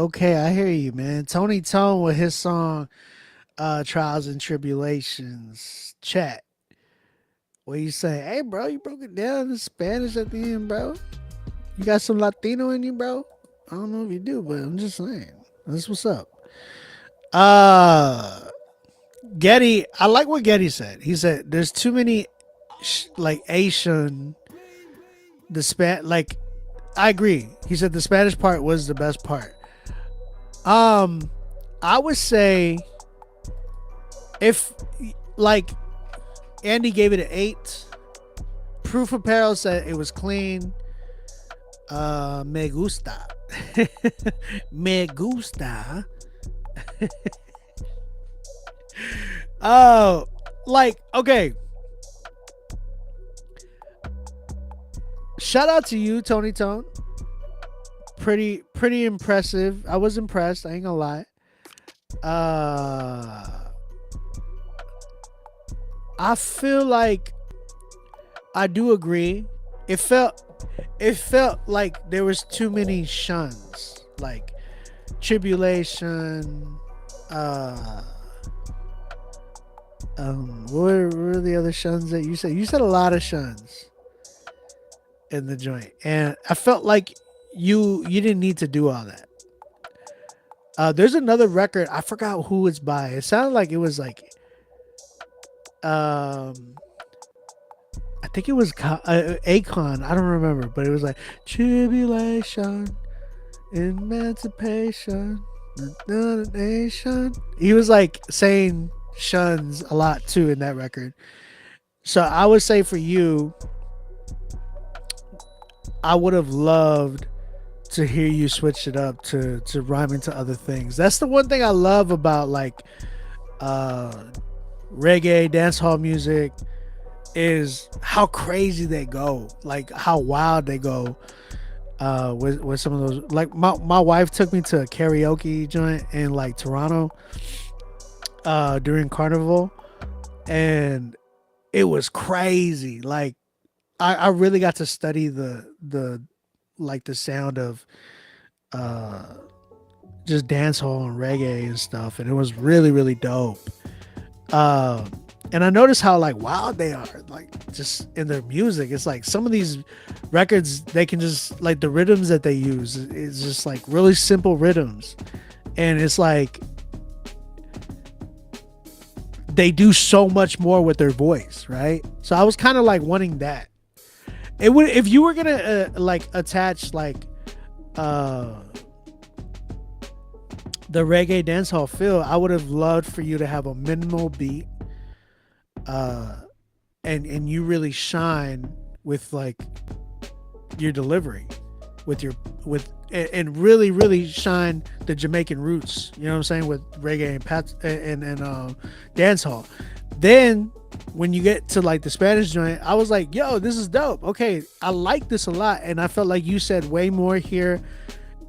Okay. I hear you, man. Tony Tone with his song Trials and Tribulations. Chat. What you say? Hey, bro, you broke it down in Spanish at the end, bro. You got some Latino in you, bro? I don't know if you do, but I'm just saying. That's what's up. Getty, I like what Getty said. He said there's too many like Asian I agree. He said the Spanish part was the best part. I would say if like Andy gave it an 8. Proof Apparel said it was clean. Me gusta. Me gusta. Oh, like, okay. Shout out to you, Tony Tone. Pretty impressive. I was impressed. I ain't gonna lie. I feel like I do agree. It felt like there was too many shuns, like tribulation. What were the other shuns that you said? You said a lot of shuns in the joint, and I felt like you didn't need to do all that. There's another record, I forgot who it's by. It sounded like it was like I think it was Akon. I don't remember, but it was like tribulation, emancipation, nation. He was like saying shuns a lot too in that record. So I would say for you, I would have loved to hear you switch it up to rhyming to other things. That's the one thing I love about like reggae, dancehall music, is how crazy they go, like how wild they go with some of those. Like my wife took me to a karaoke joint in like Toronto during Carnival, and it was crazy. Like I really got to study the like the sound of just dancehall and reggae and stuff, and it was really, really dope. And I noticed how like wild they are, like just in their music. It's like some of these records, they can just like the rhythms that they use is just like really simple rhythms, and it's like they do so much more with their voice, right? So I was kind of like wanting that. It would, if you were gonna like attach like the reggae dancehall feel, I would have loved for you to have a minimal beat, and you really shine with like your delivery, and really shine the Jamaican roots. You know what I'm saying, with reggae and dancehall. Then when you get to like the Spanish joint, I was like, yo, this is dope. Okay, I like this a lot. And I felt like you said way more here,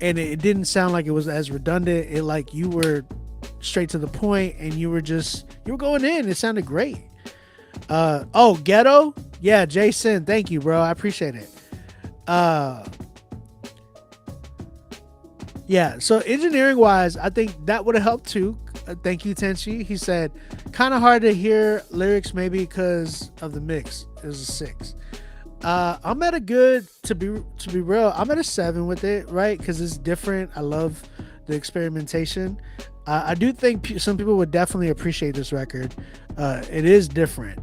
and it didn't sound like it was as redundant. It like you were straight to the point, and you were going in. It sounded great. Ghetto, Yeah, Jason, thank you, bro. I appreciate it. Uh, yeah. So engineering wise, I think that would have helped too. Thank you, Tenchi. He said, kind of hard to hear lyrics maybe because of the mix. It was a 6. I'm at a good to be real. I'm at a 7 with it, right? Because it's different. I love the experimentation. I do think some people would definitely appreciate this record. It is different.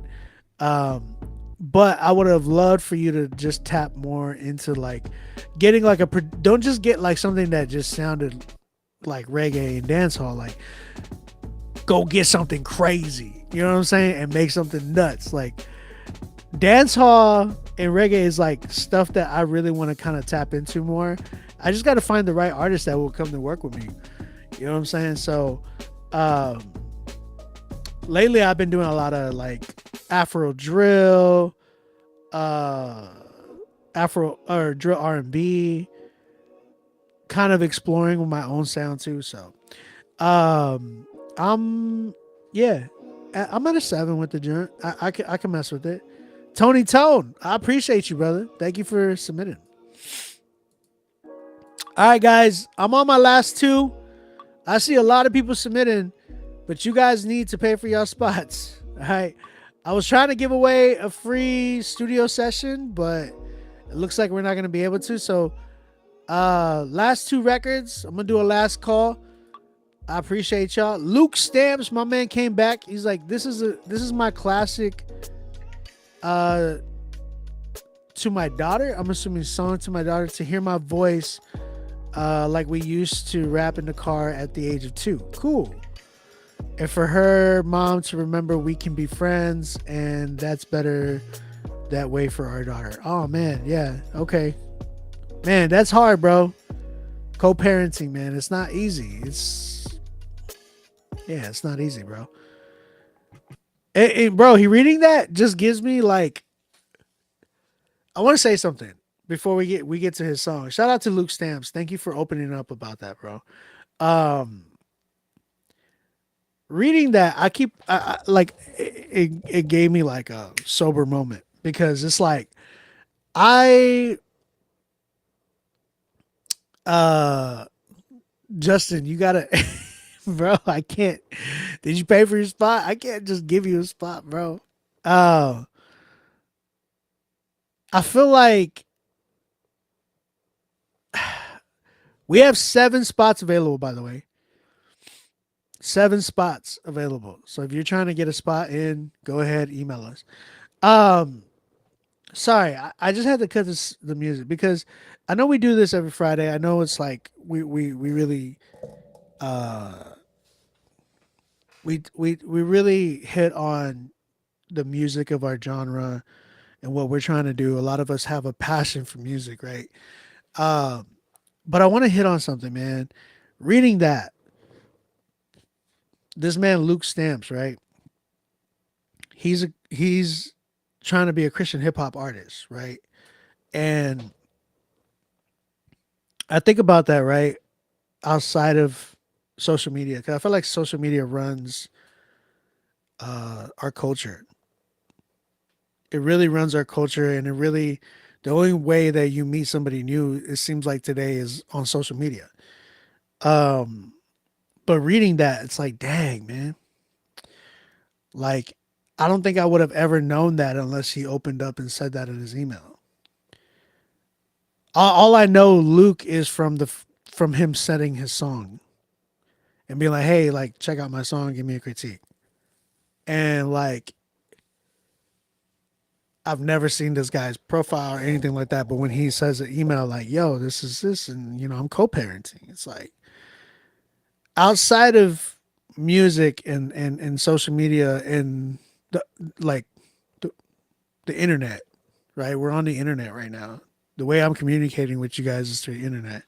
But I would have loved for you to just tap more into like getting like don't just get like something that just sounded like reggae and dancehall. Like go get something crazy, you know what I'm saying, and make something nuts. Like dancehall and reggae is like stuff that I really want to kind of tap into more. I just got to find the right artist that will come to work with me. You know what I'm saying? So lately I've been doing a lot of like Afro drill, Afro or drill R&B, kind of exploring with my own sound too. So I'm at a 7 with the joint. I can mess with it. Tony Tone, I appreciate you, brother. Thank you for submitting. All right, guys, I'm on my last 2. I see a lot of people submitting, but you guys need to pay for your spots. All right. I was trying to give away a free studio session, but it looks like we're not going to be able to. So last 2 records, I'm going to do a last call. I appreciate y'all. Luke Stamps, my man, came back. He's like, this is my classic to my daughter. I'm assuming song to my daughter to hear my voice like we used to rap in the car at the age of 2. Cool. And for her mom to remember we can be friends, and that's better that way for our daughter. Oh man, yeah, okay. Man, that's hard, bro. Co-parenting, man, it's not easy. It's not easy, bro. And bro, he reading that just gives me like, I want to say something before we get to his song. Shout out to Luke Stamps. Thank you for opening up about that, bro. Reading that, I like it gave me like a sober moment, because it's like Justin, you gotta bro, I can't. Did you pay for your spot? I can't just give you a spot, bro. I feel like we have 7 spots available, by the way. 7 spots available. So if you're trying to get a spot in, go ahead, email us. Sorry, I just had to cut the music because I know we do this every Friday. I know it's like we really we really hit on the music of our genre and what we're trying to do. A lot of us have a passion for music, right? But I want to hit on something, man. Reading that, this man Luke Stamps, right? He's trying to be a Christian hip hop artist, right? And I think about that, right? Outside of social media, because I feel like social media runs our culture. It really runs our culture, and the only way that you meet somebody new, it seems like today, is on social media. But reading that, it's like, dang, man. Like, I don't think I would have ever known that unless he opened up and said that in his email. All I know, Luke, is from him setting his song and being like, hey, like, check out my song, give me a critique. And like, I've never seen this guy's profile or anything like that. But when he says an email like, yo, this is this, and I'm co-parenting, it's like, outside of music and social media and the internet, right? We're on the internet right now. The way I'm communicating with you guys is through the internet.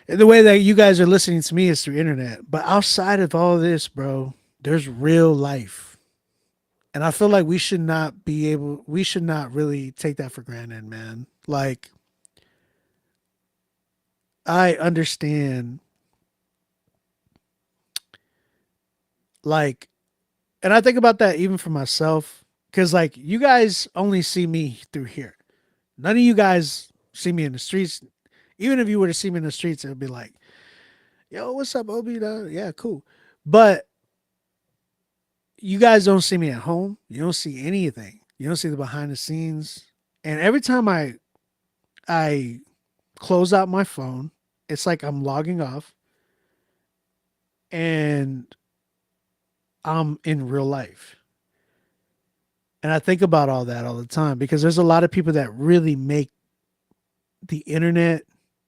And the way that you guys are listening to me is through internet. But outside of all this, bro, there's real life. And I feel like we should not really take that for granted, man. Like, I understand, like, and I think about that even for myself, Because, like, you guys only see me through here. None of you guys see me in the streets. Even if you were to see me in the streets, it would be like, yo, what's up, Obi? Yeah, cool. But you guys don't see me at home. You don't see anything. You don't see the behind the scenes. And every time I close out my phone, it's like I'm logging off and I'm in real life. And I think about all that all the time because there's a lot of people that really make the internet,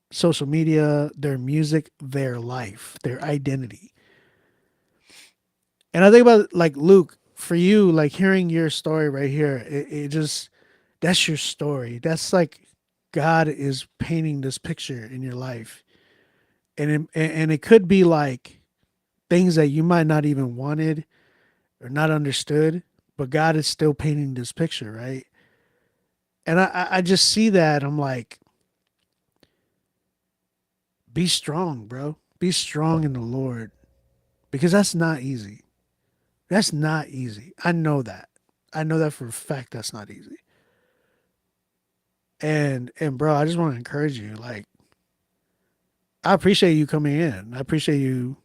social media, their music, their life, their identity. And I think about, like, Luke, for you, like, hearing your story right here, it just, that's your story. That's like God is painting this picture in your life. And it could be like things that you might not even wanted or not understood, but God is still painting this picture, right? And I just see that. I'm like, be strong, bro. Be strong in the Lord. Because that's not easy. That's not easy. I know that. I know that for a fact that's not easy. And bro, I just want to encourage you. Like, I appreciate you coming in. I appreciate you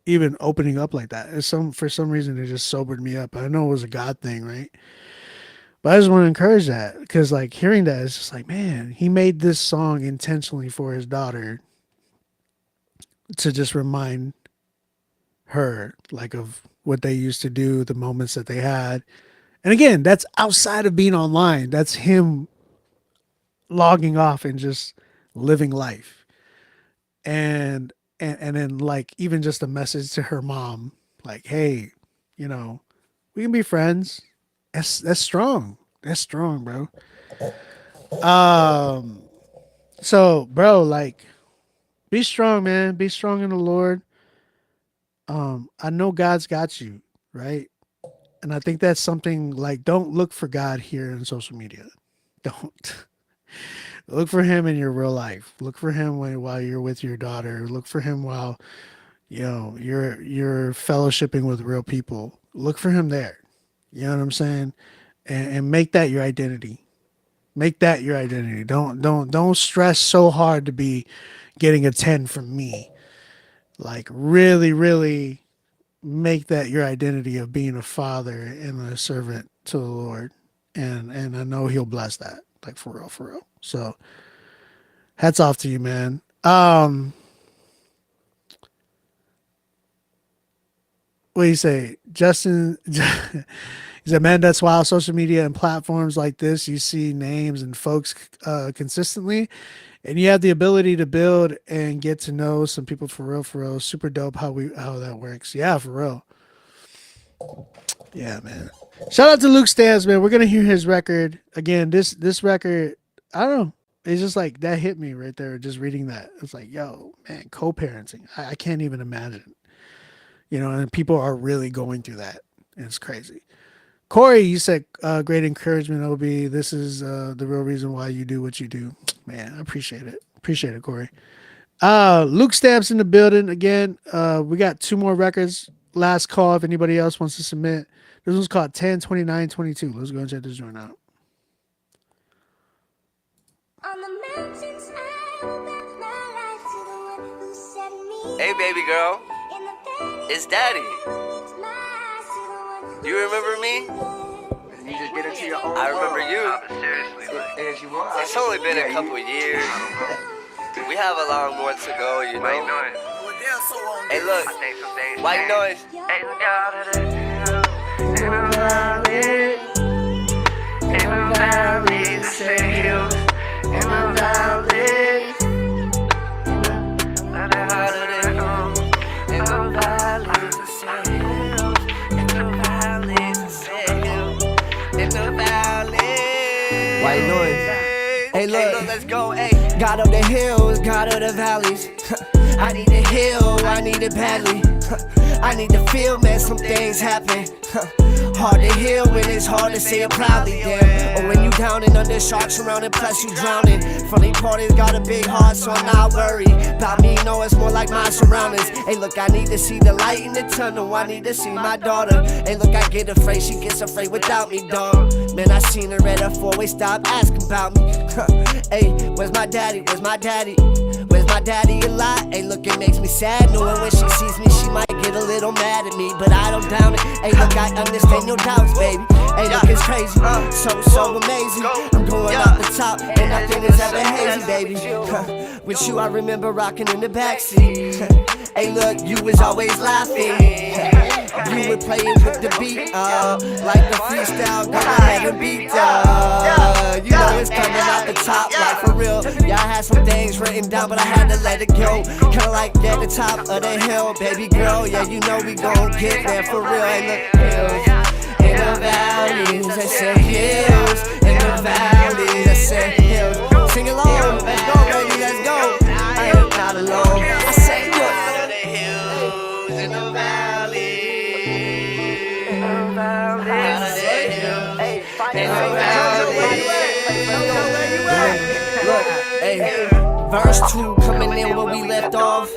even opening up like that. For some reason it just sobered me up. I know it was a God thing, right? But I just want to encourage that because, like, hearing that is just like, man, he made this song intentionally for his daughter to just remind her, like, of what they used to do, the moments that they had. And again, that's outside of being online. That's him logging off and just living life. And then, like, even just a message to her mom, like, hey, you know, we can be friends. That's strong. That's strong, bro. So, bro, like, be strong, man. Be strong in the Lord. I know God's got you, right? And I think that's something, like, don't look for God here in social media. Don't. Look for him in your real life. Look for him while you're with your daughter. Look for him while, you know, you're fellowshipping with real people. Look for him there. You know what I'm saying? And make that your identity. Make that your identity. Don't stress so hard to be getting a 10 from me. Like, really, really make that your identity of being a father and a servant to the Lord. And I know he'll bless that. Like, for real, for real. So hats off to you, man. What do you say? Justin, he said, man, that's why social media and platforms like this, you see names and folks consistently, and you have the ability to build and get to know some people for real, for real. Super dope how that works. Yeah, for real. Yeah, man. Shout out to Luke Stans, man. We're gonna hear his record again. This record, I don't know. It's just like that hit me right there. Just reading that, it's like, yo, man, co-parenting. I can't even imagine. You know, and people are really going through that. And it's crazy. Corey, you said great encouragement, OB. This is the real reason why you do what you do. Man, I appreciate it. Appreciate it, Corey. Luke Stamps in the building again. We got 2 more records. Last call if anybody else wants to submit. This one's called 10-29-22. Let's go and check this joint out. Hey, baby girl. It's Daddy. You remember me? You just get into your own I remember world. you. Seriously, as you are. It's only been a couple years. We have a long more to go, you know? Hey, look. White noise. White noise. Hey, look, let's go, hey. God of the hills, God of the valleys. I need a hill, I need it badly. I need to feel, man, some things happen. Hard to heal when it's hard to say it proudly, damn. Or when you down and under sharks surrounded, plus you drowning. Funny party's got a big heart, so I'm not worried about me, no, it's more like my surroundings. Hey, look, I need to see the light in the tunnel, I need to see my daughter. Hey, look, I get afraid, she gets afraid without me, dog. Man, I seen her at a four-way stop asking about me. Hey, where's my daddy, where's my daddy? Where's my daddy a lot? Hey, look, it makes me sad knowing when she sees me, she might get a little mad at me, but I don't down it. Hey, look, I understand your doubts, baby. Hey, look, it's crazy, so amazing. I'm going up the top, and nothing is ever hazy, baby. With you, I remember rocking in the backseat. Hey, look, you was always laughing. You were playing with the beat, like the freestyle, go ahead and beat, you know it's coming out the top, like for real. Yeah, I had some things written down, but I had to let it go. Kinda like at the top of the hill, baby girl. Yeah, you know we gon' get there for real. Hey, look, hills in the valleys, I said hills in the valleys, I said hills. Sing along, let's go, baby, let's go. I am not alone. I said look, the hills in the valleys. Look, hey, verse 2 coming in where we left off.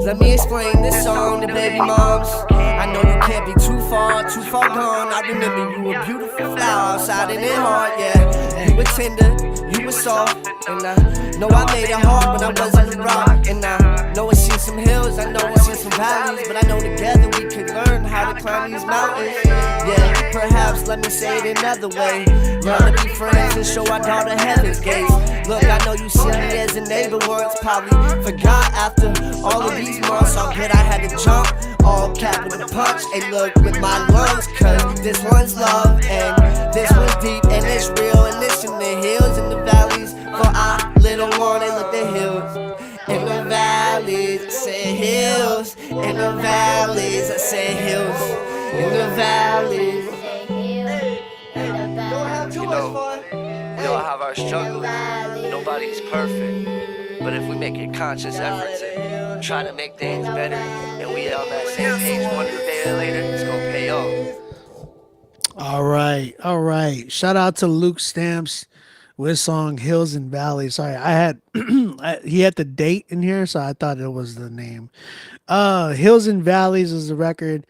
Let me explain this song to baby moms. I know you can't be too far gone. I remember you were beautiful flower outside in it hard, yeah. You were tender, you were soft, and I know I made it hard, but I wasn't a rock. And I know it's seen some hills, I know it's seen some valleys, but I know together we could learn how to climb these mountains. Yeah, perhaps let me say it another way. Learn to be friends and show our daughter heaven's gates. Look, I know you see me as a neighbor once, probably forgot after all of these months. All good, I had to jump, all capital punch. Hey, look, with my lungs, cause this one's love, and this one's deep, and it's real. And listen, the hills and the valleys for our little one. Hey, look, the hills in the valleys, I say hills in the valleys, I say hills in the valleys. You know, we all have our struggles. Nobody's perfect. But if we make a conscious effort to try to make things better, and we on that same page one day or later, it's gonna pay off. All right. Shout out to Luke Stamps with his song Hills and Valleys. Sorry, I had he had the date in here, so I thought it was the name. Hills and Valleys is the record.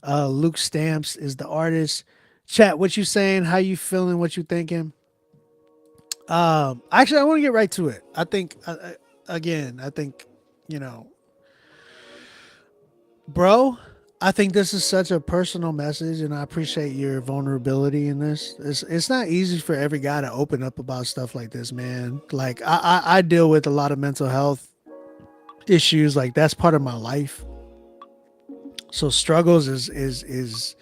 Luke Stamps is the artist. Chat, what you saying? How you feeling? What you thinking? Actually, I want to get right to it. I think, you know, bro, I think this is such a personal message, and I appreciate your vulnerability in this. It's not easy for every guy to open up about stuff like this, man. Like I deal with a lot of mental health issues. Like that's part of my life. So struggles is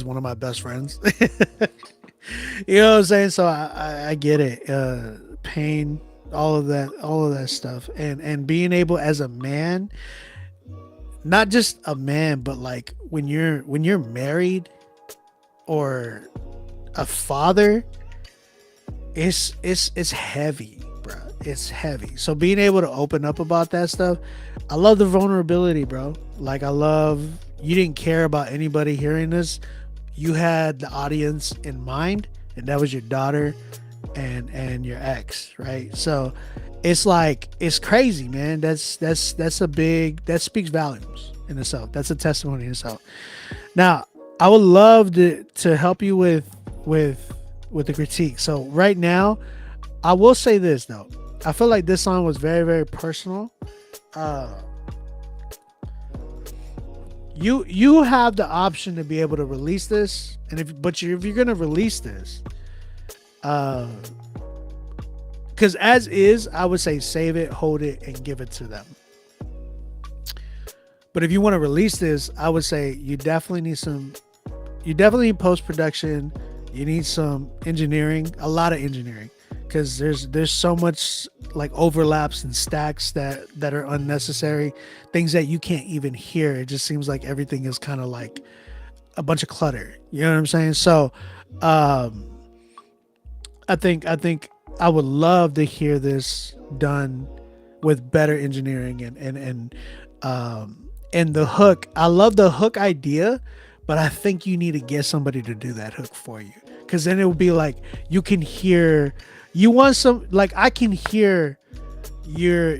one of my best friends. You know what I'm saying? So I get it. Pain, all of that stuff. And being able as a man, not just a man, but like when you're married or a father, it's heavy, bro. It's heavy. So being able to open up about that stuff, I love the vulnerability, bro. Like I love you didn't care about anybody hearing this. You had the audience in mind, and that was your daughter and your ex, right? So it's like it's crazy, man. That's a big, that speaks volumes in itself. That's a testimony in itself. Now, I would love to help you with the critique. So right now, I will say this though. I feel like this song was very, very personal. You have the option to be able to release this, and if you're gonna release this, because as is, I would say save it, hold it, and give it to them. But if you want to release this, I would say you definitely need post-production. You need some engineering, a lot of engineering, because there's so much like overlaps and stacks that are unnecessary, things that you can't even hear. It just seems like everything is kind of like a bunch of clutter. You know what I'm saying? So I think I would love to hear this done with better engineering and And the hook, I love the hook idea, but I think you need to get somebody to do that hook for you. Cause then it will be like, you can hear, you want some, like I can hear your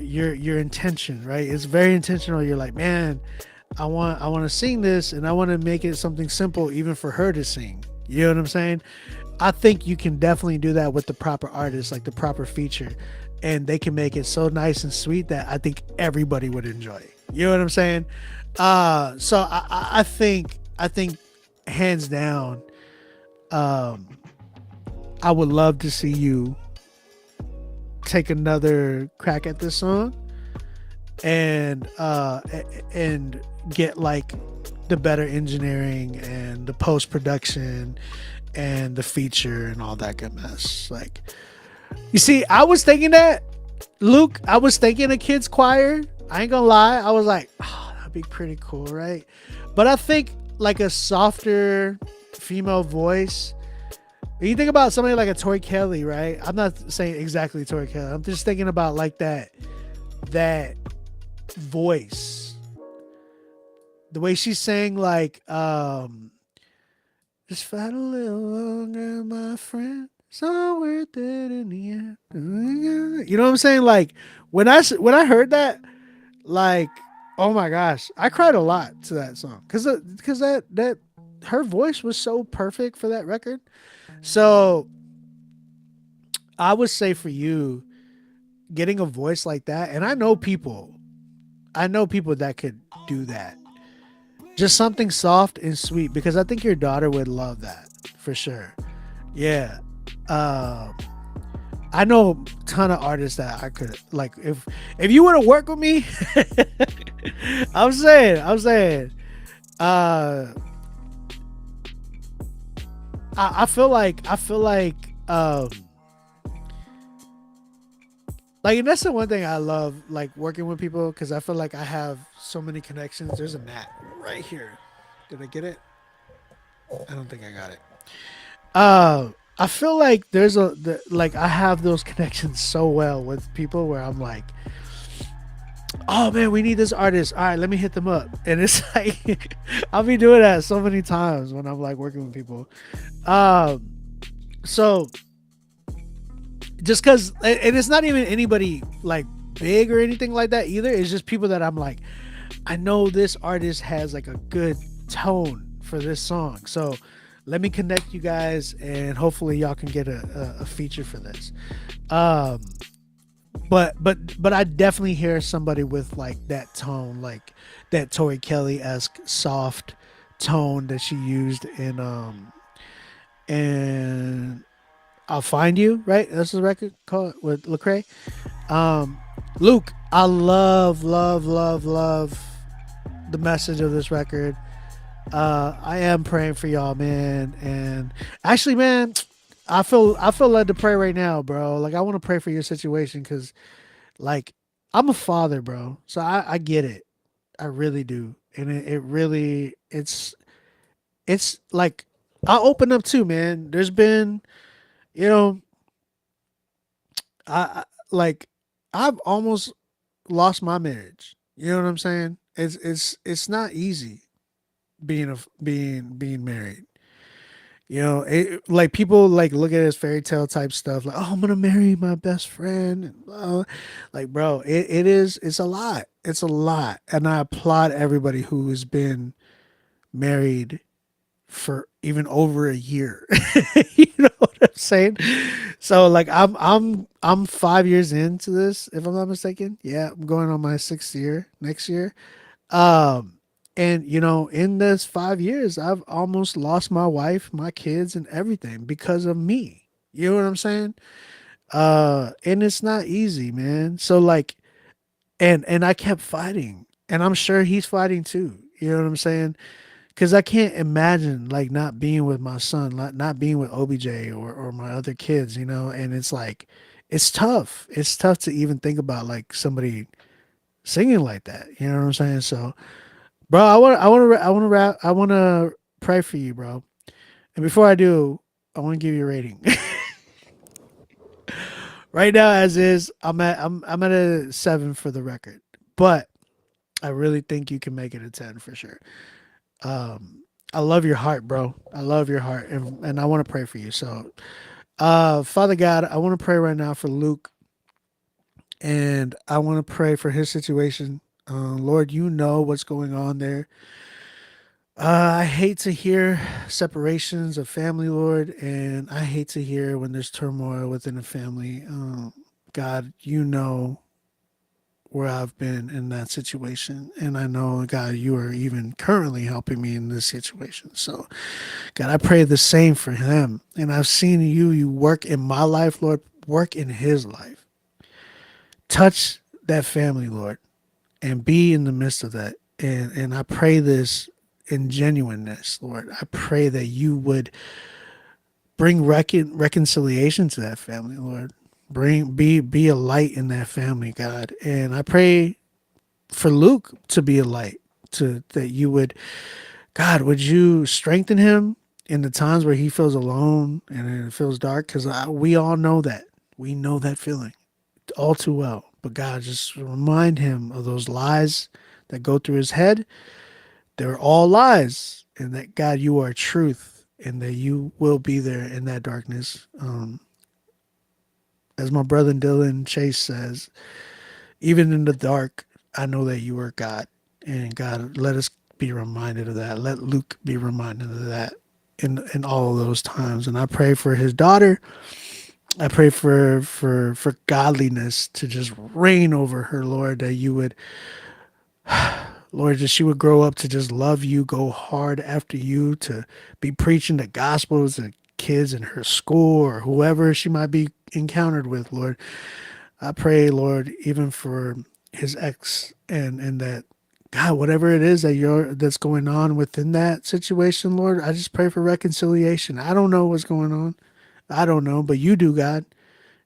intention, right? It's very intentional. You're like, man, I want to sing this, and I want to make it something simple even for her to sing. You know what I'm saying? I think you can definitely do that with the proper artist, like the proper feature, and they can make it so nice and sweet that I think everybody would enjoy it. You know what I'm saying? So I think hands down, I would love to see you take another crack at this song and get like the better engineering and the post production and the feature and all that good mess. Like, you see, I was thinking that, Luke, I was thinking a kids choir. I ain't gonna lie. I was like, oh, that'd be pretty cool, right? But I think like a softer female voice. When you think about somebody like a Tori Kelly, right? I'm not saying exactly Tori Kelly. I'm just thinking about like that voice. The way she sang like just fight a little longer, my friend. It's all worth it in the end. You know what I'm saying? Like when I heard that, like, oh my gosh, I cried a lot to that song because that her voice was so perfect for that record. So I would say for you, getting a voice like that, and I know people that could do that. Just something soft and sweet, because I think your daughter would love that for sure. Yeah. I know a ton of artists that I could like if you want to work with me. I'm saying I feel like and that's the one thing I love, like working with people, because I feel like I have so many connections. There's a gnat right here. Did I get it? I don't think I got it. I feel like I have those connections so well with people where I'm like, oh man, we need this artist. All right, let me hit them up. And it's like, I'll be doing that so many times when I'm like working with people. So just because, and it's not even anybody like big or anything like that either. It's just people that I'm like, I know this artist has like a good tone for this song. So let me connect you guys, and hopefully y'all can get a feature for this. But I definitely hear somebody with like that tone, like that Tori Kelly-esque soft tone that she used in and I'll Find You, right? That's the record called with Lecrae. Luke, I love the message of this record. I am praying for y'all, man. And actually, man, I feel led to pray right now, bro. Like I want to pray for your situation, because like I'm a father, bro. So I get it. I really do. And it really, it's like, I'll open up too, man. There's been, you know, like I've almost lost my marriage. You know what I'm saying? It's not easy being married. You know, like people like look at it as fairy tale type stuff, like, oh, I'm gonna marry my best friend, and like, bro, it's a lot. It's a lot, and I applaud everybody who has been married for even over a year. You know what I'm saying? So like I'm 5 years into this, if I'm not mistaken. Yeah, I'm going on my 6th year next year. And you know, in this 5 years, I've almost lost my wife, my kids, and everything because of me. You know what I'm saying? And it's not easy, man. So like, and I kept fighting, and I'm sure he's fighting too. You know what I'm saying? Because I can't imagine like not being with my son, not being with OBJ or my other kids, you know. And it's like, it's tough. It's tough to even think about like somebody singing like that. You know what I'm saying? So, bro, I want to pray for you, bro. And before I do, I want to give you a rating. Right now, as is, I'm at a 7 for the record. But I really think you can make it a 10 for sure. I love your heart, bro. I love your heart, and I want to pray for you. So, Father God, I want to pray right now for Luke, and I want to pray for his situation. Lord, you know what's going on there. I hate to hear separations of family, Lord, and I hate to hear when there's turmoil within a family. God, you know where I've been in that situation, and I know, God, you are even currently helping me in this situation. So, God, I pray the same for him, and I've seen you work in my life, Lord, work in his life. Touch that family, Lord, and be in the midst of that. And I pray this in genuineness, Lord. I pray that you would bring reconciliation to that family, Lord. Be a light in that family, God. And I pray for Luke to be a light, that you would, God, would you strengthen him in the times where he feels alone and it feels dark? Because we all know that. We know that feeling all too well. But God, just remind him of those lies that go through his head. They're all lies. And that, God, you are truth, and that you will be there in that darkness. As my brother Dylan Chase says, even in the dark, I know that you are God. And God, let us be reminded of that. Let Luke be reminded of that in all of those times. And I pray for his daughter. I pray for godliness to just reign over her, Lord, that you would, Lord, that she would grow up to just love you, go hard after you, to be preaching the gospel to kids in her school or whoever she might be encountered with, Lord. I pray, Lord, even for his ex and that, God, whatever it is that's going on within that situation, Lord, I just pray for reconciliation. I don't know what's going on. I don't know, but you do, God.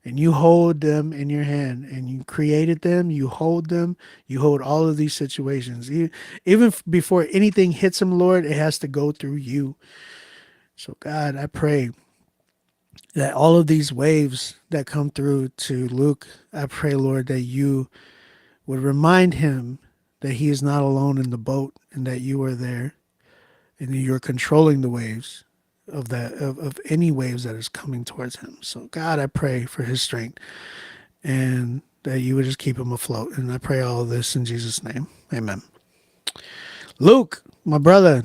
And you hold them in your hand, and you created them. You hold them. You hold all of these situations. Even before anything hits them, Lord, it has to go through you. So, God, I pray that all of these waves that come through to Luke, I pray, Lord, that you would remind him that he is not alone in the boat, and that you are there, and you're controlling the waves of any waves that is coming towards him. So, God, I pray for his strength, and that you would just keep him afloat. And I pray all of this in Jesus' name. Amen. Luke, my brother,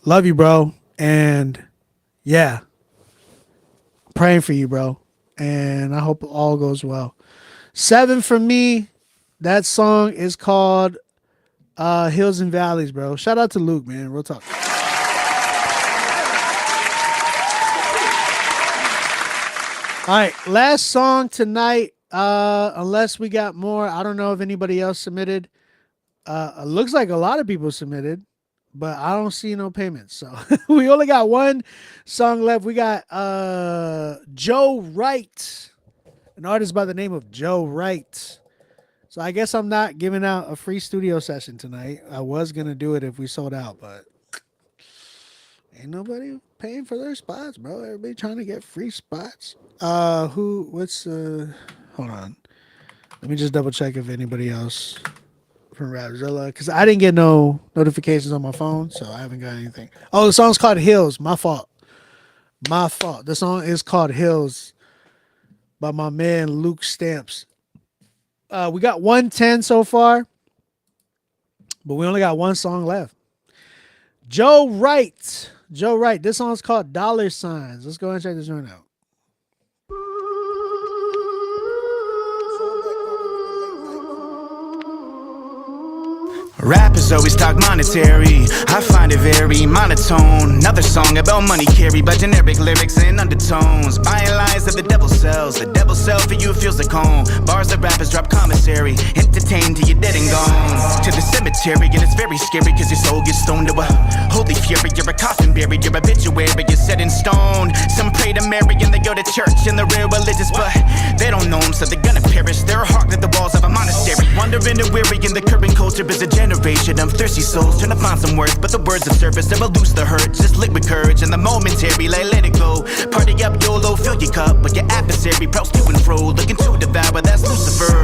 love you, bro. And yeah, praying for you, bro. And I hope all goes well. 7 for me. That song is called Hills and Valleys, bro. Shout out to Luke, man. Real talk. All right, last song tonight. Unless we got more, I don't know if anybody else submitted. It looks like a lot of people submitted, but I don't see no payments. So we only got one song left. We got Joe Wright, an artist by the name of Joe Wright. So I guess I'm not giving out a free studio session tonight. I was gonna do it if we sold out, but ain't nobody paying for their spots, bro. Everybody trying to get free spots. Hold on. Let me just double check if anybody else from Rapzilla, because I didn't get no notifications on my phone, so I haven't got anything. Oh, the song's called Hills. My fault. The song is called Hills by my man Luke Stamps. We got 110 so far, but we only got one song left. Joe Wright. This song's called Dollar Signs. Let's go ahead and check this joint out. Rappers always talk monetary, I find it very monotone. Another song about money carry by generic lyrics and undertones. Buying lies that the devil sells. The devil sells for you feels like home. Bars that rappers drop commissary, entertain till you're dead and gone. To the cemetery, and it's very scary cause your soul gets stoned to a holy fury. You're a coffin buried, your obituary is set in stone. Some pray to Mary and they go to church and they're real religious, but they don't know him, so they're gonna perish. They're a heart at the walls of a monastery. Wandering and weary in the current culture is a general generation of thirsty souls trying to find some worth, but the words of surface never lose the hurt. Just liquid courage and the momentary, like let it go. Party up, YOLO, fill your cup with your adversary, prowls to and fro, looking to devour. That's Lucifer.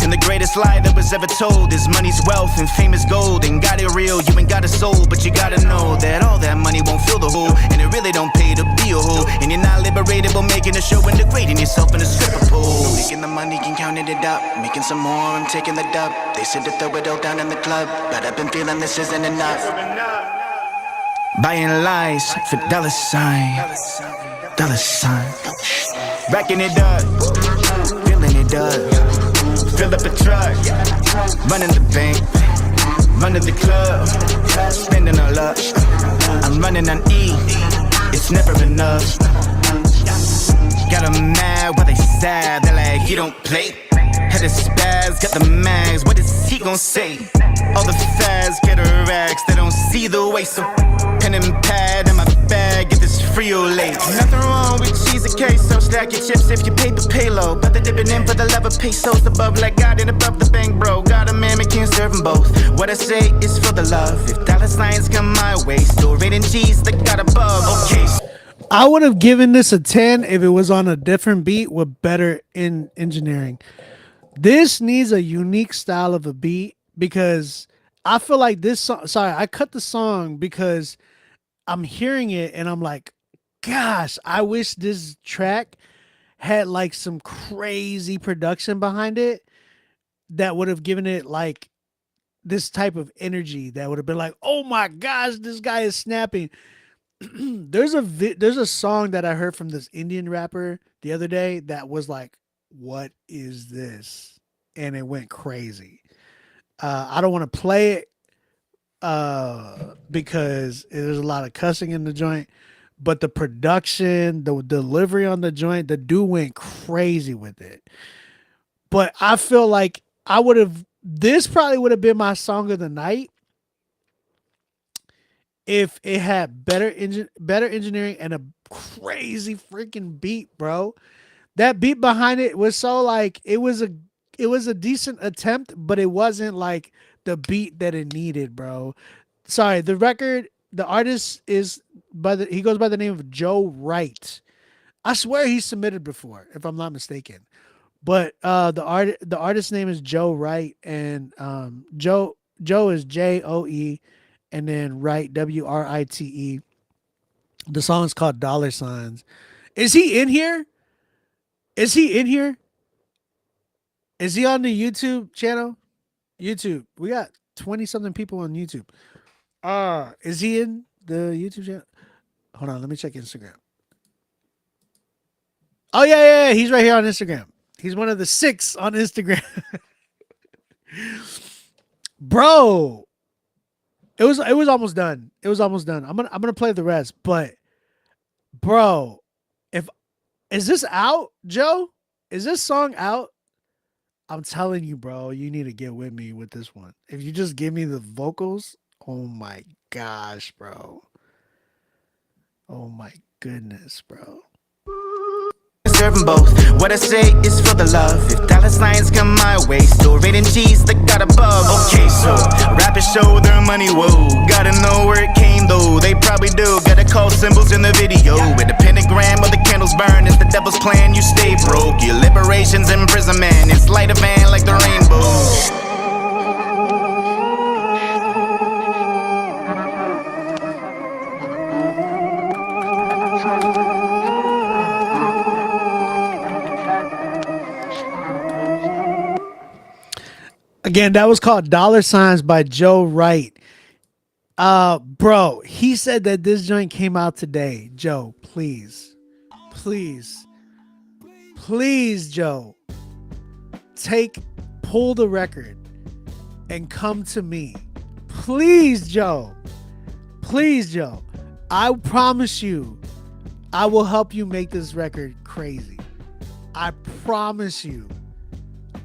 And the greatest lie that was ever told is money's wealth and fame is gold. And got it real, you ain't got a soul, but you gotta know that all that money won't fill the hole, and it really don't pay to be a hoe. And you're not liberated while making a show and degrading yourself in a stripper pole. Making the money and counting it up, making some more, I'm taking the dub. They said to throw it all down in the club, but I've been feeling this isn't enough. Buying lies for dollar sign, dollar sign. Racking it up, filling it up. Fill up a truck, running the bank, running the club, spending all up. I'm running on E, it's never enough. Got 'em mad while they sad, they're like, you don't play. Had a spaz, got the mags, what is he gon' say? All the fads get a rags, they don't see the way, so pen and pad in my bag, get this Frito-Lay. Nothing wrong with cheese and queso, stack your chips if you paid the payload. But they're dipping in for the love of pesos above, like God and above the bank, bro. Got a man, we can't serve them both. What I say is for the love, if dollar signs come my way, still rating cheese that got above, okay. I would have given this a 10 if it was on a different beat with better engineering. This needs a unique style of a beat because I feel like this song, sorry, I cut the song because I'm hearing it and I'm like, gosh, I wish this track had like some crazy production behind it that would have given it like this type of energy that would have been like, oh my gosh, this guy is snapping. There's a song that I heard from this Indian rapper the other day that was like, what is this? And it went crazy. I don't want to play it because there's a lot of cussing in the joint, but the production, the delivery on the joint, the dude went crazy with it. But I feel like this probably would have been my song of the night if it had better engineering and a crazy freaking beat, bro. That beat behind it was so like it was a decent attempt, but it wasn't like the beat that it needed, bro. Sorry, the artist is he goes by the name of Joe Wright. I swear he submitted before, if I'm not mistaken. But the artist's name is Joe Wright, and Joe is Joe, and then Wright, Write. The song is called Dollar Signs. Is he in here? Is he in here? Is he on the YouTube channel? YouTube. We got 20-something people on YouTube. Is he in the YouTube channel? Hold on, let me check Instagram. Oh yeah. He's right here on Instagram. He's one of the 6 on Instagram. Bro. It was almost done. It was almost done. I'm gonna play the rest, but bro, is this out, Joe? Is this song out? I'm telling you, bro, you need to get with me with this one. If you just give me the vocals, oh my gosh, bro. Oh my goodness, bro. Serve them both. What I say is for the love. If dollar signs come my way, still rating cheese that got above. Okay, so rappers show their money, whoa. Gotta know where it came though. They probably do. Gotta call symbols in the video. With the pentagram or the candles burn, it's the devil's plan. You stay broke. Your liberation's imprisonment. It's light of man like the rainbow. Again, that was called Dollar Signs by Joe Wright. Bro, he said that this joint came out today. Joe, please, Joe, pull the record and come to me. Please, Joe. I promise you, I will help you make this record crazy. I promise you.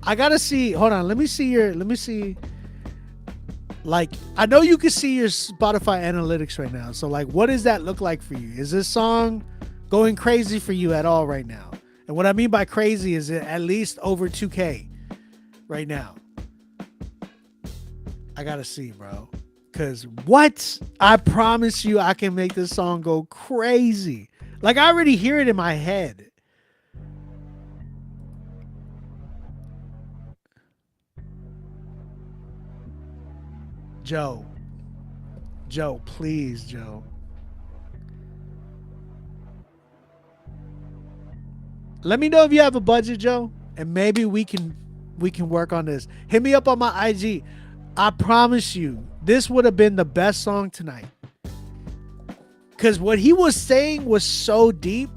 I gotta see. Hold on. Let me see. Like, I know you can see your Spotify analytics right now. So, like, what does that look like for you? Is this song going crazy for you at all right now? And what I mean by crazy is it at least over 2K right now. I gotta see, bro. Cause what? I promise you, I can make this song go crazy. Like I already hear it in my head. Joe, please, Joe. Let me know if you have a budget, Joe, and maybe we can work on this. Hit me up on my IG. I promise you, this would have been the best song tonight. Cause what he was saying was so deep,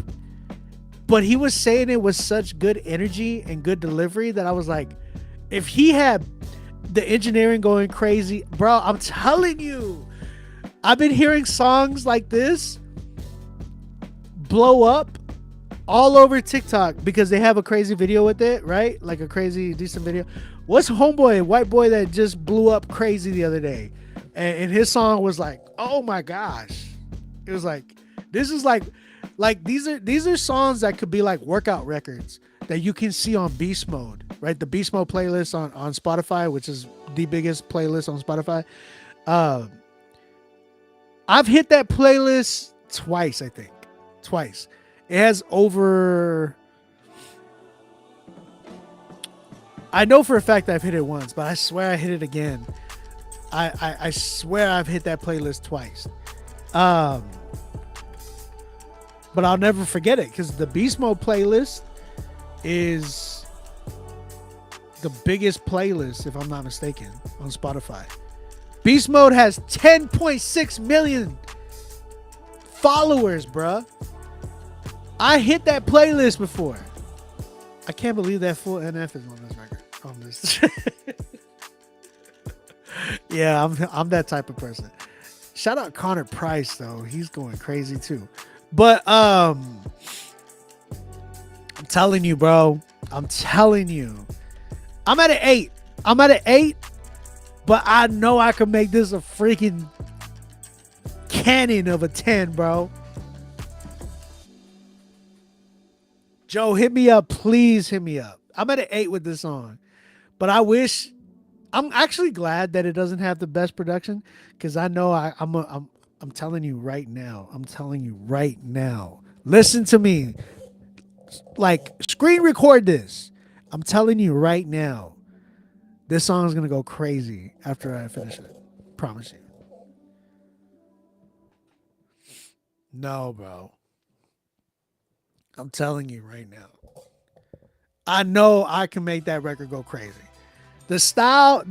but he was saying it with such good energy and good delivery that I was like, if he had the engineering going crazy, bro, I'm telling you, I've been hearing songs like this blow up all over TikTok because they have a crazy video with it, right? Like a crazy decent video. What's Homeboy, white boy that just blew up crazy the other day, and his song was like, oh my gosh, it was like, this is like these are songs that could be like workout records that you can see on Beast Mode, right? The Beast Mode playlist on Spotify, which is the biggest playlist on Spotify. I've hit that playlist twice, I think. Twice. It has over... I know for a fact I've hit it once, but I swear I hit it again. I swear I've hit that playlist twice. But I'll never forget it because the Beast Mode playlist is the biggest playlist, if I'm not mistaken, on Spotify. Beast Mode has 10.6 million followers, bruh. I hit that playlist before. I can't believe that full NF is on this record. On this. Yeah, I'm that type of person. Shout out Connor Price though. He's going crazy too. But I'm telling you, bro. I'm telling you. I'm at an 8. But I know I can make this a freaking cannon of a 10, bro. Joe, hit me up. Please hit me up. I'm at an 8 with this song. But I'm actually glad that it doesn't have the best production because I know I'm telling you right now. Listen to me. Like, screen record this. I'm telling you right now. This song is going to go crazy after I finish it. Promise you. No, bro. I'm telling you right now. I know I can make that record go crazy. The style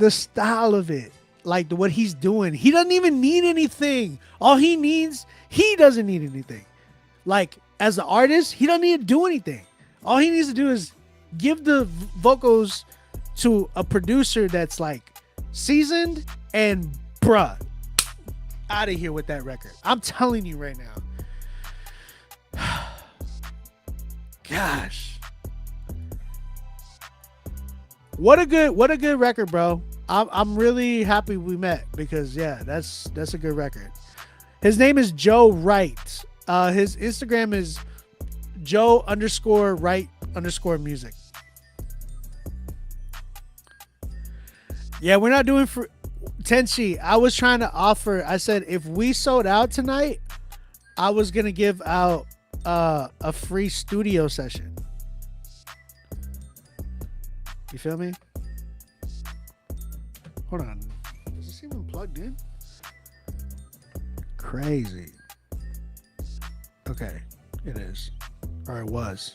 of it, like what he's doing, he doesn't even need anything. He doesn't need anything. Like, as an artist, he doesn't need to do anything. All he needs to do is give the vocals to a producer that's like seasoned and bruh, out of here with that record. I'm telling you right now. Gosh. What a good record, bro. I'm really happy we met because yeah, that's a good record. His name is Joe Wright. His Instagram is Joe_Wright_music. Yeah, we're not doing for Tenchi. I was trying to offer. I said if we sold out tonight, I was gonna give out a free studio session. You feel me? Hold on. Is this even plugged in? Crazy. Okay, it is, or it was.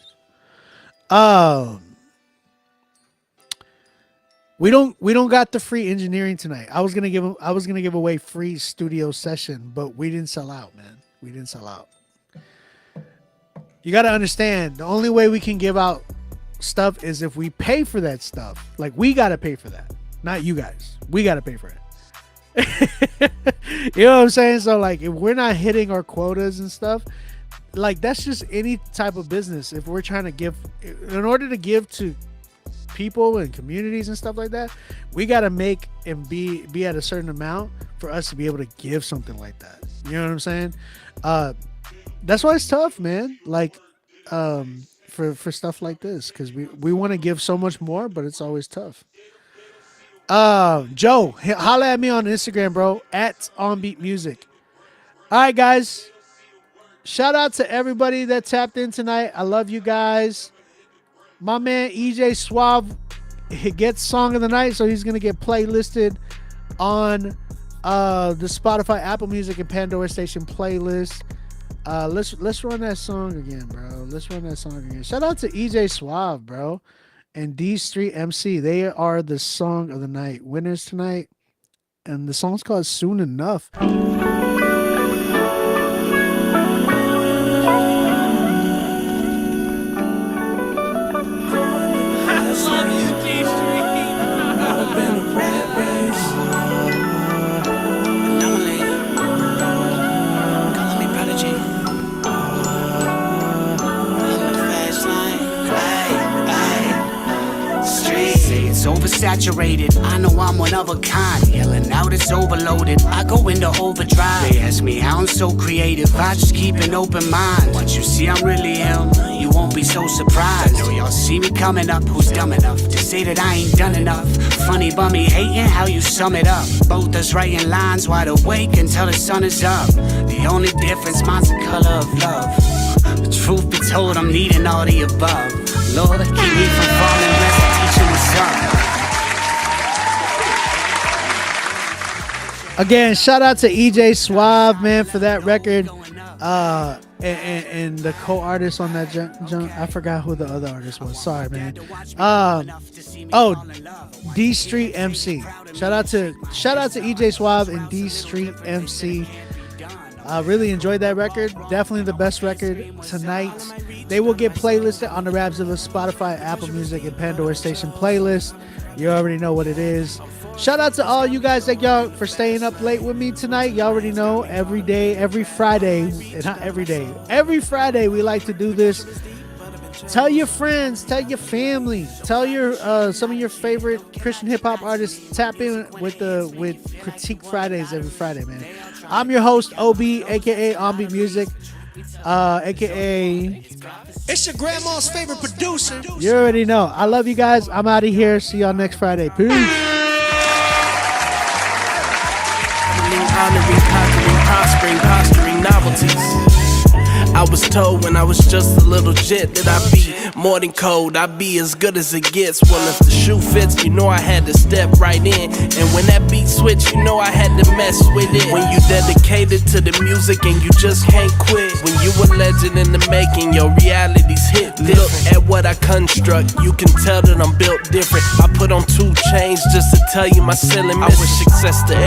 We don't got the free engineering tonight. I was gonna give away free studio session, but we didn't sell out, man. We didn't sell out. You got to understand, the only way we can give out stuff is if we pay for that stuff. Like, we got to pay for that, not you guys. We got to pay for it. You know what I'm saying? So like, if we're not hitting our quotas and stuff, like that's just any type of business. If we're trying to give, in order to give to people and communities and stuff like that, we got to make and be at a certain amount for us to be able to give something like that. You know what I'm saying? That's why it's tough, man. Like, for stuff like this, because we want to give so much more, but it's always tough. Joe, holla at me on Instagram, bro, at OnBeat Music. All right, guys. Shout out to everybody that tapped in tonight. I love you guys. My man EJ Suave, he gets Song of the Night, so he's gonna get playlisted on the Spotify, Apple Music, and Pandora Station playlist. Let's run that song again, bro. Let's run that song again. Shout out to EJ Suave, bro, and D Street MC. They are the Song of the Night winners tonight, and the song's called Soon Enough. It's oversaturated, I know I'm one of a kind. Yelling out it's overloaded, I go into overdrive. They ask me how I'm so creative, I just keep an open mind. Once you see I'm really him, you won't be so surprised. I know y'all see me coming up, who's dumb enough to say that I ain't done enough. Funny bummy hating how you sum it up. Both us writing lines wide awake until the sun is up. The only difference, mine's the color of love. The truth be told, I'm needing all the above. Lord, keep me from falling less and teaching me something. Again, shout out to EJ Suave, man, for that record. And the co-artist on that junk, I forgot who the other artist was. Sorry, man. D Street MC. Shout out to EJ Suave and D Street MC. I really enjoyed that record. Definitely the best record tonight. They will get playlisted on the Rapzilla, Spotify, Apple Music, and Pandora Station playlist. You already know what it is. Shout out to all you guys that y'all for staying up late with me tonight. You already know every day, every Friday, not every day, every Friday we like to do this. Tell your friends, tell your family, tell your some of your favorite Christian hip hop artists. Tap in with Critique Fridays every Friday, man. I'm your host, OB, aka OnBeat Music, aka It's your grandma's favorite producer. You already know. I love you guys. I'm out of here. See y'all next Friday. Peace. Honoring, conquering, prospering, posturing novelties. I was told when I was just a little jit that I'd be more than cold, I'd be as good as it gets. Well, if the shoe fits, you know I had to step right in. And when that beat switched, you know I had to mess with it. When you dedicated to the music and you just can't quit. When you a legend in the making, your reality's hit different. Look at what I construct, you can tell that I'm built different. I put on 2 chains just to tell you my ceiling. I wish success to